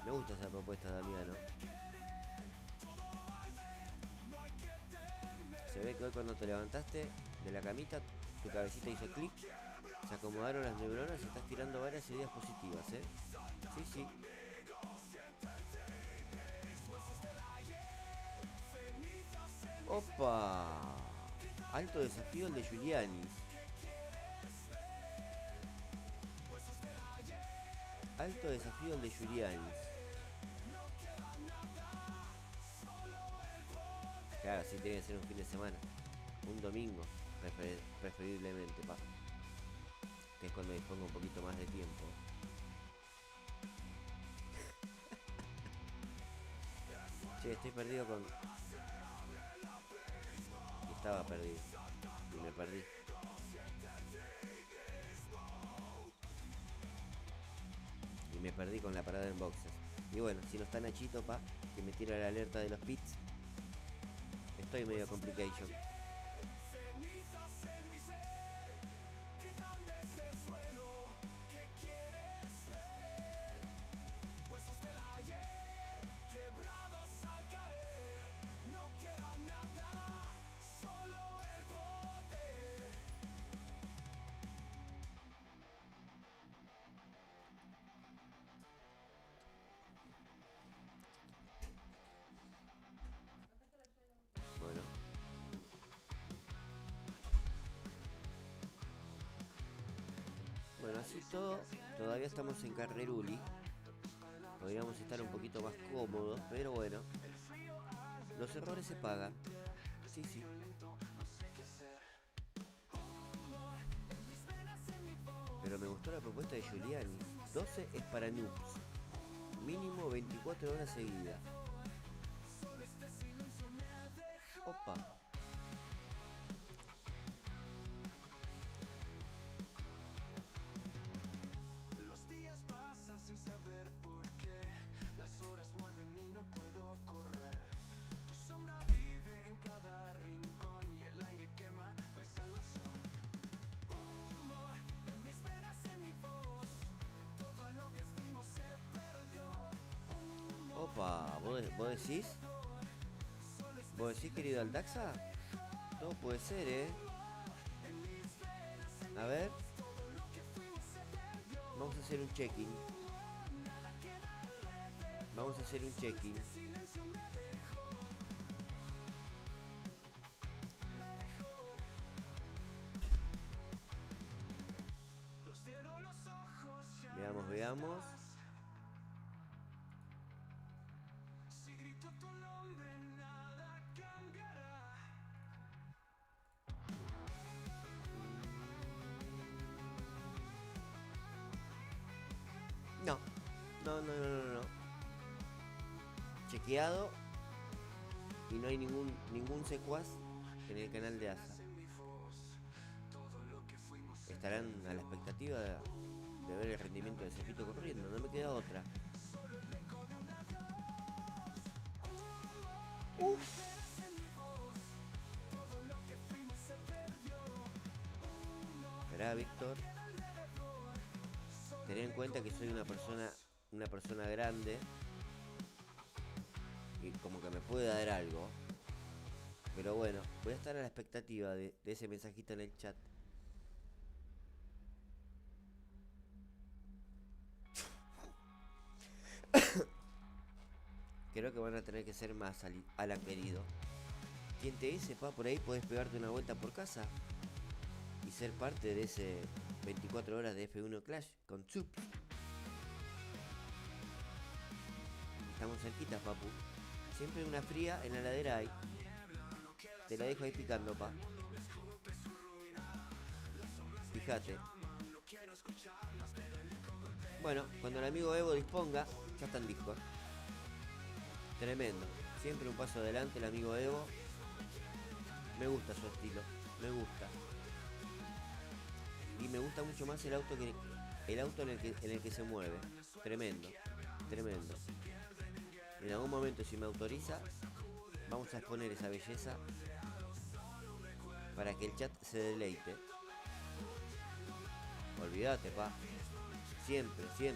Me gusta esa propuesta, Damiano. Se ve que hoy cuando te levantaste de la camita, tu cabecita hizo clic, se acomodaron las neuronas y estás tirando varias ideas positivas, Sí, sí. ¡Opa! Alto desafío el de Giuliani. Alto desafío el de Giuliani. Claro, sí tiene que ser un fin de semana. Un domingo, preferiblemente, pa. Que es cuando dispongo un poquito más de tiempo. Che, estoy perdido con... Estaba perdido. y me perdí. Y me perdí con la parada en boxes. Y bueno, si no está Nachito, pa, que me tira la alerta de los pits, estoy medio complication. Bueno. Bueno, así todo, todavía estamos en Carreruli. Podríamos estar un poquito más cómodos, pero bueno. Los errores se pagan. Sí, sí. Pero me gustó la propuesta de Giuliani. 12 es para noobs. Mínimo 24 horas seguidas. Opa. Los días pasan sin saber por qué. Las horas mueven y no puedo correr. Tu sombra vive en cada rincón y el aire quema mi salvación. Humo en mis venas, en mi voz. Todo lo que fuimos se perdió. Opa, ¿vos decís? ¿Vos decís, querido Aldaxa? Todo puede ser, A ver. Vamos a hacer un check-in. Vamos a hacer un check-in. Veamos, veamos. Si grito tu nombre, nada cambiará. No. No. Chequeado. Y no hay ningún secuaz en el canal de ASA. Estarán a la expectativa de ver el rendimiento de Cepito corriendo. No me queda otra. Esperá, Víctor. Ten en cuenta que soy una persona grande y como que me puede dar algo. Pero bueno, voy a estar a la expectativa de ese mensajito en el chat. Creo que van a tener que ser más, Alan querido. ¿Quién te dice, pa? Por ahí podés pegarte una vuelta por casa y ser parte de ese 24 horas de F1 Clash con Chup. Estamos cerquita, papu. Siempre una fría en la ladera hay. Te la dejo ahí picando, pa. Fíjate. Bueno, cuando el amigo Evo disponga, ya está en Discord. Tremendo. Siempre un paso adelante el amigo Evo. Me gusta su estilo. Me gusta. Y me gusta mucho más el auto en el que se mueve. Tremendo. Tremendo. En algún momento, si me autoriza, vamos a exponer esa belleza para que el chat se deleite. Olvídate, pa. Siempre. Si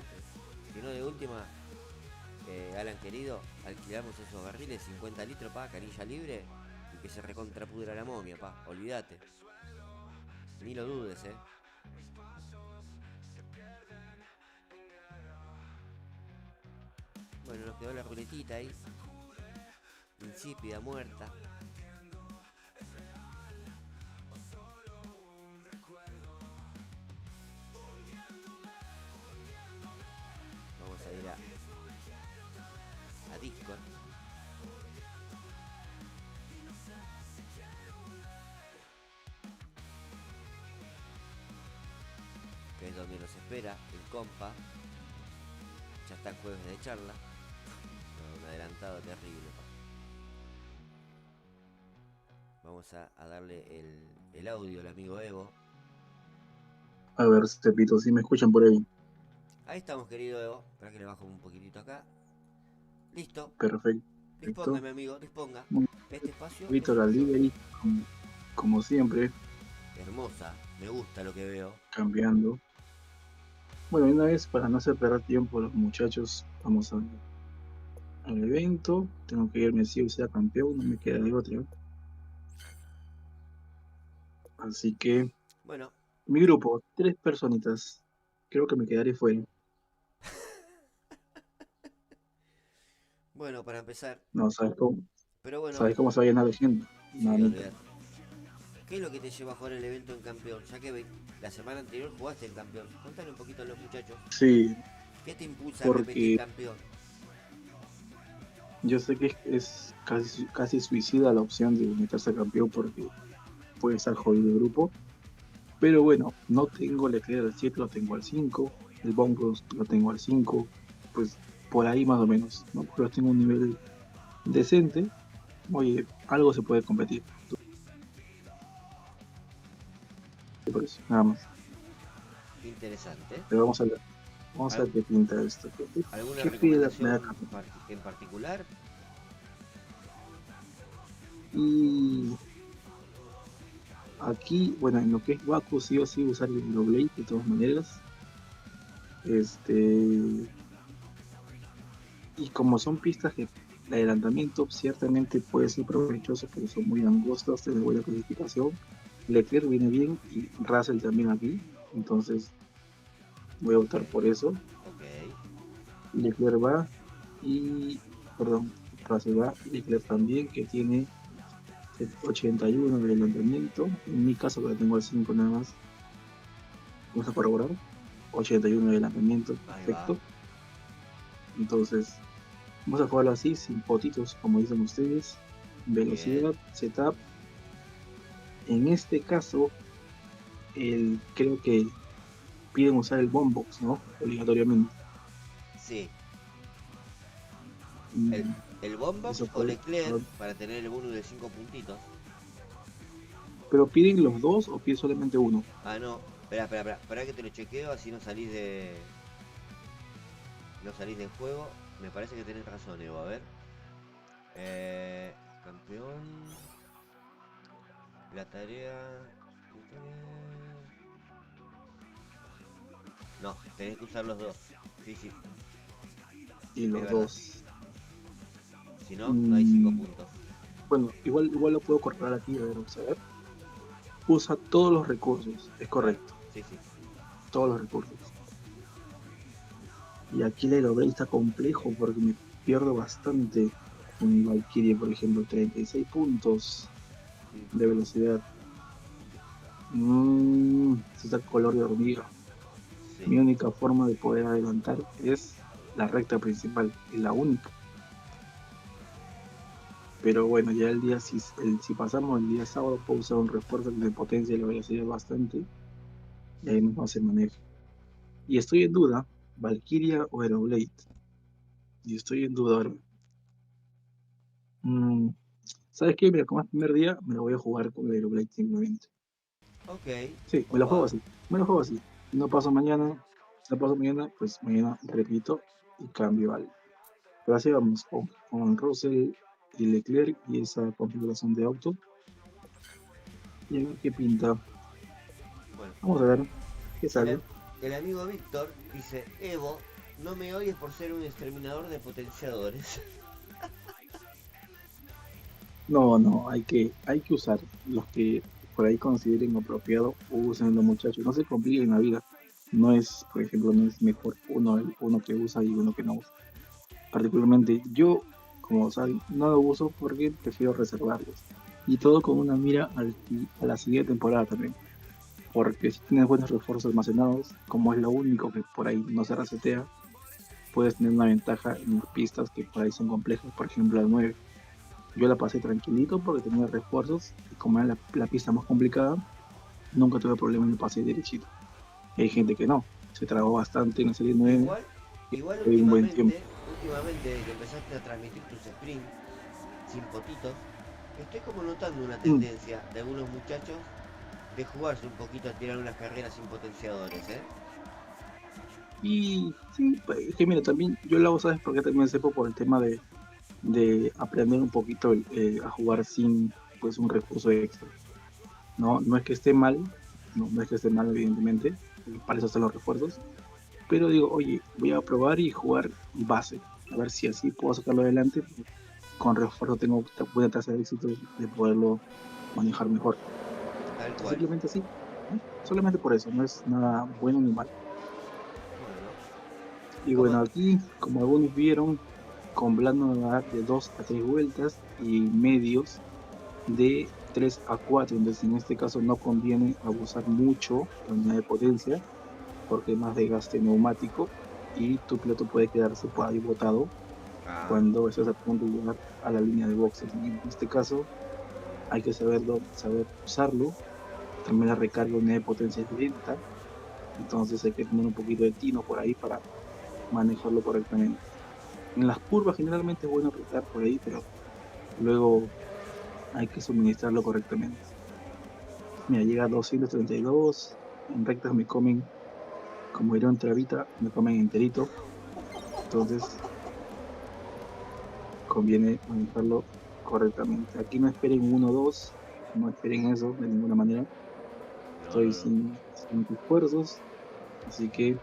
no, de última, Alan querido, alquilamos esos barriles 50 litros, pa, canilla libre, y que se recontrapudra la momia, pa. Olvídate. Ni lo dudes, Bueno, nos quedó la ruletita ahí. Insípida, muerta. Vamos a ir a Discord. Que es donde nos espera el compa. Ya está el jueves de charla. No, un adelantado terrible. Vamos a darle el audio el amigo Evo. A ver, Tepito, si me escuchan por ahí. Ahí estamos, querido Evo. Espera que le bajo un poquitito acá. Listo. Perfecto. Disponga, mi amigo, disponga. Muy Este espacio es Víctor suyo. Delivery, como siempre, Hermosa. Me gusta lo que veo. cambiando. Bueno, y una vez, para no hacer perder tiempo a los muchachos, vamos al evento. Tengo que irme sí o sea campeón, no me queda de otra. Así que, Bueno, mi grupo, 3 personitas. Creo que me quedaré fuera. bueno, para empezar. No, Pero bueno, ¿sabes cómo se va a llenar de gente? sí, Mamita. olvidate. ¿Qué es lo que te lleva a jugar el evento en campeón? Ya que la semana anterior jugaste en campeón. Contale un poquito a los muchachos. Sí, ¿Qué te impulsa a repetir porque campeón? yo sé que es casi suicida la opción de meterse a campeón porque puede estar jodido el grupo. Pero bueno, no tengo Leclerc al 7, lo tengo al 5. El Bombos lo tengo al 5. Pues por ahí más o menos, ¿no? Pero tengo un nivel decente. Oye, algo se puede competir. Por eso, nada más. Interesante. Pero vamos a ver. Vamos a ver qué pinta esto. ¿Alguna ¿Qué pide la recomendación primera capa? en particular? Y aquí, bueno, en lo que es Baku, sí o sí usar el Blade de todas maneras. Y como son pistas que el adelantamiento ciertamente puede ser provechoso, pero son muy angostas, tiene buena clasificación. Leclerc viene bien y Russell también aquí, entonces voy a optar por eso. Ok. Leclerc va y, perdón, Russell va y Leclerc también, que tiene 81 de adelantamiento. En mi caso, que lo tengo al 5 nada más, vamos a corroborar. 81 de adelantamiento, Ahí perfecto. va. Entonces, vamos a jugarlo así, sin potitos, como dicen ustedes. Velocidad, setup. En este caso, creo que piden usar el bombbox, ¿no? Obligatoriamente. Sí. Mm, El Bombox Eso o fue, Leclerc ¿no? para tener el bonus de 5 puntitos. ¿Pero piden los dos o piden solamente uno? Ah, no. Espera que te lo chequeo, así no salís de... No salís del juego. Me parece que tenés razón, Evo. A ver. Campeón. La tarea... No, tenés que usar los dos. Sí, sí. Y los verdad. dos. Si no, no hay 5 Mm, puntos. Bueno, igual lo puedo cortar aquí, a ver, vamos a ver. Usa todos los recursos, es correcto. Sí, sí. Todos los recursos. Y aquí el Aeroblade está complejo porque me pierdo bastante con Valkyrie, por ejemplo, 36 puntos de velocidad. Está color de hormiga. Sí. Mi única forma de poder adelantar es la recta principal, es la única. Pero bueno, ya el día, si pasamos el día sábado, puedo usar un refuerzo que me potencia la velocidad bastante. Y ahí mismo se maneja. Y estoy en duda, Valkyria o Aeroblade. Y estoy en duda ahora. ¿Sabes qué? Mira, como es primer día, me lo voy a jugar con el Aeroblade simplemente. Ok. Sí, me lo juego Copado. así. Me lo juego así. No paso mañana, pues mañana repito y cambio algo. Pero así vamos con Russell y Leclerc y esa configuración de auto. Y a ver qué pinta. Bueno. Vamos a ver qué sale. El amigo Víctor dice, Evo, no me odies por ser un exterminador de potenciadores. No, hay que usar los que por ahí consideren apropiado, usen los muchachos. No se compliquen la vida. No es, por ejemplo, no es mejor uno que usa y uno que no usa. Particularmente yo, como saben, no lo uso porque prefiero reservarlos. Y todo con una mira a la siguiente temporada también. Porque si tienes buenos refuerzos almacenados, como es lo único que por ahí no se resetea, puedes tener una ventaja en las pistas que por ahí son complejas. Por ejemplo, el 9. Yo la pasé tranquilito porque tenía refuerzos y como era la pista más complicada, nunca tuve problema y me pasé derechito. Y hay gente que no, se trabó bastante en la serie 9. Igual Fue un buen tiempo. últimamente desde que empezaste a transmitir tus sprints sin potitos, estoy como notando una tendencia de algunos muchachos de jugarse un poquito a tirar unas carreras sin potenciadores, ¿eh? Y sí, pues, es que mira, también yo lo hago, ¿sabes por qué también sepo? Por el tema de aprender un poquito a jugar sin pues un recurso extra. No es que esté mal, no es que esté mal evidentemente, para eso están los refuerzos, pero digo, oye, voy a probar y jugar base, a ver si así puedo sacarlo adelante, con refuerzo tengo buena tasa de éxito de poderlo manejar mejor. Tal cual. Simplemente así, ¿no? Solamente por eso, no es nada bueno ni mal. Bueno, Y ¿cómo? bueno, aquí, como algunos vieron, con blando me va a dar de 2 a 3 vueltas y medios de 3 a 4. Entonces, en este caso no conviene abusar mucho la unidad de potencia porque hay más desgaste neumático y tu piloto puede quedarse por ahí botado Ah, cuando estás a punto de llegar a la línea de boxes. Y en este caso hay que saber usarlo. También la recarga de unidad de potencia es lenta, entonces hay que tener un poquito de tino por ahí para manejarlo correctamente. En las curvas generalmente es bueno apretar por ahí, pero luego hay que suministrarlo correctamente. Mira, llega a 232, en rectas me comen, como diría un trabita, me comen enterito, entonces conviene manejarlo correctamente. Aquí no esperen 1-2, no esperen eso de ninguna manera, no, estoy no, no. sin esfuerzos, así que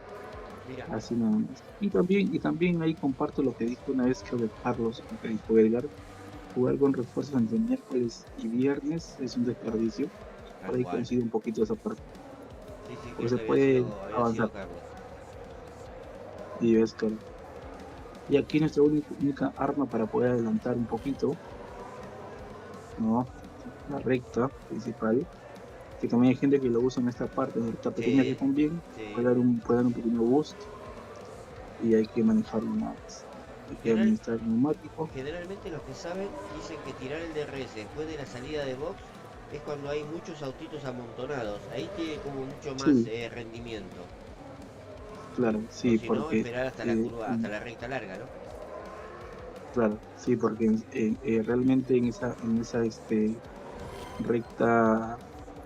Mira, así nada más. Y también ahí comparto lo que dijo una vez, creo que Carlos, o que dijo Edgar, jugar con refuerzos entre miércoles y viernes es un desperdicio. tal Por ahí cual. coincido un poquito esa parte, Sí, sí, porque creo se que puede había avanzar sido Carlos. y ves, claro. Y aquí nuestra única arma para poder adelantar un poquito, ¿no? La recta principal, que también hay gente que lo usa en esta parte, en esta pequeña que Sí, conviene, sí. puede dar un pequeño boost y hay que manejarlo nada más. Hay que General, administrar el neumático. generalmente los que saben dicen que tirar el DRS después de la salida de box es cuando hay muchos autitos amontonados. Ahí tiene como mucho más Sí, rendimiento. claro, O sí, si no, porque esperar hasta la curva, hasta la recta larga, ¿no? claro, sí, porque realmente en esa recta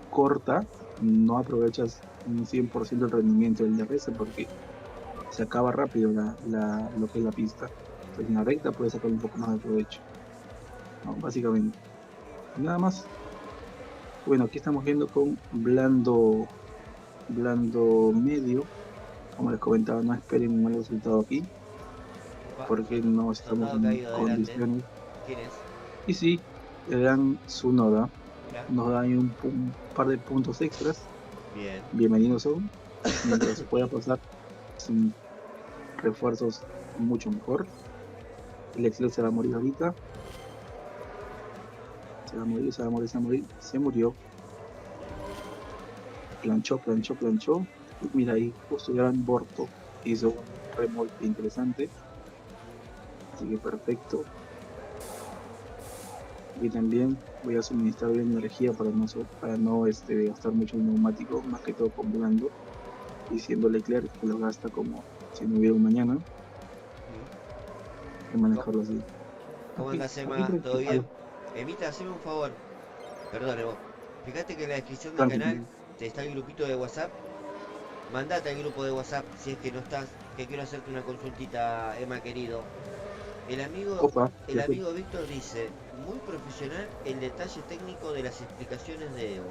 corta no aprovechas un 100% el rendimiento del DRS porque se acaba rápido lo que es la pista. Entonces en la recta puedes sacar un poco más de provecho, ¿no? Básicamente. Y nada más. Bueno, aquí estamos viendo con blando medio. Como les comentaba, no esperen un mal resultado aquí Opa, porque no estamos soldado en caído adelante. condiciones. ¿Quién es? Y sí, le dan su noda, Mira. nos da ahí un par de puntos extras. Bien. Bienvenidos son. Mientras pueda pasar sin refuerzos, mucho mejor. El Excel se va a morir ahorita. Se va a morir, se va a morir, se va a morir. Se murió. Planchó. Y mira ahí, justo Gran Borto hizo un remolque interesante. Así que perfecto. Aquí también voy a suministrar bien energía para no gastar mucho el neumático, más que todo con blando. Diciendo Leclerc que lo gasta como si no hubiera un mañana. Hay que ¿Cómo, manejarlo así. cómo Aquí, andás, aquí Emma? ¿Todo tranquilo, bien? Emita, haceme un favor. Perdón, vos. Fíjate que en la descripción del canal tranquilo. te está el grupito de WhatsApp. Mandate al grupo de WhatsApp si es que no estás, que quiero hacerte una consultita, Emma querido. El amigo, Opa, el amigo Víctor dice, muy profesional el detalle técnico de las explicaciones de Evo.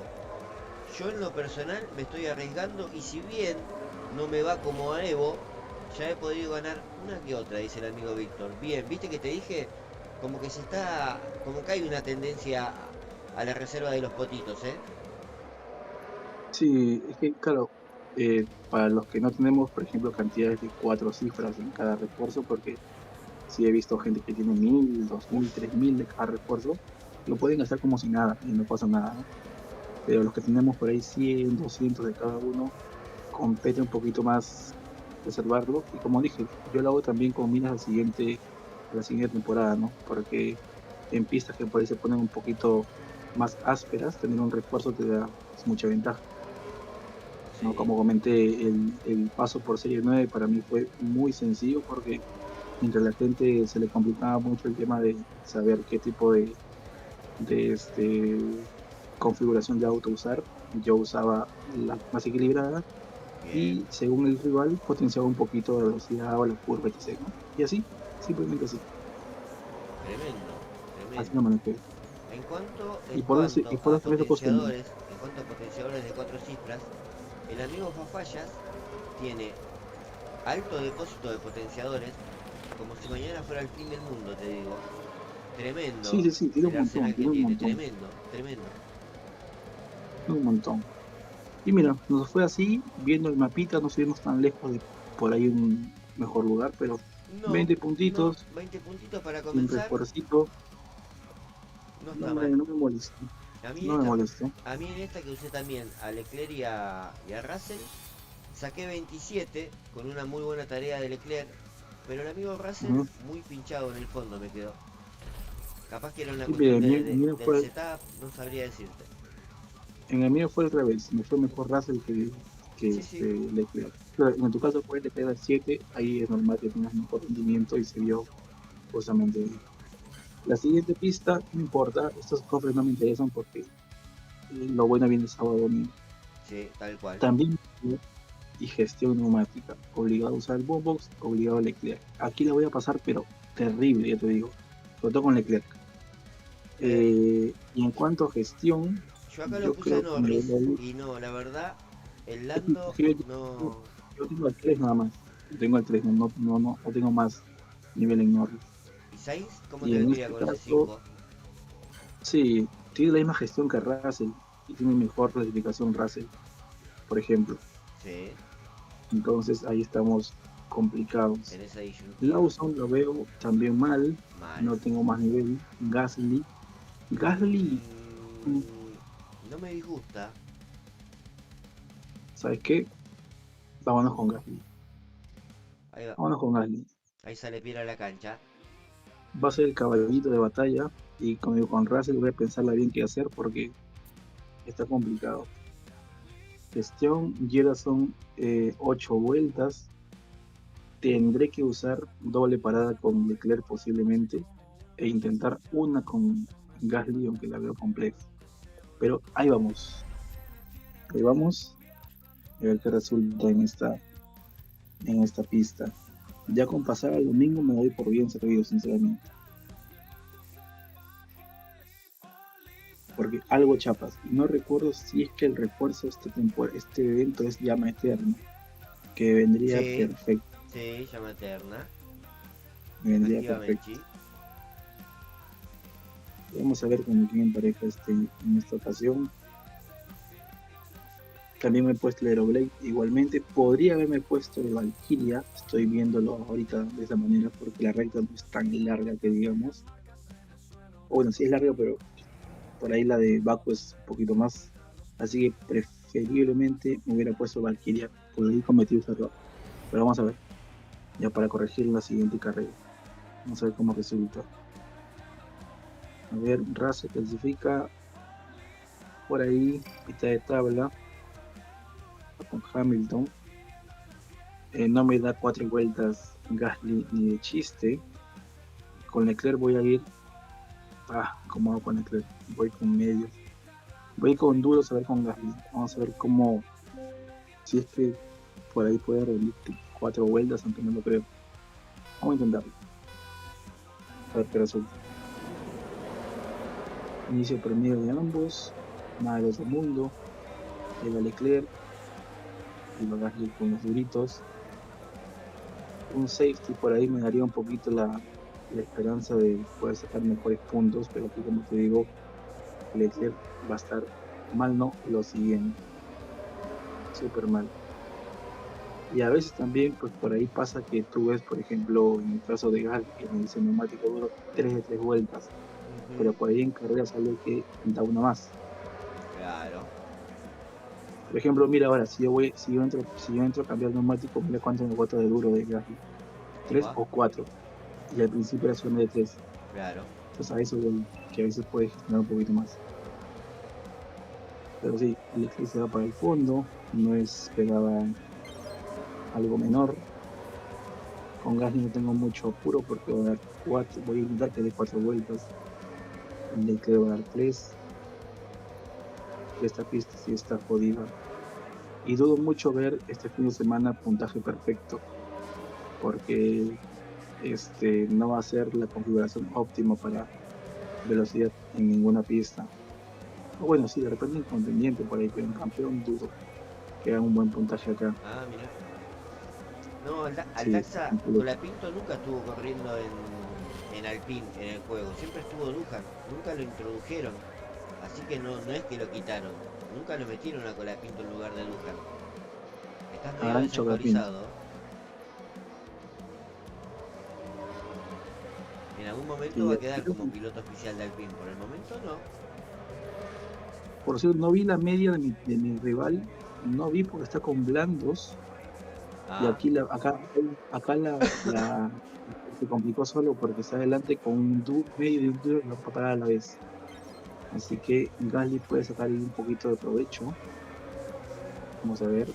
Yo en lo personal me estoy arriesgando y si bien no me va como a Evo, ya he podido ganar una que otra, dice el amigo Víctor. Bien, viste que te dije, como que como que hay una tendencia a la reserva de los potitos, ¿eh? sí, es que claro, para los que no tenemos, por ejemplo, cantidades de 4 cifras en cada refuerzo, porque sí he visto gente que tiene 1000, 2000, Uf, 3000 de cada refuerzo, lo pueden gastar como si nada y no pasa nada, ¿no? Pero los que tenemos por ahí 100, 200 de cada uno, compete un poquito más reservarlo. Y como dije, yo lo hago también con miras a la siguiente temporada, ¿no? Porque en pistas que por ahí se ponen un poquito más ásperas, tener un refuerzo te da mucha ventaja. ¿No? sí, Como comenté, el paso por Serie 9 para mí fue muy sencillo porque mientras la gente se le complicaba mucho el tema de saber qué tipo de configuración de auto usar, yo usaba la más equilibrada Bien, y según el rival potenciaba un poquito la velocidad o la curva, etc., ¿no? Y así, simplemente así, tremendo, así lo tremendo. manejé. En cuanto, Y en por eso, y cuanto por a eso me acostumbré. potenciadores, en cuanto a potenciadores de cuatro cifras, el amigo Fafayas tiene alto depósito de potenciadores, como si mañana fuera el fin del mundo, te digo. Sí, Tremendo sí, sí, el arsenal que tiene un tiene, montón, tremendo, tremendo. tiene un montón. Y mira, nos fue así, viendo el mapita, no estuvimos tan lejos de por ahí un mejor lugar, pero No, 20 no, puntitos, 20 puntitos para un comenzar, refuercito, no está mal. no me molestó, A mí en no me esta, molestó. a mí en esta que usé también a Leclerc y a Russell, saqué 27 con una muy buena tarea de Leclerc, pero el amigo Russell Ujú. muy pinchado en el fondo me quedó. Capaz que era una Sí, mira, cuestión del setup, no sabría decirte. en el mío fue al revés, me fue mejor Russell que Sí, sí, Leclerc. Claro, en tu caso fue Leclerc 7, ahí es normal que tengas mejor rendimiento y se vio justamente ahí. La siguiente pista, no importa, estos cofres no me interesan porque lo bueno viene sábado domingo. sí, tal cual. También y gestión neumática, obligado a usar el boombox, obligado a Leclerc. Aquí la voy a pasar, pero terrible, ya te digo, sobre todo con Leclerc. Eh, Y en cuanto a gestión, yo acá lo yo puse a creo que me Norris voy a ir. y no, la verdad, el Es Lando que no. yo tengo el 3 nada más. Yo tengo el 3, no tengo más nivel en Norris. ¿Y Sainz? ¿Cómo Y te en vendría este con ese caso, 5? sí, tiene la misma gestión que Russell y tiene mejor clasificación Russell, por ejemplo. Sí, Entonces ahí estamos complicados. en esa disyuntiva. Lawson lo veo también mal, Mal. no tengo más nivel. Gasly, mm, No me disgusta. ¿sabes qué? Vámonos con Gasly. Ahí va. Vámonos con Gasly. Ahí sale Piera a la cancha. Va a ser el caballito de batalla y con Russell voy a pensarla bien qué hacer porque está complicado. Gestión, Gerson, 8 vueltas. Tendré que usar doble parada con Leclerc posiblemente e intentar una con Gasly, aunque la veo compleja. Pero ahí vamos, a ver qué resulta en esta pista. Ya con pasar al domingo me doy por bien servido, sinceramente. Porque algo chapas. No recuerdo si es que el refuerzo de este evento es llama eterna, que vendría Sí, perfecto. sí, llama eterna. Vendría perfecto. Efectivamente. Vamos a ver con quién empareja en esta ocasión. También me he puesto el Aeroblade igualmente. Podría haberme puesto el Valkyria. Estoy viéndolo ahorita de esa manera porque la recta no es tan larga que digamos. O bueno, sí es larga, pero por ahí la de Baku es un poquito más. Así que preferiblemente me hubiera puesto Valkyria. Por ahí cometí ese error. Pero vamos a ver. Ya para corregir la siguiente carrera. Vamos a ver cómo resulta. A ver, Russell clasifica por ahí, mitad de tabla, con Hamilton. No me da 4 vueltas Gasly ni de chiste. Con Leclerc voy a ir. ¿Cómo hago con Leclerc? Voy con medios. Voy con duros a ver con Gasly. Vamos a ver cómo. Si es que por ahí puede rendir 4 vueltas, aunque no lo creo. Vamos a intentarlo. A ver qué resulta. Inicio promedio de ambos. Nada de otro mundo. Ahí va Leclerc. Ahí va Gasly con los duritos. Un safety por ahí me daría un poquito la esperanza de poder sacar mejores puntos, pero aquí como te digo, Leclerc va a estar mal, no, lo siguiente, súper mal. Y a veces también, pues por ahí pasa que tú ves, por ejemplo, en el caso de Gal, en ese neumático duro, 3 de 3 vueltas, pero Ujú, por ahí en carrera sale que da una más. claro. Por ejemplo, mira ahora, si yo entro a cambiar neumático, mira cuánto me bota de duro de Gasly, tres Opa, o cuatro, y al principio era zona de 3. claro. Entonces a eso voy, que a veces puede gestionar un poquito más. Pero sí, el Leclerc se va para el fondo, no esperaba algo menor. Con Gasly no tengo mucho apuro porque voy a intentar que dé 4 vueltas. El Leclerc va a dar 3. que esta pista sí está jodida. Y dudo mucho ver este fin de semana puntaje perfecto, porque no va a ser la configuración óptima para velocidad en ninguna pista. O bueno, sí, de repente inconveniente por ahí, pero en campeón dudo que haga un buen puntaje acá. Ah, mira. No, Sí, Aldaxa un piloto. Colapinto nunca estuvo corriendo en Alpine en el juego. Siempre estuvo Dujan. Nunca lo introdujeron. Así que no es que lo quitaron. Nunca lo metieron a Colapinto en lugar de Dujan. Estás medio Arancho Colapinto. desactualizado. En algún momento Sí, va a quedar como piloto oficial de Alpine. Por el momento no. por cierto, no vi la media de mi rival, no vi porque está con blandos. Y Ah, aquí se complicó solo porque está adelante con un medio y un duro y va a parar a la vez. Así que Gasly puede sacar ahí un poquito de provecho. Vamos a ver.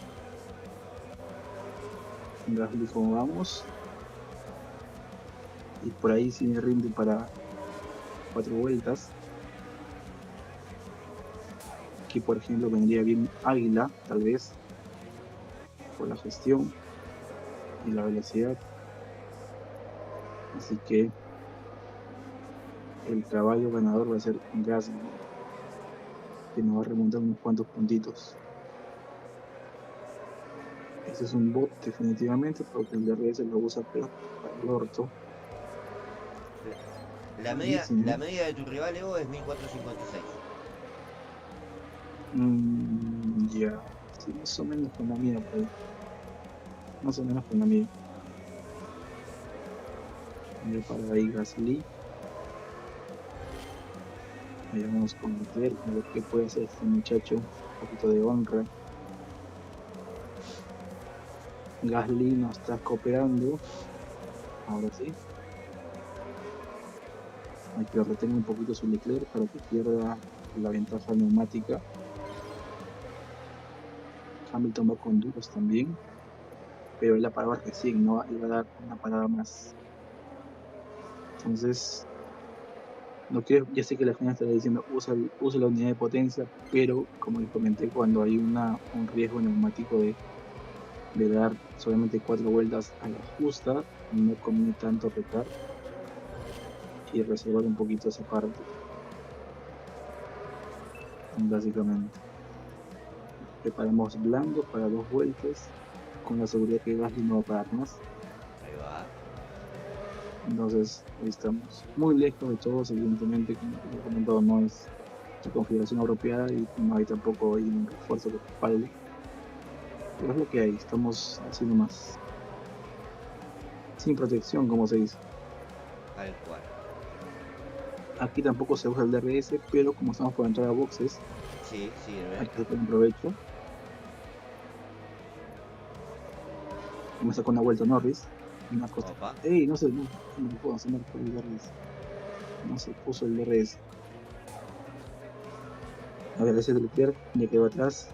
Gasly cómo vamos. Y por ahí sí me rinde para 4 vueltas. Aquí por ejemplo vendría bien Águila, tal vez, por la gestión y la velocidad. Así que el caballo ganador va a ser Gasly, que nos va a remontar unos cuantos puntitos. Ese es un bot definitivamente, porque el DRS lo usa pero para el orto. la Buenísimo. media de tu rival Evo es 1456. Ya, sí, más o menos con la mía, por ahí. Más o menos con la mía. Voy a parar ahí Gasly. Ahí vamos con Leclerc, a ver qué puede hacer este muchacho. Un poquito de honra. Gasly nos está cooperando. Ahora sí. Hay que retener un poquito su Leclerc para que pierda la ventaja neumática. Hamilton va con duros también. Pero él la paraba recién, no iba a dar una parada más. Entonces, no quiero, ya sé que la gente está diciendo usa la unidad de potencia, pero como les comenté, cuando hay un riesgo neumático de dar solamente 4 vueltas a la justa, no conviene tanto retar y reservar un poquito esa parte, básicamente. Preparamos blandos para 2 vueltas, con la seguridad que Gasly no va a parar más. Ahí va. Entonces, ahí estamos. Muy lejos de todos, evidentemente, como he comentado, no es la configuración apropiada y no hay tampoco ahí un refuerzo que respalde. Pero es lo que hay, estamos haciendo más. Sin protección, como se dice. Tal cual. Aquí tampoco se usa el DRS, pero como estamos por entrar a boxes, Sí, sirve. hay que sacar un provecho. Y me sacó una vuelta Norris. Una cosa. Opa. ¡Ey! No puedo hacer por el DRS. No se puso el DRS. A ver, ese Leclerc ya quedó atrás.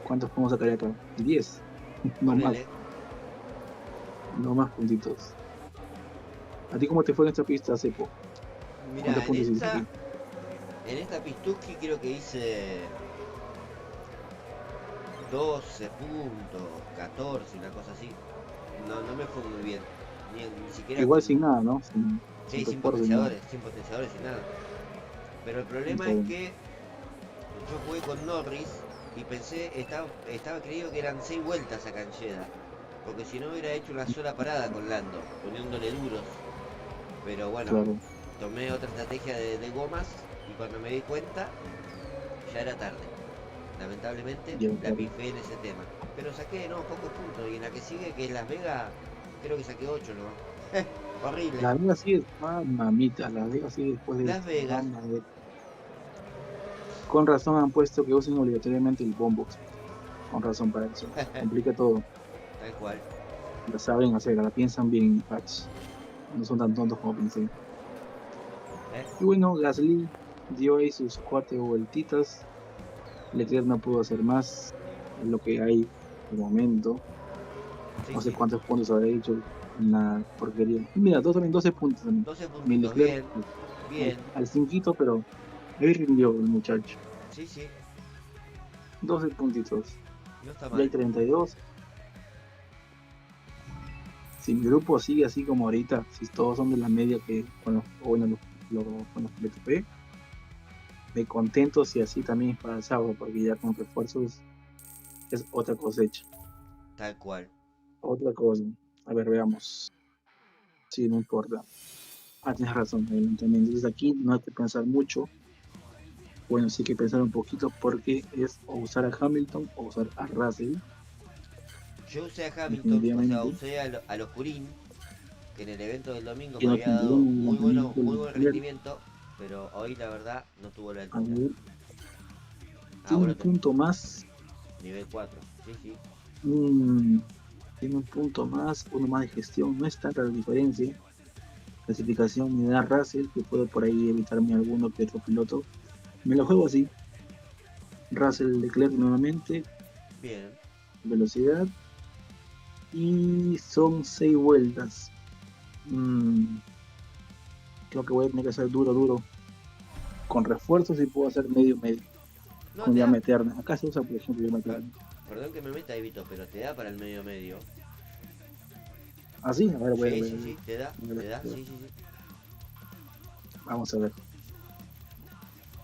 ¿Cuántos podemos sacar acá? 10. No más, Ponele. no más puntitos. ¿A ti cómo te fue en esta pista, Cepo? Mira, ¿Cuántos puntos hiciste aquí? en esta Pistuski creo que hice 12 puntos, 14, una cosa así. No me fue muy bien. Ni siquiera Igual con- sin nada, ¿no? Sí, sin refuerzo, sin nada. potenciadores, sin nada. Pero el problema Está es bien. que yo jugué con Norris y pensé, estaba creído que eran 6 vueltas acá en Jeddah. Porque si no hubiera hecho una sola parada con Lando, poniéndole duros. Pero bueno, Claro. tomé otra estrategia de gomas y cuando me di cuenta, ya era tarde. Lamentablemente Ya, la claro. pifé en ese tema. Pero saqué, no, pocos puntos. Y en la que sigue, que es Las Vegas, creo que saqué 8 nomás. Horrible. Las Vegas sigue, mamita, Las Vegas sigue después de Las esto. Vegas. Vamos a ver. Con razón han puesto que usen obligatoriamente el bombox. Con razón para eso. Complica todo. Tal cual. La saben hacer, la piensan bien, patch. No son tan tontos como pensé. ¿eh? Y bueno, Gasly dio ahí sus 4 vueltitas. Leclerc no pudo hacer más. Es lo que hay de momento. Sí, No sé sí. cuántos puntos habrá hecho. Una porquería. Mira, también 12 puntos también. 12 Mi puntitos, Leclerc bien. Bien. al cinquito, pero Ahí rindió el muchacho. Sí, sí, 12 puntitos. no está Ya hay mal. 32. Si mi grupo sigue así como ahorita, si todos son de la media que con los, o bueno, con los que me topé, me contento si así también es para el sábado, porque ya con refuerzos es otra cosecha. Tal cual. Otra cosa. A ver, veamos. Sí, no importa. Ah, tienes razón, evidentemente. Entonces aquí no hay que pensar mucho. Bueno, sí hay que pensar un poquito porque es o usar a Hamilton o usar a Russell, Yo usé a Hamilton, o sea, definitivamente. usé a los Curín, que en el evento del domingo Que me no había tendrían dado el lanzamiento muy del buen Leclerc. rendimiento, pero hoy la verdad no tuvo la A altura. ver, Ah, tiene un bueno, punto más. nivel 4. Sí, sí. mm, Tiene un punto más, uno más de gestión. No es tanta la diferencia. Clasificación me da Russell, que puedo por ahí evitarme alguno que otro piloto. Me lo juego así. Russell Leclerc nuevamente, Bien. velocidad. Y son 6 vueltas. Mm, Creo que voy a tener que hacer duro, duro. Con refuerzos y puedo hacer medio, medio. No, Con te llama da. eterna. Acá se usa, por ejemplo, llama per- eterna. Perdón que me meta, Evito, pero te da para el medio medio. Así, a ver, voy a Sí, ver. sí, sí, A te da, ver. sí, sí, sí. Vamos a ver.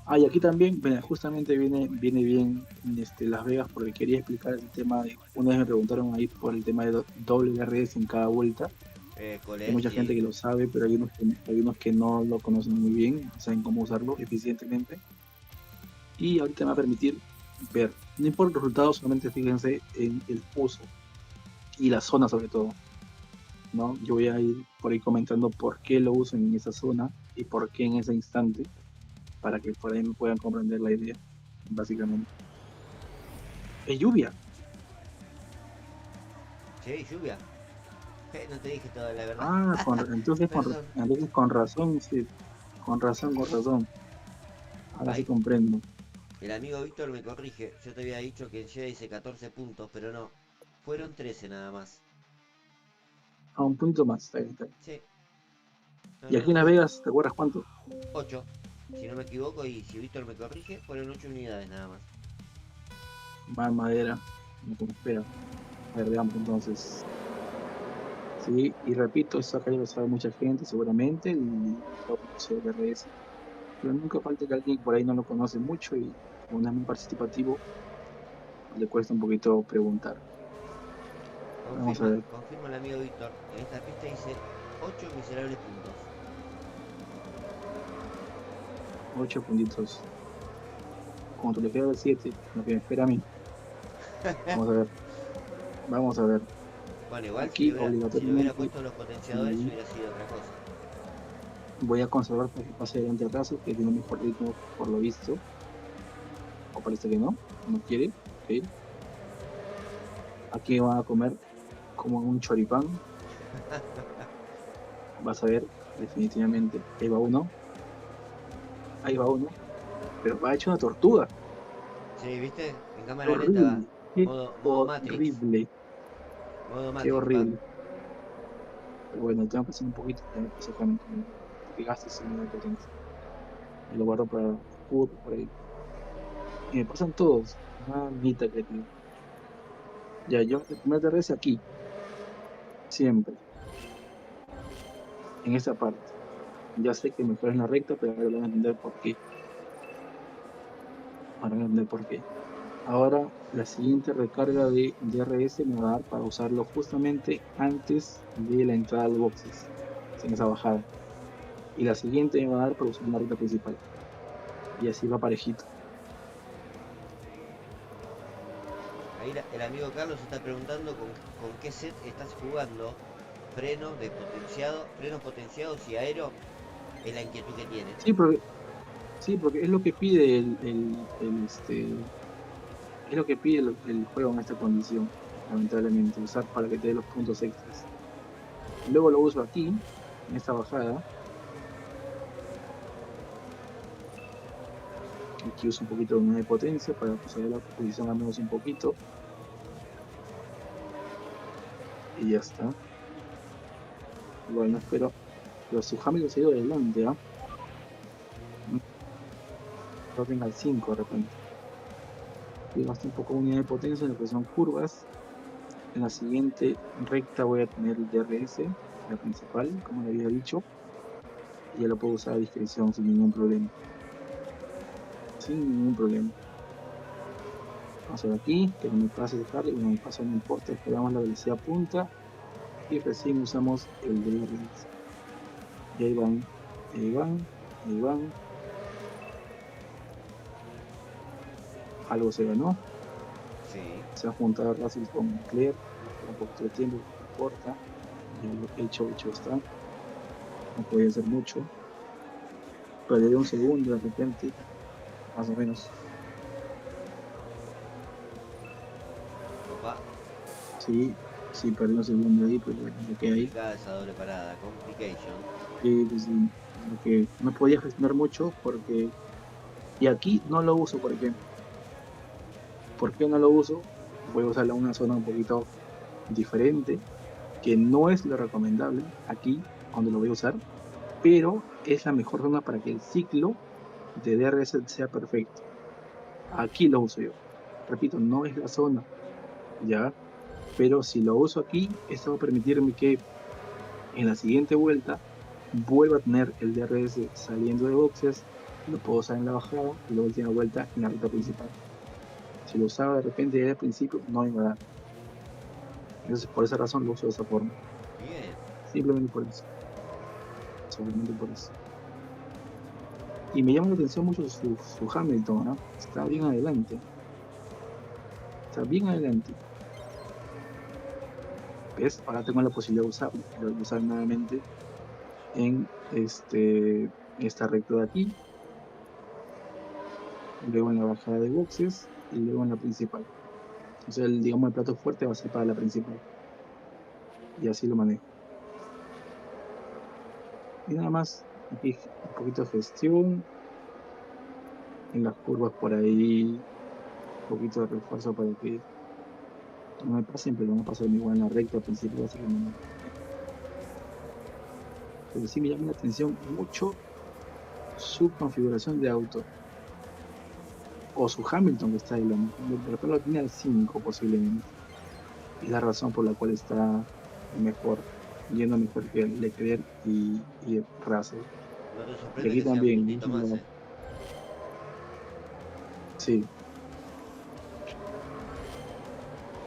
Ah, y aquí también, bueno, justamente viene bien Las Vegas porque quería explicar el tema de, una vez me preguntaron ahí por el tema de doble DRS en cada vuelta. Hay Colés, mucha gente sí. que lo sabe, pero hay unos que no lo conocen muy bien, no saben cómo usarlo eficientemente. Y ahorita me va a permitir ver, no importa los resultados, solamente fíjense en el uso y la zona sobre todo, ¿no? Yo voy a ir por ahí comentando por qué lo uso en esa zona y por qué en ese instante, para que por ahí me puedan comprender la idea, básicamente. Es lluvia. Sí, lluvia. No te dije toda la verdad. Ah, Perdón. entonces con razón, sí, con razón, con razón. Ahora sí Ahí, comprendo. el amigo Víctor me corrige. Yo te había dicho que en Jeddah hice 14 puntos, pero no. Fueron 13 nada más. A un punto más, está bien, está bien. Sí. No, Y no, aquí en no. Las Vegas, ¿te acuerdas cuánto? 8. Si no me equivoco y si Víctor me corrige, fueron 8 unidades nada más. Más madera, no como espera. A ver, veamos entonces. Sí, y repito, eso acá ya lo sabe mucha gente, seguramente, el doble uso de RS. Pero nunca falta que alguien por ahí no lo conoce mucho y como no es muy participativo, le cuesta un poquito preguntar. Vamos a ver, Confirma el amigo Víctor. En esta pista hice 8 miserables puntos. 8 puntitos. Cuando le queda el 7, lo que me espera a mí. Vamos a ver, vamos a ver. Bueno, igual Aquí si le hubiera obligatoriamente puesto los potenciadores sí, hubiera sido otra cosa. voy a conservar para que pase adelante el raso, que tiene mejor ritmo por lo visto. O parece que no, no quiere. Ok. Aquí van a comer como un choripán. Vas a ver, definitivamente. Ahí va uno, pero va hecho una tortuga. Sí, ¿viste? En Qué cámara lenta va. horrible, qué Modo Matrix. horrible, Modo qué Matrix va. horrible. Pero bueno, tengo que hacer un poquito de sacarme que gaste su unidad de potencia. Y lo guardo para escudo por ahí. Y me pasan todos. Mamita que te. Ya, yo el primer DRS aquí, siempre, en esa parte. Ya sé que mejor es la recta, pero ahora van a entender por qué. Ahora van a entender por qué. Ahora, la siguiente recarga de DRS me va a dar para usarlo justamente antes de la entrada al boxes, en esa bajada. Y la siguiente me va a dar para usar la ruta principal. Y así va parejito. Ahí el amigo Carlos está preguntando con qué set estás jugando. Frenos potenciados y aero. Es la inquietud que tiene. Sí, porque es lo que pide es lo que pide el juego en esta condición, lamentablemente, usar para que te dé los puntos extras. Luego lo uso aquí, en esta bajada. Aquí uso un poquito de potencia para pasar la posición al menos un poquito. Y ya está. Igual no espero. Pero su Hamilton se ha ido adelante, ¿ah? orden al 5 de repente. Y gasto un poco de unidad de potencia en lo que son curvas. En la siguiente recta voy a tener el DRS, la principal, como le había dicho, y ya lo puedo usar a discreción sin ningún problema. Sin ningún problema. Vamos a ver aquí, que no me pase el carry, no me pasa, no importa, esperamos la velocidad punta y recién usamos el DRS. Y ahí van, ahí van, ahí van. Algo se ganó. Sí. Se ha juntado Russell con Leclerc, un poquito de tiempo, no importa. Y lo hecho está. No podía hacer mucho. Perderé un segundo de repente, más o menos. Opa. Sí, perdí un segundo ahí, pero lo que hay. Complicada esa doble parada. Complication. Pues, sí, lo que no podía gestionar mucho porque. Y aquí no lo uso, por ejemplo. ¿Por qué no lo uso? Voy a usarla en una zona un poquito diferente, que no es lo recomendable aquí, cuando lo voy a usar, pero es la mejor zona para que el ciclo de DRS sea perfecto. Aquí lo uso yo. Repito, no es la zona, ya, pero si lo uso aquí, esto va a permitirme que en la siguiente vuelta vuelva a tener el DRS saliendo de boxes, lo puedo usar en la bajada y la última vuelta en la ruta principal. Si lo usaba de repente desde el principio, no iba a dar. Entonces, por esa razón lo uso de esa forma. Bien. Simplemente por eso. Solamente por eso. Y me llama la atención mucho su Hamilton, ¿no? Está bien adelante. Está bien adelante. ¿Ves? Ahora tengo la posibilidad de usarlo. Lo voy a usar nuevamente en esta recta de aquí. Luego en la bajada de boxes. Y luego en la principal. Entonces, digamos, el plato fuerte va a ser para la principal. Y así lo manejo. Y nada más. Aquí un poquito de gestión. En las curvas por ahí. Un poquito de refuerzo para que no me pasen, pero no pasen igual en la recta principal, así que no. Pero sí me llama la atención mucho su configuración de auto. O su Hamilton que está ahí, de repente lo tiene al 5 posiblemente. Es la razón por la cual está mejor, yendo mejor que Leclerc y Russell. No te Y sorprende aquí que sea un también, puntito más, ¿eh? sí.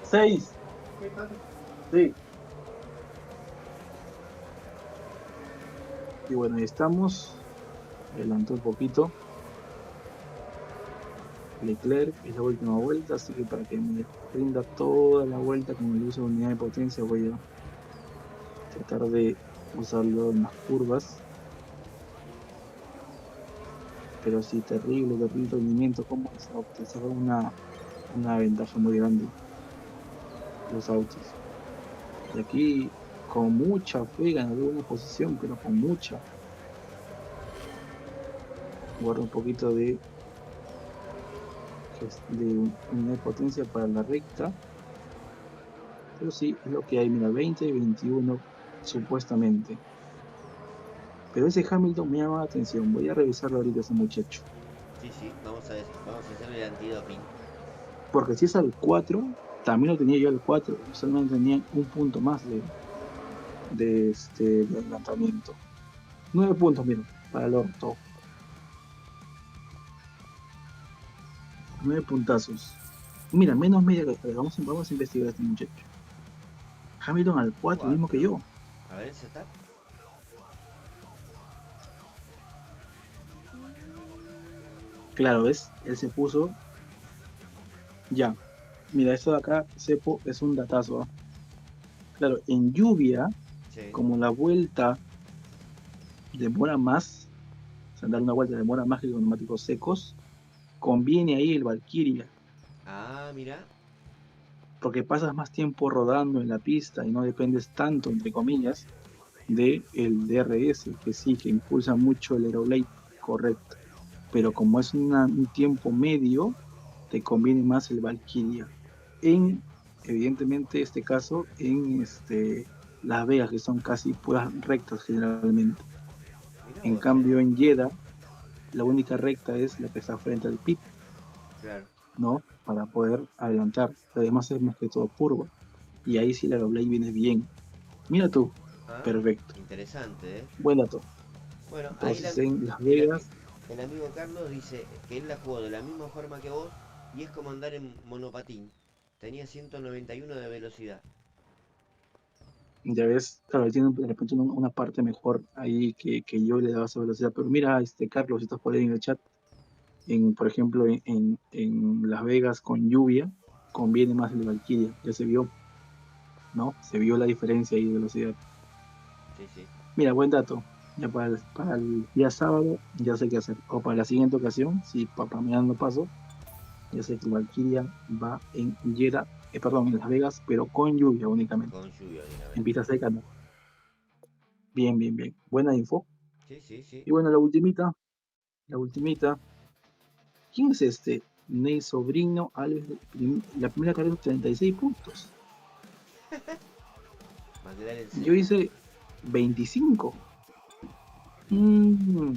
6. Sí. Y bueno, ahí estamos. Adelantó un poquito Leclerc, es la última vuelta, así que para que me rinda toda la vuelta con el uso de unidad de potencia voy a tratar de usarlo en las curvas. Pero sí, terrible rendimiento, como ese auto, se ve una ventaja muy grande los autos. Y aquí con mucha fe ganaré una posición, pero con mucha. Guardo un poquito de unidad de potencia para la recta. Pero sí, es lo que hay, mira, 20 y 21 supuestamente. Pero ese Hamilton me llama la atención, voy a revisarlo ahorita ese muchacho. Sí, vamos a hacer el antidoping. Porque si es al 4, también lo tenía yo al 4, solamente tenía un punto más de adelantamiento. 9 puntos, mira, para el orto. 9 puntazos. Mira, menos media que vamos a investigar a este muchacho. Hamilton al 4, mismo que yo. A ver, ¿se está? Claro, ¿ves? Él se puso. Ya. Mira, esto de acá, Cepo, es un datazo. ¿Eh? Claro, en lluvia, Sí. como la vuelta demora más, o sea, dar una vuelta demora más que con neumáticos secos, conviene ahí el Valkyria. Ah, mira. Porque pasas más tiempo rodando en la pista y no dependes tanto, entre comillas, del DRS, que sí, que impulsa mucho el aeroblade, correcto. Pero como es un tiempo medio, te conviene más el Valkyria. En, evidentemente, este caso, en Las Vegas, que son casi puras rectas generalmente. Mirá En vos, cambio, en Jeddah, la única recta es la que está frente al pit, Claro. ¿no? Para poder adelantar. Además es más que todo curva. Y ahí sí la Aeroblade viene bien. Mira tú, Ah, perfecto. interesante, ¿eh? Buen dato. Bueno, ahí Entonces en Las el, ami- Vegas, el amigo Carlos dice que él la jugó de la misma forma que vos y es como andar en monopatín. Tenía 191 de velocidad. ya ves, claro, tiene de repente una parte mejor ahí que yo le daba esa velocidad. Pero mira, Carlos, si estás por ahí en el chat, por ejemplo, en Las Vegas con lluvia, conviene más el Valkyria. Ya se vio, ¿no? Se vio la diferencia ahí de velocidad. Sí, sí. Mira, buen dato. Ya para el día sábado ya sé qué hacer. O para la siguiente ocasión, si para mañana no paso, ya sé que el Valkyria va en Jeddah, perdón, en Las Vegas, pero con lluvia únicamente. Con lluvia En únicamente. pista seca no. Bien, bien, bien. Buena info. Sí, sí, sí. Y bueno, la ultimita. ¿Quién es este? Ney Sobrino, Alves, la primera carrera 36 puntos. McLaren Yo Senna. hice 25. Mm,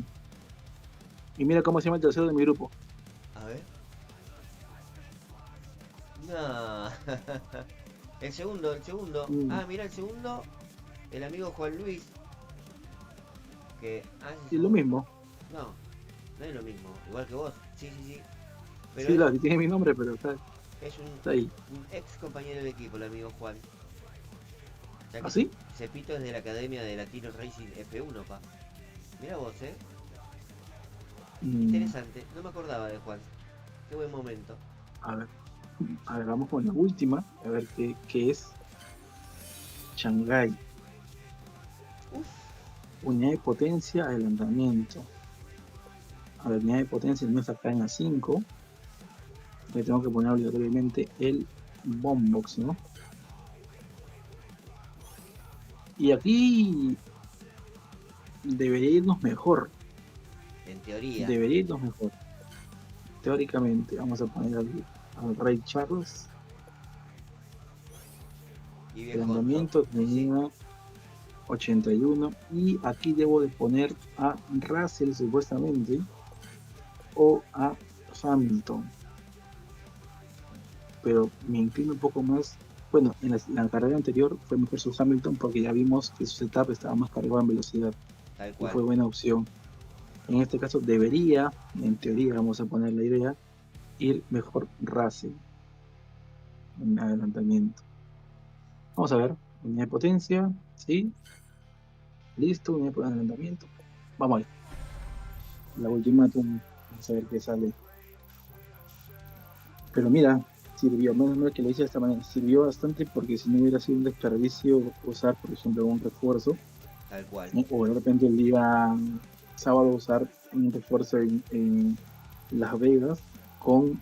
Y mira cómo se llama el tercero de mi grupo. A ver. No. El segundo, el segundo. Mm, Ah, mira el segundo. El amigo Juan Luis. Que. Ah, ese Y lo segundo. mismo. No, no es lo mismo. Igual que vos. Sí, sí, sí. Pero Sí, claro, sí tiene mi nombre, pero es está ahí. un ex compañero de equipo, el amigo Juan. Ya que ¿Así? Cepito es de la academia de Latino Racing F1, pa. Mira vos, Mm, Interesante. No me acordaba de Juan. Qué buen momento. a ver, vamos con la última. A ver qué es. Shanghai. Uf. Unidad de potencia, adelantamiento. A ver, unidad de potencia no está acá en la 5. Le tengo que poner obligatoriamente el boombox, ¿no? Y aquí debería irnos mejor. En teoría. Debería irnos mejor. Teóricamente, vamos a poner al Rey Charles. Y El viejoso. andamiento Sí, sí. tenía 81. Y aquí debo de poner a Russell supuestamente o a Hamilton. Pero me inclino un poco más. Bueno, en la carrera anterior fue mejor su Hamilton porque ya vimos que su setup estaba más cargado en velocidad Tal y cual. fue buena opción. En este caso debería, en teoría vamos a poner la idea, ir mejor Russell en adelantamiento. Vamos a ver, unidad de potencia, sí, listo, unidad de adelantamiento. Vamos a ver, la ultimátum, vamos a ver qué sale. Pero mira, sirvió, menos mal que lo hice de esta manera, sirvió bastante porque si no hubiera sido un desperdicio usar, por ejemplo, un refuerzo, Tal cual. o de repente el día sábado usar un refuerzo en Las Vegas con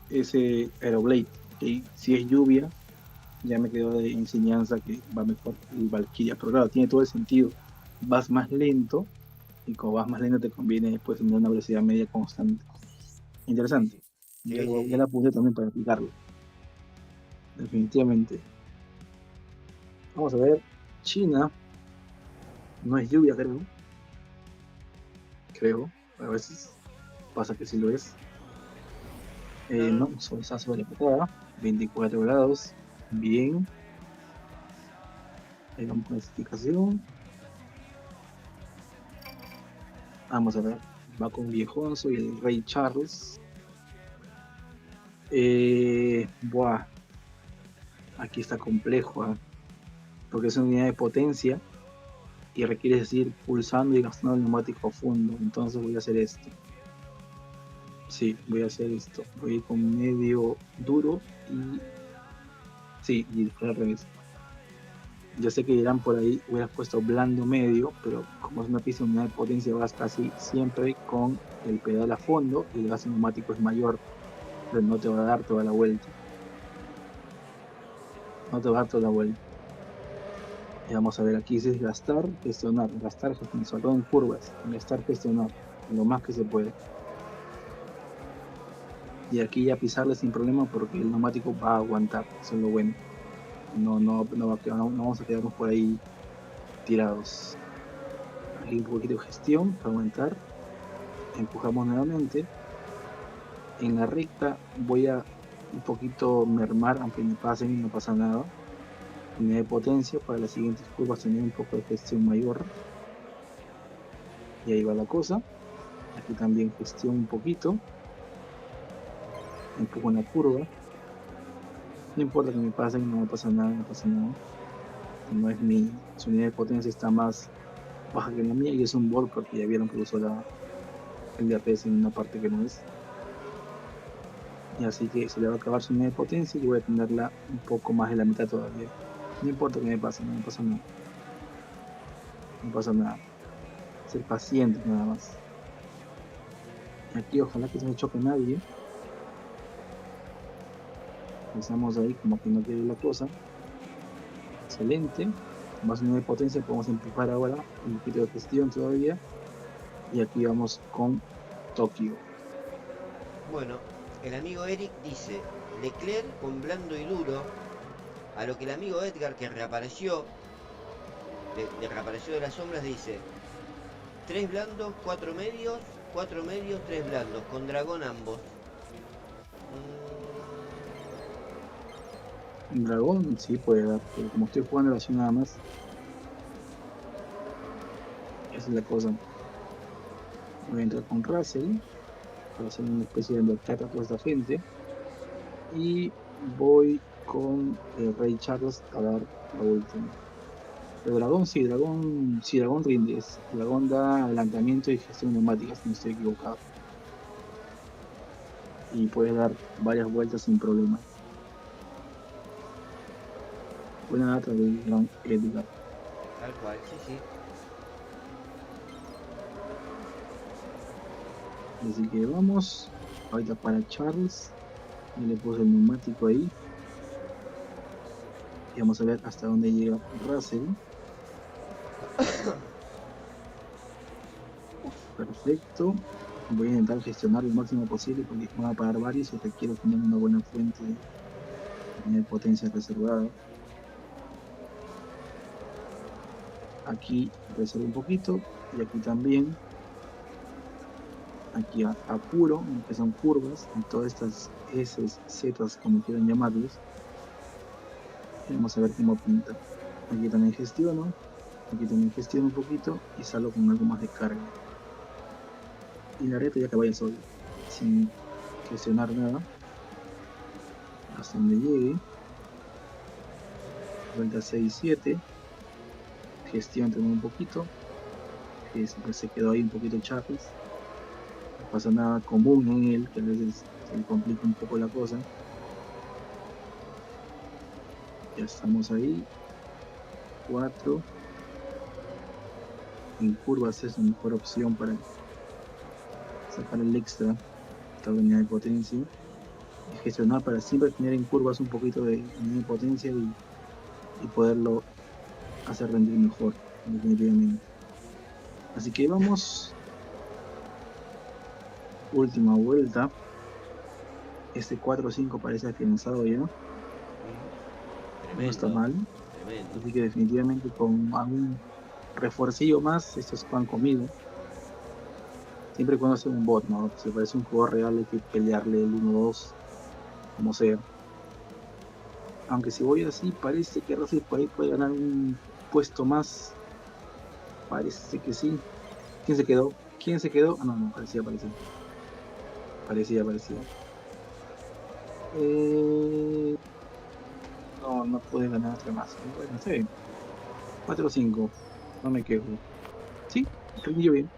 ese Aeroblade, que si es lluvia, ya me quedó de enseñanza que va mejor el Valkyria, pero claro, tiene todo el sentido, vas más lento y como vas más lento te conviene después tener una velocidad media constante. Sí, Interesante, sí. Sí, sí, ya sí. la puse también para aplicarlo, definitivamente. Vamos a ver, China, no es lluvia creo, a veces pasa que sí lo es. No, no. No, solzazo de la patada, 24 grados, bien, ahí vamos con la clasificación. Vamos a ver, va con Viejonzo y el Rey Charles. Buah, aquí está complejo, ¿eh? Porque es una unidad de potencia y requiere decir pulsando y gastando el neumático a fondo. Entonces voy a hacer esto. Sí, voy a hacer esto. Voy a ir con medio duro y. Sí, y después al revés. Yo sé que dirán por ahí, hubieras puesto blando medio, pero como es una pista de unidad de potencia, vas casi siempre con el pedal a fondo y el gasto neumático es mayor, pero no te va a dar toda la vuelta. No te va a dar toda la vuelta. Y vamos a ver, aquí dice gastar, gestionar, sobre todo en curvas, gastar, gestionar, lo más que se puede. Y aquí ya pisarle sin problema porque el neumático va a aguantar, eso es lo bueno. No vamos a quedarnos por ahí tirados. Aquí un poquito de gestión para aumentar. empujamos nuevamente. En la recta voy a un poquito mermar, aunque me pasen, no pasa nada. Unidad de potencia para las siguientes curvas, tener un poco de gestión mayor. Y ahí va la cosa. Aquí también gestión un poquito. Empujo en la curva. No importa que me pasen, no me pasa nada, no pasa nada. No es su unidad de potencia está más baja que la mía y es un bot porque ya vieron que usó el DPS en una parte que no es. Y así que se le va a acabar su unidad de potencia y voy a tenerla un poco más de la mitad todavía. No importa que me pase, no me pasa nada. No pasa nada. Ser paciente nada más. Y aquí ojalá que no se choque nadie. Empezamos ahí como que no quiere la cosa. Excelente. Más unidad de potencia podemos empujar ahora un poquito de gestión todavía. Y aquí vamos con Tokio. Bueno, el amigo Eric dice, Leclerc con blando y duro, a lo que el amigo Edgar, que reapareció, reapareció de las sombras, dice, 3 blandos, 4 medios, 3 blandos, con dragón ambos. Un dragón sí puede dar, pero como estoy jugando así nada más, esa es la cosa. Voy a entrar con Russell para hacer una especie de ataque a toda esta gente. Y voy con Rey Charles a dar la última. El dragón dragón rinde. Dragón da adelantamiento y gestión neumática, si no estoy equivocado. Y puede dar varias vueltas sin problema. Buena data del gran Edgar. Tal cual, sí, sí. Así que vamos. Ahorita para Charles. Y le puse el neumático ahí. Y vamos a ver hasta dónde llega Russell. Perfecto. Voy a intentar gestionar lo máximo posible porque van a pagar varios y requiero tener una buena fuente de potencia reservada. Aquí reservo un poquito y aquí también. Aquí apuro, que son curvas, en todas estas S, Z, como quieran llamarlos. Y vamos a ver cómo pinta. Aquí también gestiono un poquito y salgo con algo más de carga. Y la reta ya que vaya solo, sin gestionar nada, hasta donde llegue. Vuelta 6-7, gestión también un poquito, que se quedó ahí un poquito Charles. No pasa nada común en él, que a veces se le complica un poco la cosa. Ya estamos ahí. 4. En curvas es la mejor opción para sacar el extra, esta unidad de potencia. Y gestionar para siempre tener en curvas un poquito de unidad de potencia y poderlo hacer rendir mejor, definitivamente. Así que vamos. Última vuelta. Este 4-5 parece afianzado ya. Tremendo, No está mal. Tremendo. Así que definitivamente con algún refuercillo más, estos pan comido. Siempre y cuando sea un bot, ¿no? Si parece un jugador real hay que pelearle el 1-2, como sea. Aunque si voy así, parece que Russell por ahí puede ganar un puesto más. Parece que sí. ¿Quién se quedó? Ah, no, parecía. No pude ganar otra más. Bueno, está bien. 4-5. No me quejo. Sí, rindió bien.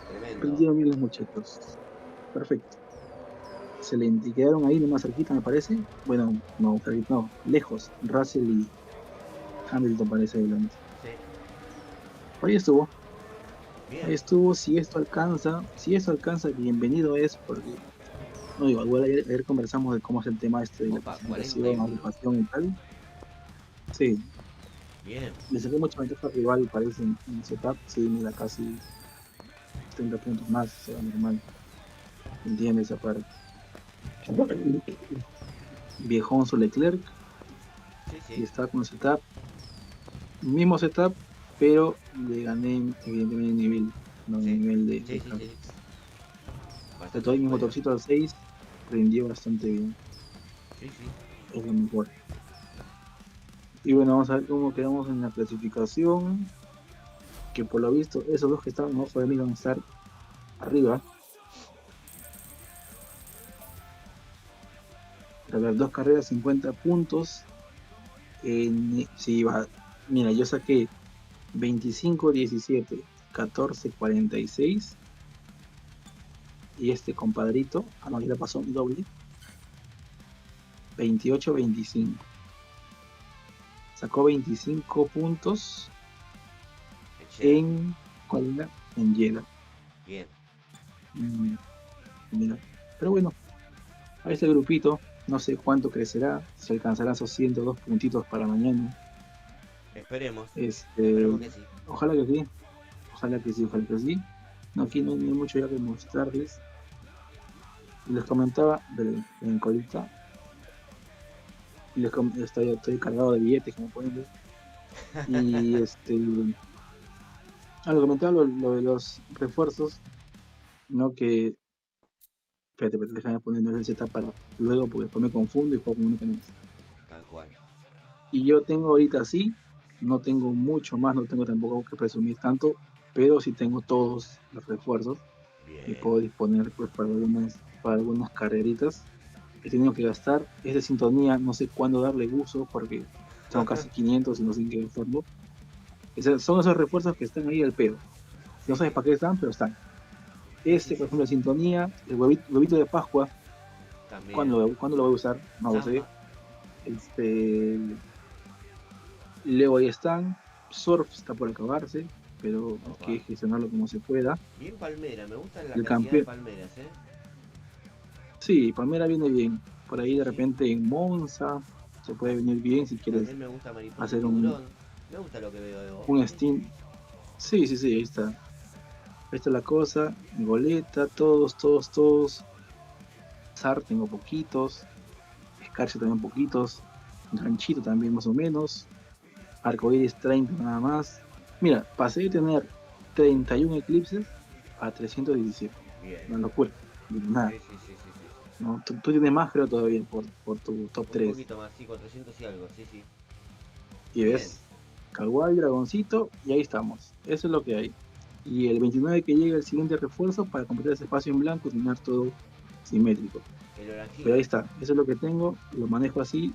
Tremendo. Rindieron bien los muchachos. Perfecto. Excelente. Y quedaron ahí nomás cerquita, me parece. Bueno, no, lejos. Russell y Hamilton parece delante. Sí. Ahí estuvo. Bien. Ahí estuvo. Si esto alcanza, bienvenido es, porque no digo, igual ayer conversamos de cómo es el tema este de la Opa, presentación, 41. agrupación y tal. Sí, Bien. le saqué mucha ventaja al rival, parece en setup. Sí, mira, casi 30 puntos más, será normal. Entiende esa parte. Viejón su Leclerc. Sí, Y sí. está con setup. Mismo setup, pero le gané evidentemente nivel. no, Sí. en nivel de Sí, sí, sí. carreras. Bastante Todo mi superior. motorcito al 6 rindió bastante bien, Sí, sí. es lo mejor. Y bueno, vamos a ver cómo quedamos en la clasificación, que por lo visto esos dos que estaban abajo de mí van a estar arriba. A ver, dos carreras, 50 puntos. Sí, va. Mira, yo saqué 25, 17, 14, 46. Y este compadrito, no, ya le pasó un doble, 28, 25. Sacó 25 puntos El Jeddah. en, ¿cuál era? En Jeddah. Bien. Mm, Mira. Pero bueno, a este grupito, no sé cuánto crecerá, si alcanzará esos 102 puntitos para mañana. Esperemos. Este, Esperemos que sí. ojalá que sí, ojalá que sí, ojalá que sí. No, aquí no hay mucho ya que mostrarles. Les comentaba en colita, estoy cargado de billetes, como pueden ver. Y les comentaba lo de los refuerzos, ¿no? Que, espérate, déjame poner el Z para luego, porque después me confundo y juego con uno que no es. Tal cual. Y yo tengo ahorita sí, no tengo mucho más, no tengo tampoco que presumir tanto, pero sí tengo todos los refuerzos que Bien. puedo disponer pues para algunas carreritas. He tenido que gastar, es de sintonía, no sé cuándo darle uso porque tengo casi 500 y no sé en qué gastarlo. Son esos refuerzos que están ahí al pedo. Sí, No sabes sí. para qué están, pero están. Sí, sí, Por sí, ejemplo, sí. de sintonía, el huevito de Pascua, También. ¿cuándo lo voy a usar? No lo sé. Samba. Este, luego ahí están. Surf está por acabarse, pero hay Opa. que gestionarlo como se pueda. Bien palmera. Me gusta la El cantidad de campeón, palmeras, ¿eh? sí, Palmera viene bien. Por ahí Sí, de sí. repente en Monza se puede venir bien si quieres También me gusta mariposa hacer tiburón. Me gusta lo que veo de vos. un Sí, sí. Steam. Sí, sí, sí, ahí está. Ahí está la cosa. Goleta, todos. Zar tengo poquitos. Escarcha también poquitos. Ranchito también más o menos. Arcoiris 30 nada más. Mira, pasé de tener 31 eclipses a 317. Bien. Una locura. Nada. Sí, sí, sí, sí, sí. ¿No? Tú tienes más, creo, todavía por tu top Un 3. poquito más, sí, 400 y algo, sí, sí. Y Bien. ves, Kawaii, Dragoncito, y ahí estamos. Eso es lo que hay. Y el 29 que llega el siguiente refuerzo para completar ese espacio en blanco y tener todo simétrico. El Pero ahí oranjito. está, eso es lo que tengo, lo manejo así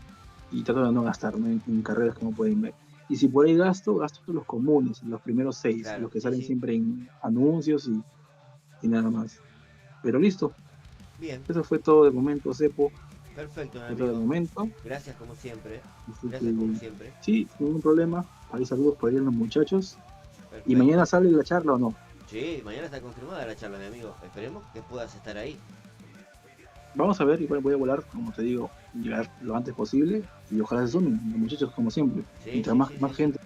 y trato de no gastar, ¿no? En carreras como pueden ver. Y si por ahí gasto los comunes, los primeros 6, Claro, los que sí, salen sí. siempre en anuncios y nada más. Pero listo, Bien. eso fue todo de momento, Cepo, Perfecto, mi fue todo de amigo. momento. Gracias como siempre. Así que Gracias como siempre. sí, ningún problema. Ahí saludos por ahí a los muchachos. ¿Y mañana Perfecto. sale la charla o no? Sí, mañana está confirmada la charla, mi amigo. Esperemos que puedas estar ahí. Vamos a ver, igual voy a volar, como te digo, llegar lo antes posible y ojalá se sumen los muchachos como siempre. Sí, Mientras sí, sí, más sí, sí. gente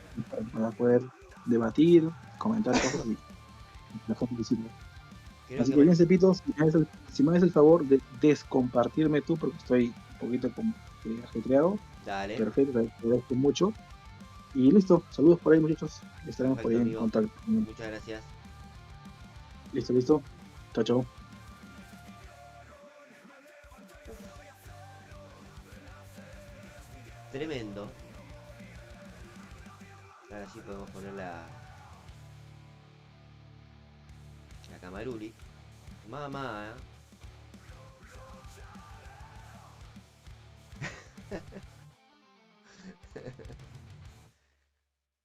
para poder debatir, comentar cosas y la gente que sirva. Creo Así que que bien, Cepito, si me haces el favor de descompartirme tú, porque estoy un poquito como que ajetreado, Dale. perfecto, te agradezco mucho. Y listo, saludos por ahí muchachos, estaremos por Perfecto, ahí en amigo. contacto. Muchas gracias. Listo, chao, chao. Tremendo. Ahora sí podemos poner la Camaruli. Mamá, ¿eh?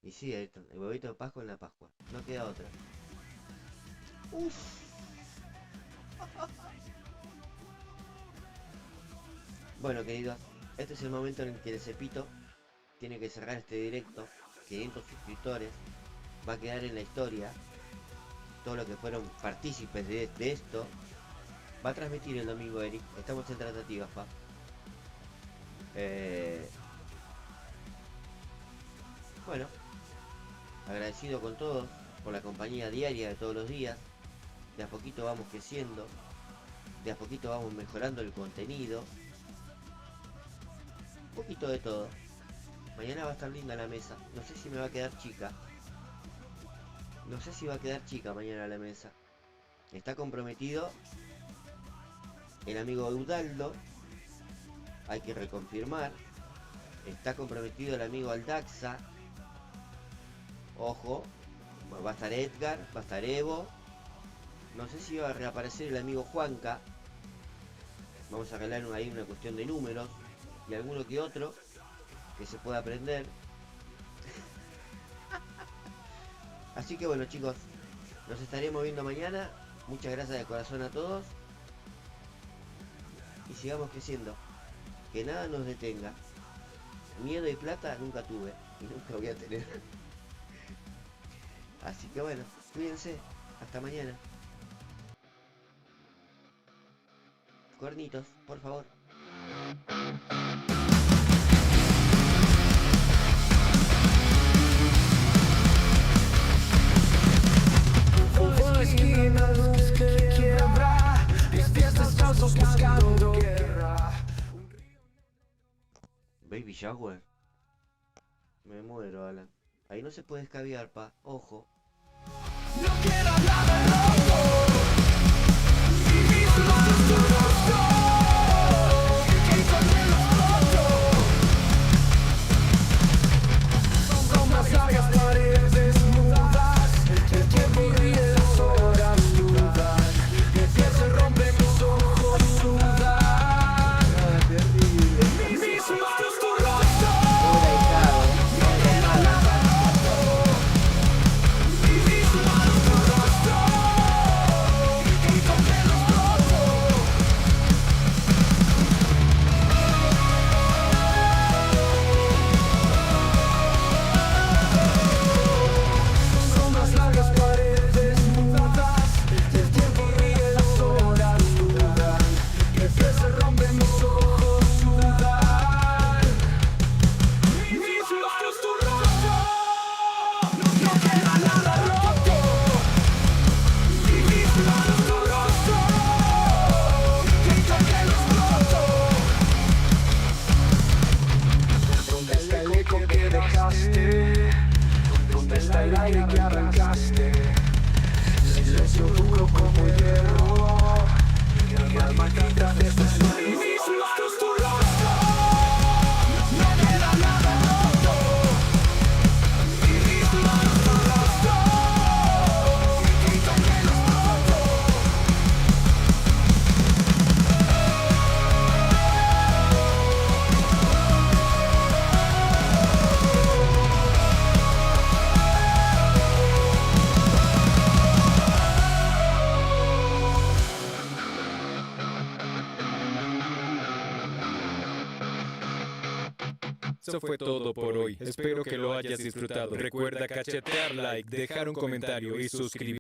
Y sí, el huevito de Pascua en la Pascua. No queda otra. Uf. Bueno, queridos, este es el momento en el que el Cepito tiene que cerrar este directo. 500 suscriptores. Va a quedar en la historia. Todo lo que fueron partícipes de esto. Va a transmitir el domingo, Eric. Estamos en tratativas, pa. Bueno, agradecido con todos por la compañía diaria de todos los días. De a poquito vamos creciendo. De a poquito vamos mejorando el contenido. Un poquito de todo. Mañana va a estar linda la mesa. No sé si me va a quedar chica. No sé si va a quedar chica mañana la mesa. Está comprometido el amigo Eudaldo. Hay que reconfirmar. Está comprometido el amigo Aldaxa. Ojo. Va a estar Edgar. Va a estar Evo. No sé si va a reaparecer el amigo Juanca. Vamos a arreglar ahí una cuestión de números. Y alguno que otro que se pueda aprender. Así que bueno, chicos, nos estaremos viendo mañana. Muchas gracias de corazón a todos. Y sigamos creciendo. Que nada nos detenga. Miedo y plata nunca tuve. Y nunca voy a tener. Así que bueno, cuídense. Hasta mañana. Cuernitos, por favor. Esquina, luz que quiebra, mis pies descalzos buscando guerra. Baby shower. Me muero, Alan. Ahí no se puede escabiar, pa. Ojo. No quiero nada roto. Mis manos tu rostro. Encontré los rotos. Sombras largas, paredes mudas. El tiempo ríe, las horas dudan. Mis pies se rompen, mis ojos sudan. Mis manos tu rostro. No quiero nada roto. Mis manos tu rostro. Encontré los rotos. Sombras largas, paredes mudas. El tiempo ríe, las horas dudan. Mis pies se rompen, mis ojos sudan. Mis manos tu rostro. No queda nada roto. Mis manos tu rostro. Encontré los rotos. ¿Dónde está el eco que dejaste? ¿Dónde está el aire que arrancaste? Silencio duro como hierro. Mi alma grita desde el suelo. Mis manos tu rostro. No queda nada roto. Mis manos tu rostro. Encontré los rotos. Eso fue todo por hoy. Espero que lo hayas disfrutado. Recuerda cachetear like, dejar un comentario y suscribirte.